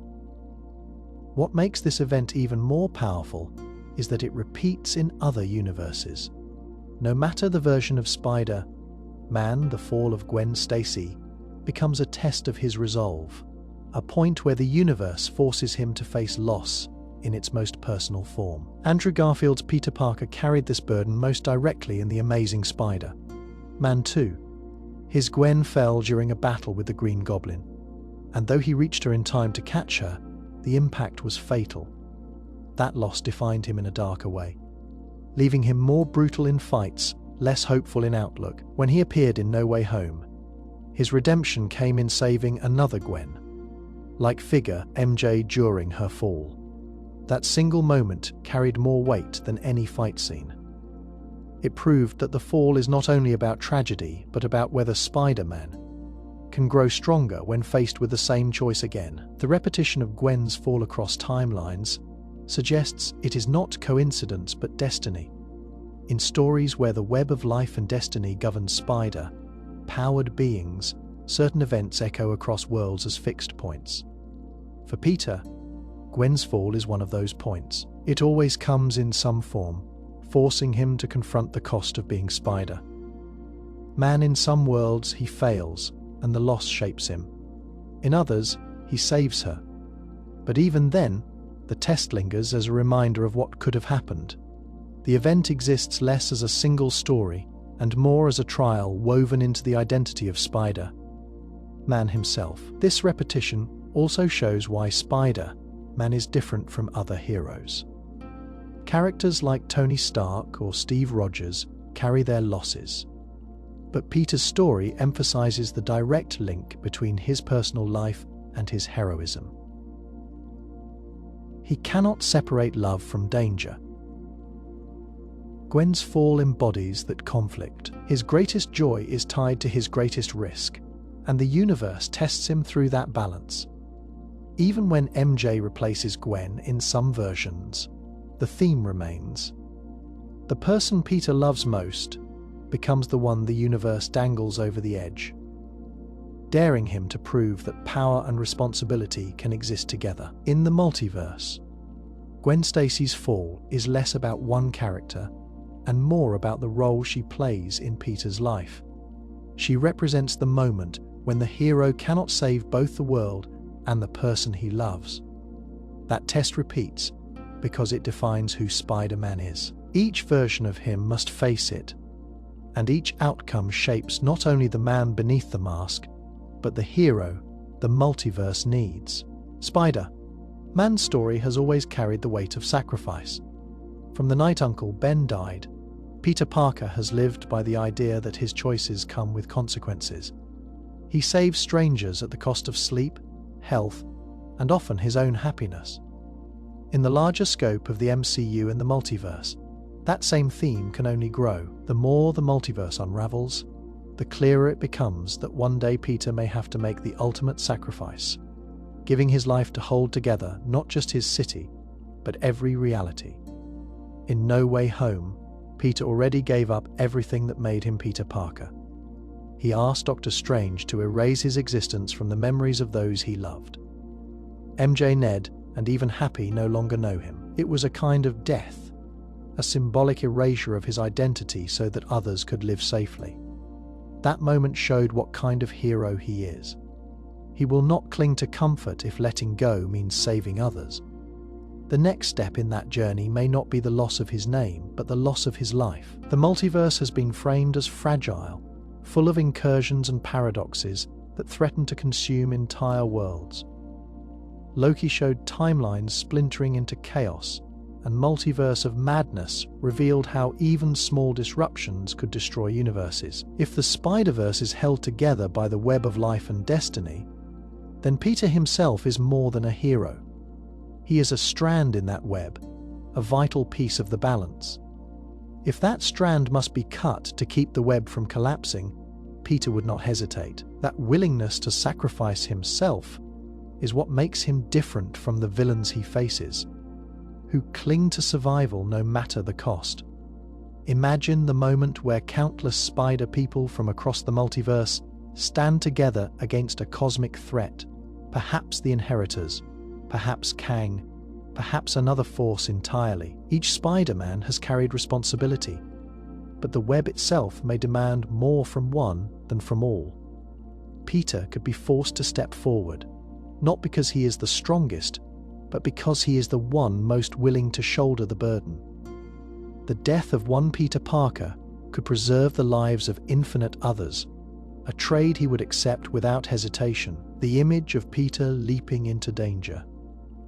What makes this event even more powerful is that it repeats in other universes. No matter the version of Spider-Man, the fall of Gwen Stacy becomes a test of his resolve, a point where the universe forces him to face loss in its most personal form. Andrew Garfield's Peter Parker carried this burden most directly in The Amazing Spider-Man 2. His Gwen fell during a battle with the Green Goblin, and though he reached her in time to catch her, the impact was fatal. That loss defined him in a darker way, leaving him more brutal in fights, less hopeful in outlook. When he appeared in No Way Home, his redemption came in saving another Gwen-like figure, MJ, during her fall. That single moment carried more weight than any fight scene. It proved that the fall is not only about tragedy, but about whether Spider-Man can grow stronger when faced with the same choice again. The repetition of Gwen's fall across timelines suggests it is not coincidence but destiny. In stories where the web of life and destiny governs spider-powered beings, certain events echo across worlds as fixed points. For Peter, Gwen's fall is one of those points. It always comes in some form, forcing him to confront the cost of being Spider-Man. In some worlds, he fails, and the loss shapes him. In others, he saves her. But even then, the test lingers as a reminder of what could have happened. The event exists less as a single story, and more as a trial woven into the identity of Spider-Man himself. This repetition also shows why Spider-Man is different from other heroes. Characters like Tony Stark or Steve Rogers carry their losses, but Peter's story emphasizes the direct link between his personal life and his heroism. He cannot separate love from danger. Gwen's fall embodies that conflict. His greatest joy is tied to his greatest risk, and the universe tests him through that balance. Even when MJ replaces Gwen in some versions, the theme remains. The person Peter loves most becomes the one the universe dangles over the edge, daring him to prove that power and responsibility can exist together. In the multiverse, Gwen Stacy's fall is less about one character and more about the role she plays in Peter's life. She represents the moment when the hero cannot save both the world and the person he loves. That test repeats because it defines who Spider-Man is. Each version of him must face it, and each outcome shapes not only the man beneath the mask, but the hero the multiverse needs. Spider-Man's story has always carried the weight of sacrifice. From the night Uncle Ben died, Peter Parker has lived by the idea that his choices come with consequences. He saves strangers at the cost of sleep, health, and often his own happiness. In the larger scope of the MCU and the multiverse, that same theme can only grow. The more the multiverse unravels, the clearer it becomes that one day Peter may have to make the ultimate sacrifice, giving his life to hold together not just his city, but every reality. In No Way Home, Peter already gave up everything that made him Peter Parker. He asked Doctor Strange to erase his existence from the memories of those he loved. MJ, Ned, and even Happy no longer know him. It was a kind of death, a symbolic erasure of his identity so that others could live safely. That moment showed what kind of hero he is. He will not cling to comfort if letting go means saving others. The next step in that journey may not be the loss of his name, but the loss of his life. The multiverse has been framed as fragile, full of incursions and paradoxes that threaten to consume entire worlds. Loki showed timelines splintering into chaos, and Multiverse of Madness revealed how even small disruptions could destroy universes. If the Spider-Verse is held together by the web of life and destiny, then Peter himself is more than a hero. He is a strand in that web, a vital piece of the balance. If that strand must be cut to keep the web from collapsing, Peter would not hesitate. That willingness to sacrifice himself is what makes him different from the villains he faces, who cling to survival no matter the cost. Imagine the moment where countless spider people from across the multiverse stand together against a cosmic threat, perhaps the Inheritors, perhaps Kang, perhaps another force entirely. Each Spider-Man has carried responsibility, but the web itself may demand more from one than from all. Peter could be forced to step forward, not because he is the strongest, but because he is the one most willing to shoulder the burden. The death of one Peter Parker could preserve the lives of infinite others, a trade he would accept without hesitation. The image of Peter leaping into danger,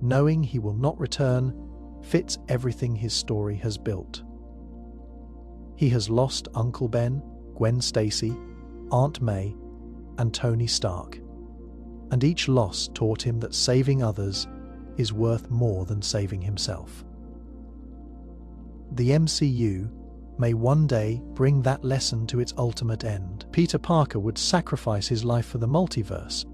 knowing he will not return, fits everything his story has built. He has lost Uncle Ben, Gwen Stacy, Aunt May, and Tony Stark. And each loss taught him that saving others is worth more than saving himself. The MCU may one day bring that lesson to its ultimate end. Peter Parker would sacrifice his life for the multiverse,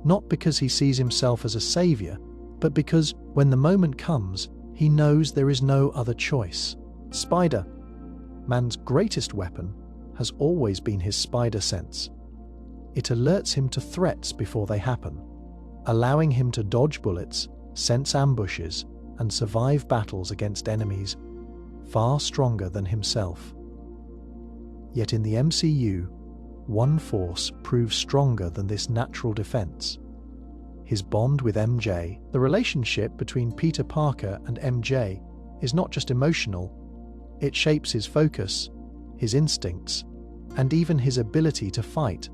not because he sees himself as a savior, but because when the moment comes, he knows there is no other choice. Spider-Man's greatest weapon has always been his spider sense. It alerts him to threats before they happen, allowing him to dodge bullets, sense ambushes, and survive battles against enemies far stronger than himself. Yet in the MCU, one force proves stronger than this natural defense: his bond with MJ. The relationship between Peter Parker and MJ is not just emotional, it shapes his focus, his instincts, and even his ability to fight.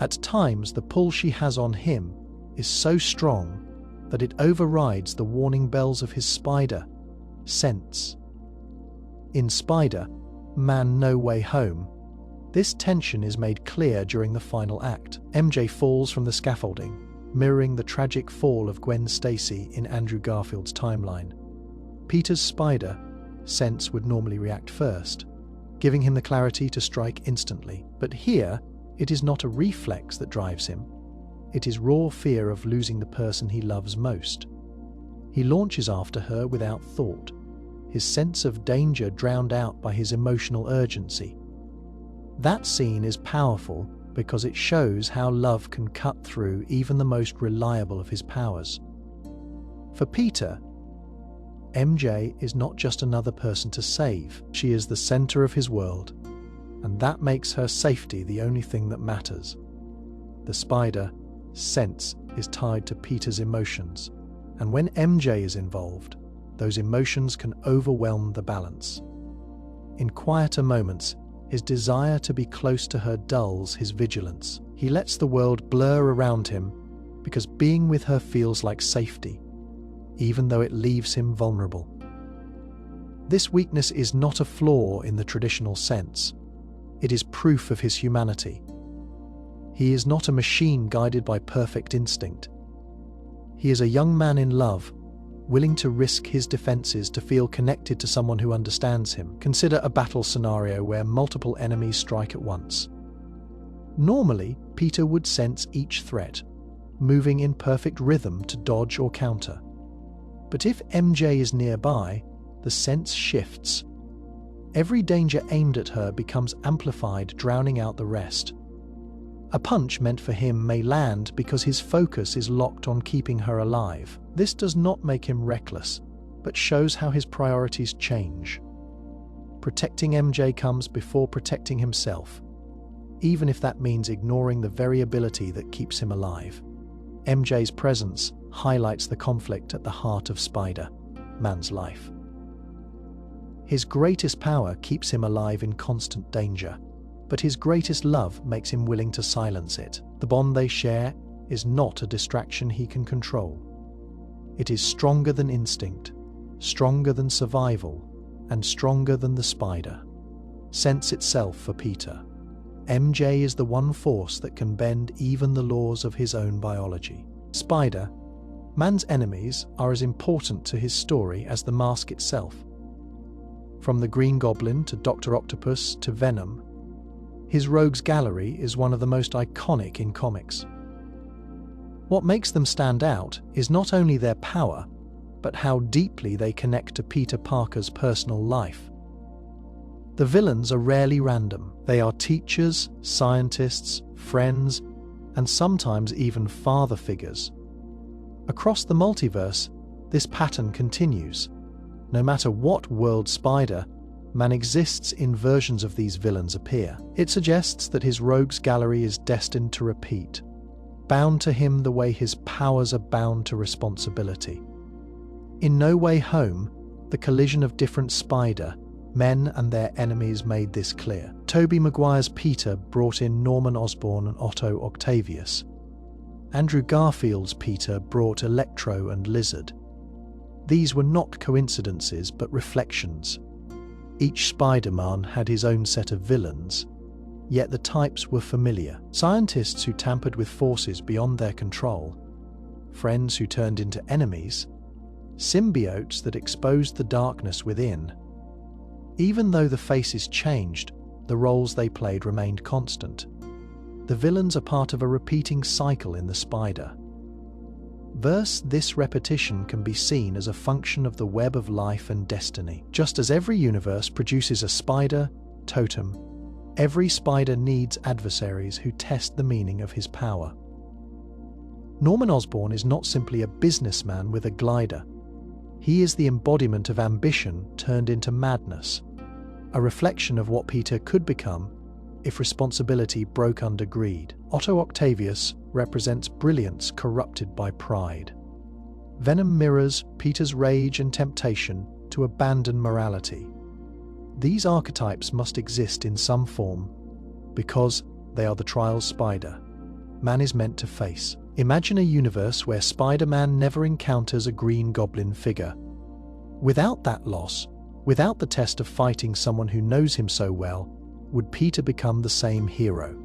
At times, the pull she has on him is so strong that it overrides the warning bells of his spider sense. In Spider-Man No Way Home, this tension is made clear during the final act. MJ falls from the scaffolding, mirroring the tragic fall of Gwen Stacy in Andrew Garfield's timeline. Peter's spider sense would normally react first, giving him the clarity to strike instantly. But here, it is not a reflex that drives him. It is raw fear of losing the person he loves most. He launches after her without thought, his sense of danger drowned out by his emotional urgency. That scene is powerful because it shows how love can cut through even the most reliable of his powers. For Peter, MJ is not just another person to save. She is the center of his world, and that makes her safety the only thing that matters. The spider sense is tied to Peter's emotions, and when MJ is involved, those emotions can overwhelm the balance. In quieter moments, his desire to be close to her dulls his vigilance. He lets the world blur around him because being with her feels like safety, even though it leaves him vulnerable. This weakness is not a flaw in the traditional sense. It is proof of his humanity. He is not a machine guided by perfect instinct. He is a young man in love, willing to risk his defenses to feel connected to someone who understands him. Consider a battle scenario where multiple enemies strike at once. Normally, Peter would sense each threat, moving in perfect rhythm to dodge or counter. But if MJ is nearby, the sense shifts. Every danger aimed at her becomes amplified, drowning out the rest. A punch meant for him may land because his focus is locked on keeping her alive. This does not make him reckless, but shows how his priorities change. Protecting MJ comes before protecting himself, even if that means ignoring the variability that keeps him alive. MJ's presence highlights the conflict at the heart of Spider-Man's life. His greatest power keeps him alive in constant danger, but his greatest love makes him willing to silence it. The bond they share is not a distraction he can control. It is stronger than instinct, stronger than survival, and stronger than the spider sense itself for Peter. MJ is the one force that can bend even the laws of his own biology. Spider-Man's enemies are as important to his story as the mask itself. From the Green Goblin to Dr. Octopus to Venom, his rogues gallery is one of the most iconic in comics. What makes them stand out is not only their power, but how deeply they connect to Peter Parker's personal life. The villains are rarely random. They are teachers, scientists, friends, and sometimes even father figures. Across the multiverse, this pattern continues. No matter what world Spider-Man exists in, versions of these villains appear. It suggests that his rogues gallery is destined to repeat, bound to him the way his powers are bound to responsibility. In No Way Home, the collision of different Spider-Men and their enemies made this clear. Tobey Maguire's Peter brought in Norman Osborn and Otto Octavius. Andrew Garfield's Peter brought Electro and Lizard. These were not coincidences but reflections. Each Spider-Man had his own set of villains, yet the types were familiar. Scientists who tampered with forces beyond their control, friends who turned into enemies, symbiotes that exposed the darkness within. Even though the faces changed, the roles they played remained constant. The villains are part of a repeating cycle in the Spider-Verse. This repetition can be seen as a function of the web of life and destiny. Just as every universe produces a spider totem, every spider needs adversaries who test the meaning of his power. Norman Osborn is not simply a businessman with a glider. He is the embodiment of ambition turned into madness, a reflection of what Peter could become if responsibility broke under greed. Otto Octavius represents brilliance corrupted by pride. Venom mirrors Peter's rage and temptation to abandon morality. These archetypes must exist in some form because they are the trials Spider-Man is meant to face. Imagine a universe where Spider-Man never encounters a Green Goblin figure. Without that loss, without the test of fighting someone who knows him so well, would Peter become the same hero?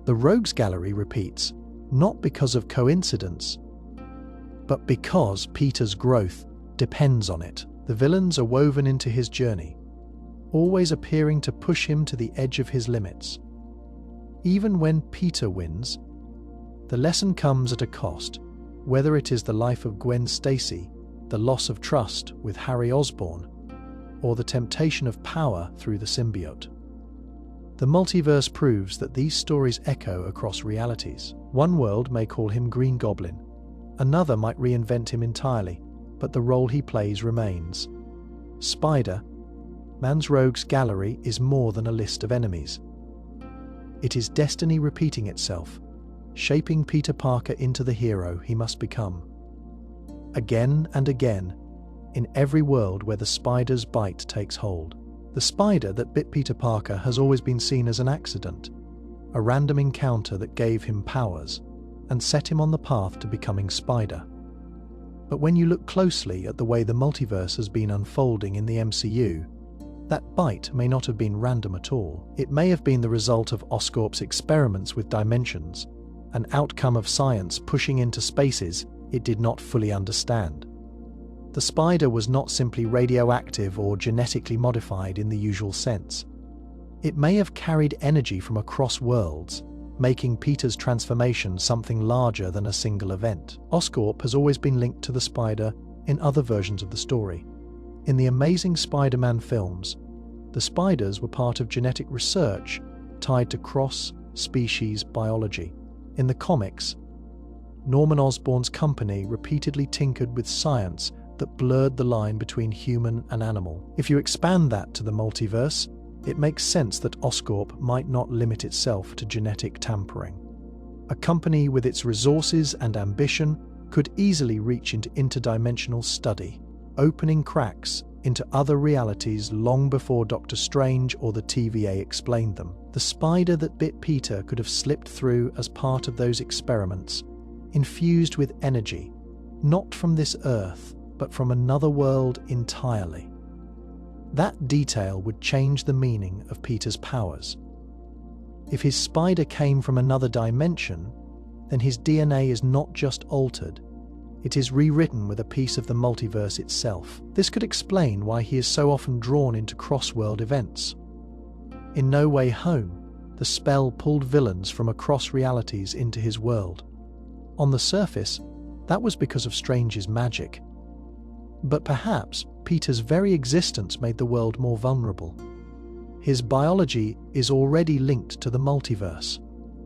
The Rogues Gallery repeats, not because of coincidence, but because Peter's growth depends on it. The villains are woven into his journey, always appearing to push him to the edge of his limits. Even when Peter wins, the lesson comes at a cost, whether it is the life of Gwen Stacy, the loss of trust with Harry Osborn, or the temptation of power through the symbiote. The multiverse proves that these stories echo across realities. One world may call him Green Goblin, another might reinvent him entirely, but the role he plays remains. Spider-Man's Rogues Gallery is more than a list of enemies. It is destiny repeating itself, shaping Peter Parker into the hero he must become. Again and again, in every world where the spider's bite takes hold. The spider that bit Peter Parker has always been seen as an accident, a random encounter that gave him powers and set him on the path to becoming Spider. But when you look closely at the way the multiverse has been unfolding in the MCU, that bite may not have been random at all. It may have been the result of Oscorp's experiments with dimensions, an outcome of science pushing into spaces it did not fully understand. The spider was not simply radioactive or genetically modified in the usual sense. It may have carried energy from across worlds, making Peter's transformation something larger than a single event. Oscorp has always been linked to the spider in other versions of the story. In the Amazing Spider-Man films, the spiders were part of genetic research tied to cross-species biology. In the comics, Norman Osborn's company repeatedly tinkered with science that blurred the line between human and animal. If you expand that to the multiverse, it makes sense that Oscorp might not limit itself to genetic tampering. A company with its resources and ambition could easily reach into interdimensional study, opening cracks into other realities long before Doctor Strange or the TVA explained them. The spider that bit Peter could have slipped through as part of those experiments, infused with energy, not from this Earth, but from another world entirely. That detail would change the meaning of Peter's powers. If his spider came from another dimension, then his DNA is not just altered, it is rewritten with a piece of the multiverse itself. This could explain why he is so often drawn into cross-world events. In No Way Home, the spell pulled villains from across realities into his world. On the surface, that was because of Strange's magic. But perhaps Peter's very existence made the world more vulnerable. His biology is already linked to the multiverse,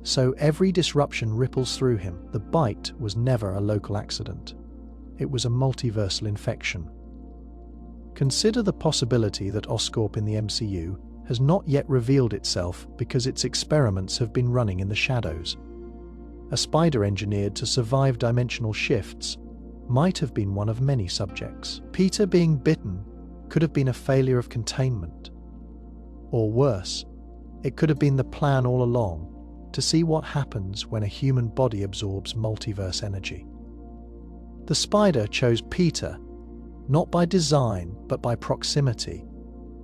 so every disruption ripples through him. The bite was never a local accident. It was a multiversal infection. Consider the possibility that Oscorp in the MCU has not yet revealed itself because its experiments have been running in the shadows. A spider engineered to survive dimensional shifts, might have been one of many subjects. Peter being bitten could have been a failure of containment. Or worse, it could have been the plan all along to see what happens when a human body absorbs multiverse energy. The spider chose Peter, not by design but by proximity,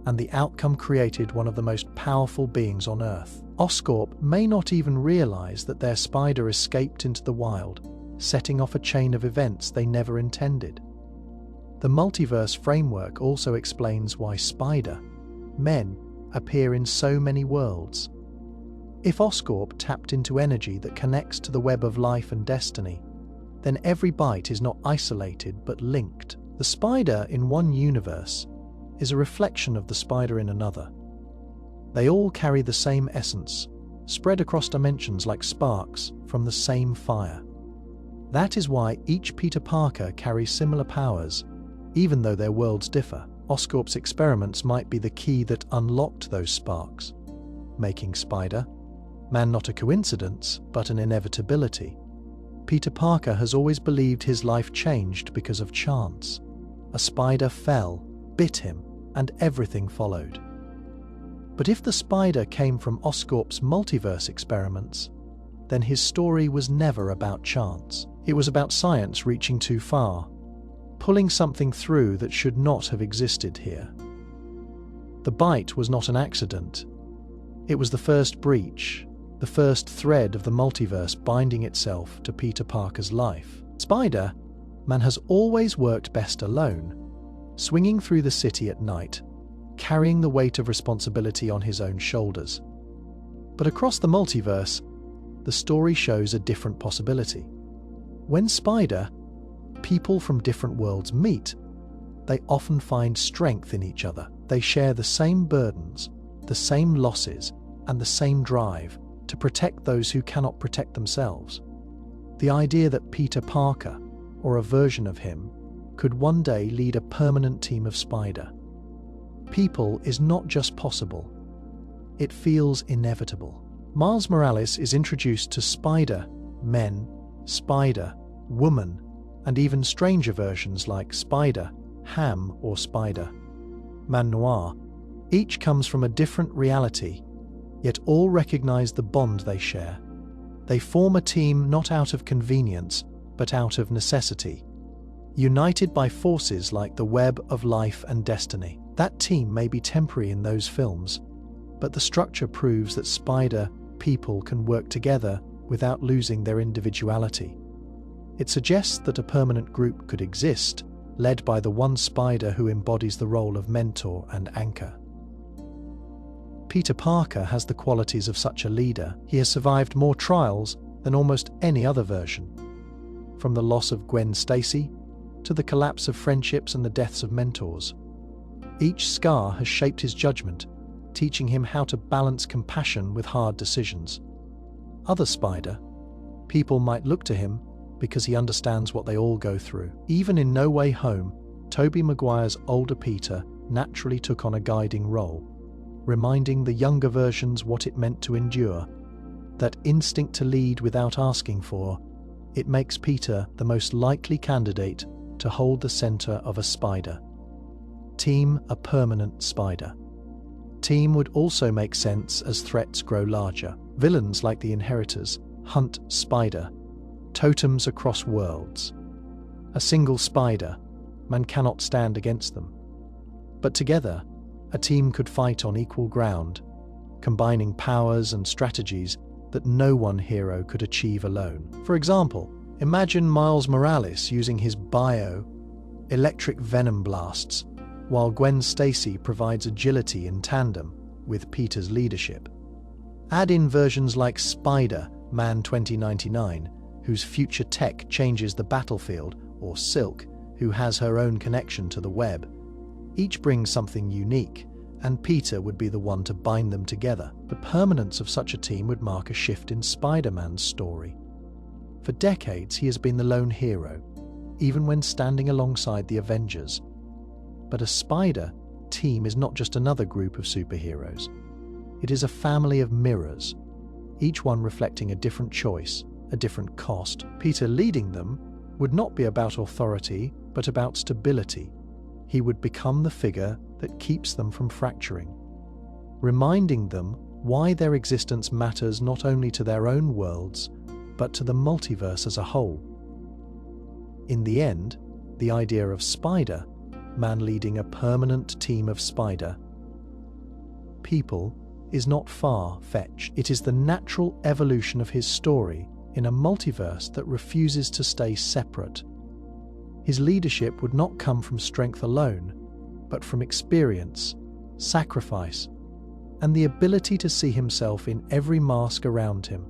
and the outcome created one of the most powerful beings on Earth. Oscorp may not even realize that their spider escaped into the wild, setting off a chain of events they never intended. The multiverse framework also explains why spider, men, appear in so many worlds. If Oscorp tapped into energy that connects to the web of life and destiny, then every bite is not isolated but linked. The spider in one universe is a reflection of the spider in another. They all carry the same essence, spread across dimensions like sparks from the same fire. That is why each Peter Parker carries similar powers, even though their worlds differ. Oscorp's experiments might be the key that unlocked those sparks, making Spider-Man not a coincidence, but an inevitability. Peter Parker has always believed his life changed because of chance. A spider fell, bit him, and everything followed. But if the spider came from Oscorp's multiverse experiments, then his story was never about chance. It was about science reaching too far, pulling something through that should not have existed here. The bite was not an accident. It was the first breach, the first thread of the multiverse binding itself to Peter Parker's life. Spider-Man has always worked best alone, swinging through the city at night, carrying the weight of responsibility on his own shoulders. But across the multiverse, the story shows a different possibility. When people from different worlds meet, they often find strength in each other. They share the same burdens, the same losses, and the same drive to protect those who cannot protect themselves. The idea that Peter Parker, or a version of him, could one day lead a permanent team of Spider-People is not just possible, it feels inevitable. Miles Morales is introduced to Spider-Men, Spider-Woman, and even stranger versions like Spider-Ham or Spider-Man Noir. Each comes from a different reality, yet all recognize the bond they share. They form a team not out of convenience, but out of necessity, united by forces like the web of life and destiny. That team may be temporary in those films, but the structure proves that Spider-People can work together without losing their individuality. It suggests that a permanent group could exist, led by the one spider who embodies the role of mentor and anchor. Peter Parker has the qualities of such a leader. He has survived more trials than almost any other version. From the loss of Gwen Stacy to the collapse of friendships and the deaths of mentors. Each scar has shaped his judgment, teaching him how to balance compassion with hard decisions. Other Spider-People might look to him because he understands what they all go through. Even in No Way Home, Tobey Maguire's older Peter naturally took on a guiding role, reminding the younger versions what it meant to endure. That instinct to lead without asking for, it makes Peter the most likely candidate to hold the center of a Spider-Team, a permanent Spider-Team would also make sense as threats grow larger. Villains like the Inheritors hunt Spider-Totems across worlds. A single Spider-Man cannot stand against them. But together, a team could fight on equal ground, combining powers and strategies that no one hero could achieve alone. For example, imagine Miles Morales using his electric venom blasts, while Gwen Stacy provides agility in tandem with Peter's leadership. Add in versions like Spider-Man 2099, whose future tech changes the battlefield, or Silk, who has her own connection to the web. Each brings something unique, and Peter would be the one to bind them together. The permanence of such a team would mark a shift in Spider-Man's story. For decades, he has been the lone hero, even when standing alongside the Avengers. But a Spider-Team is not just another group of superheroes. It is a family of mirrors, each one reflecting a different choice, a different cost. Peter leading them would not be about authority, but about stability. He would become the figure that keeps them from fracturing, reminding them why their existence matters not only to their own worlds, but to the multiverse as a whole. In the end, the idea of Spider-Man leading a permanent team of Spider people is not far-fetched. It is the natural evolution of his story in a multiverse that refuses to stay separate. His leadership would not come from strength alone, but from experience, sacrifice, and the ability to see himself in every mask around him.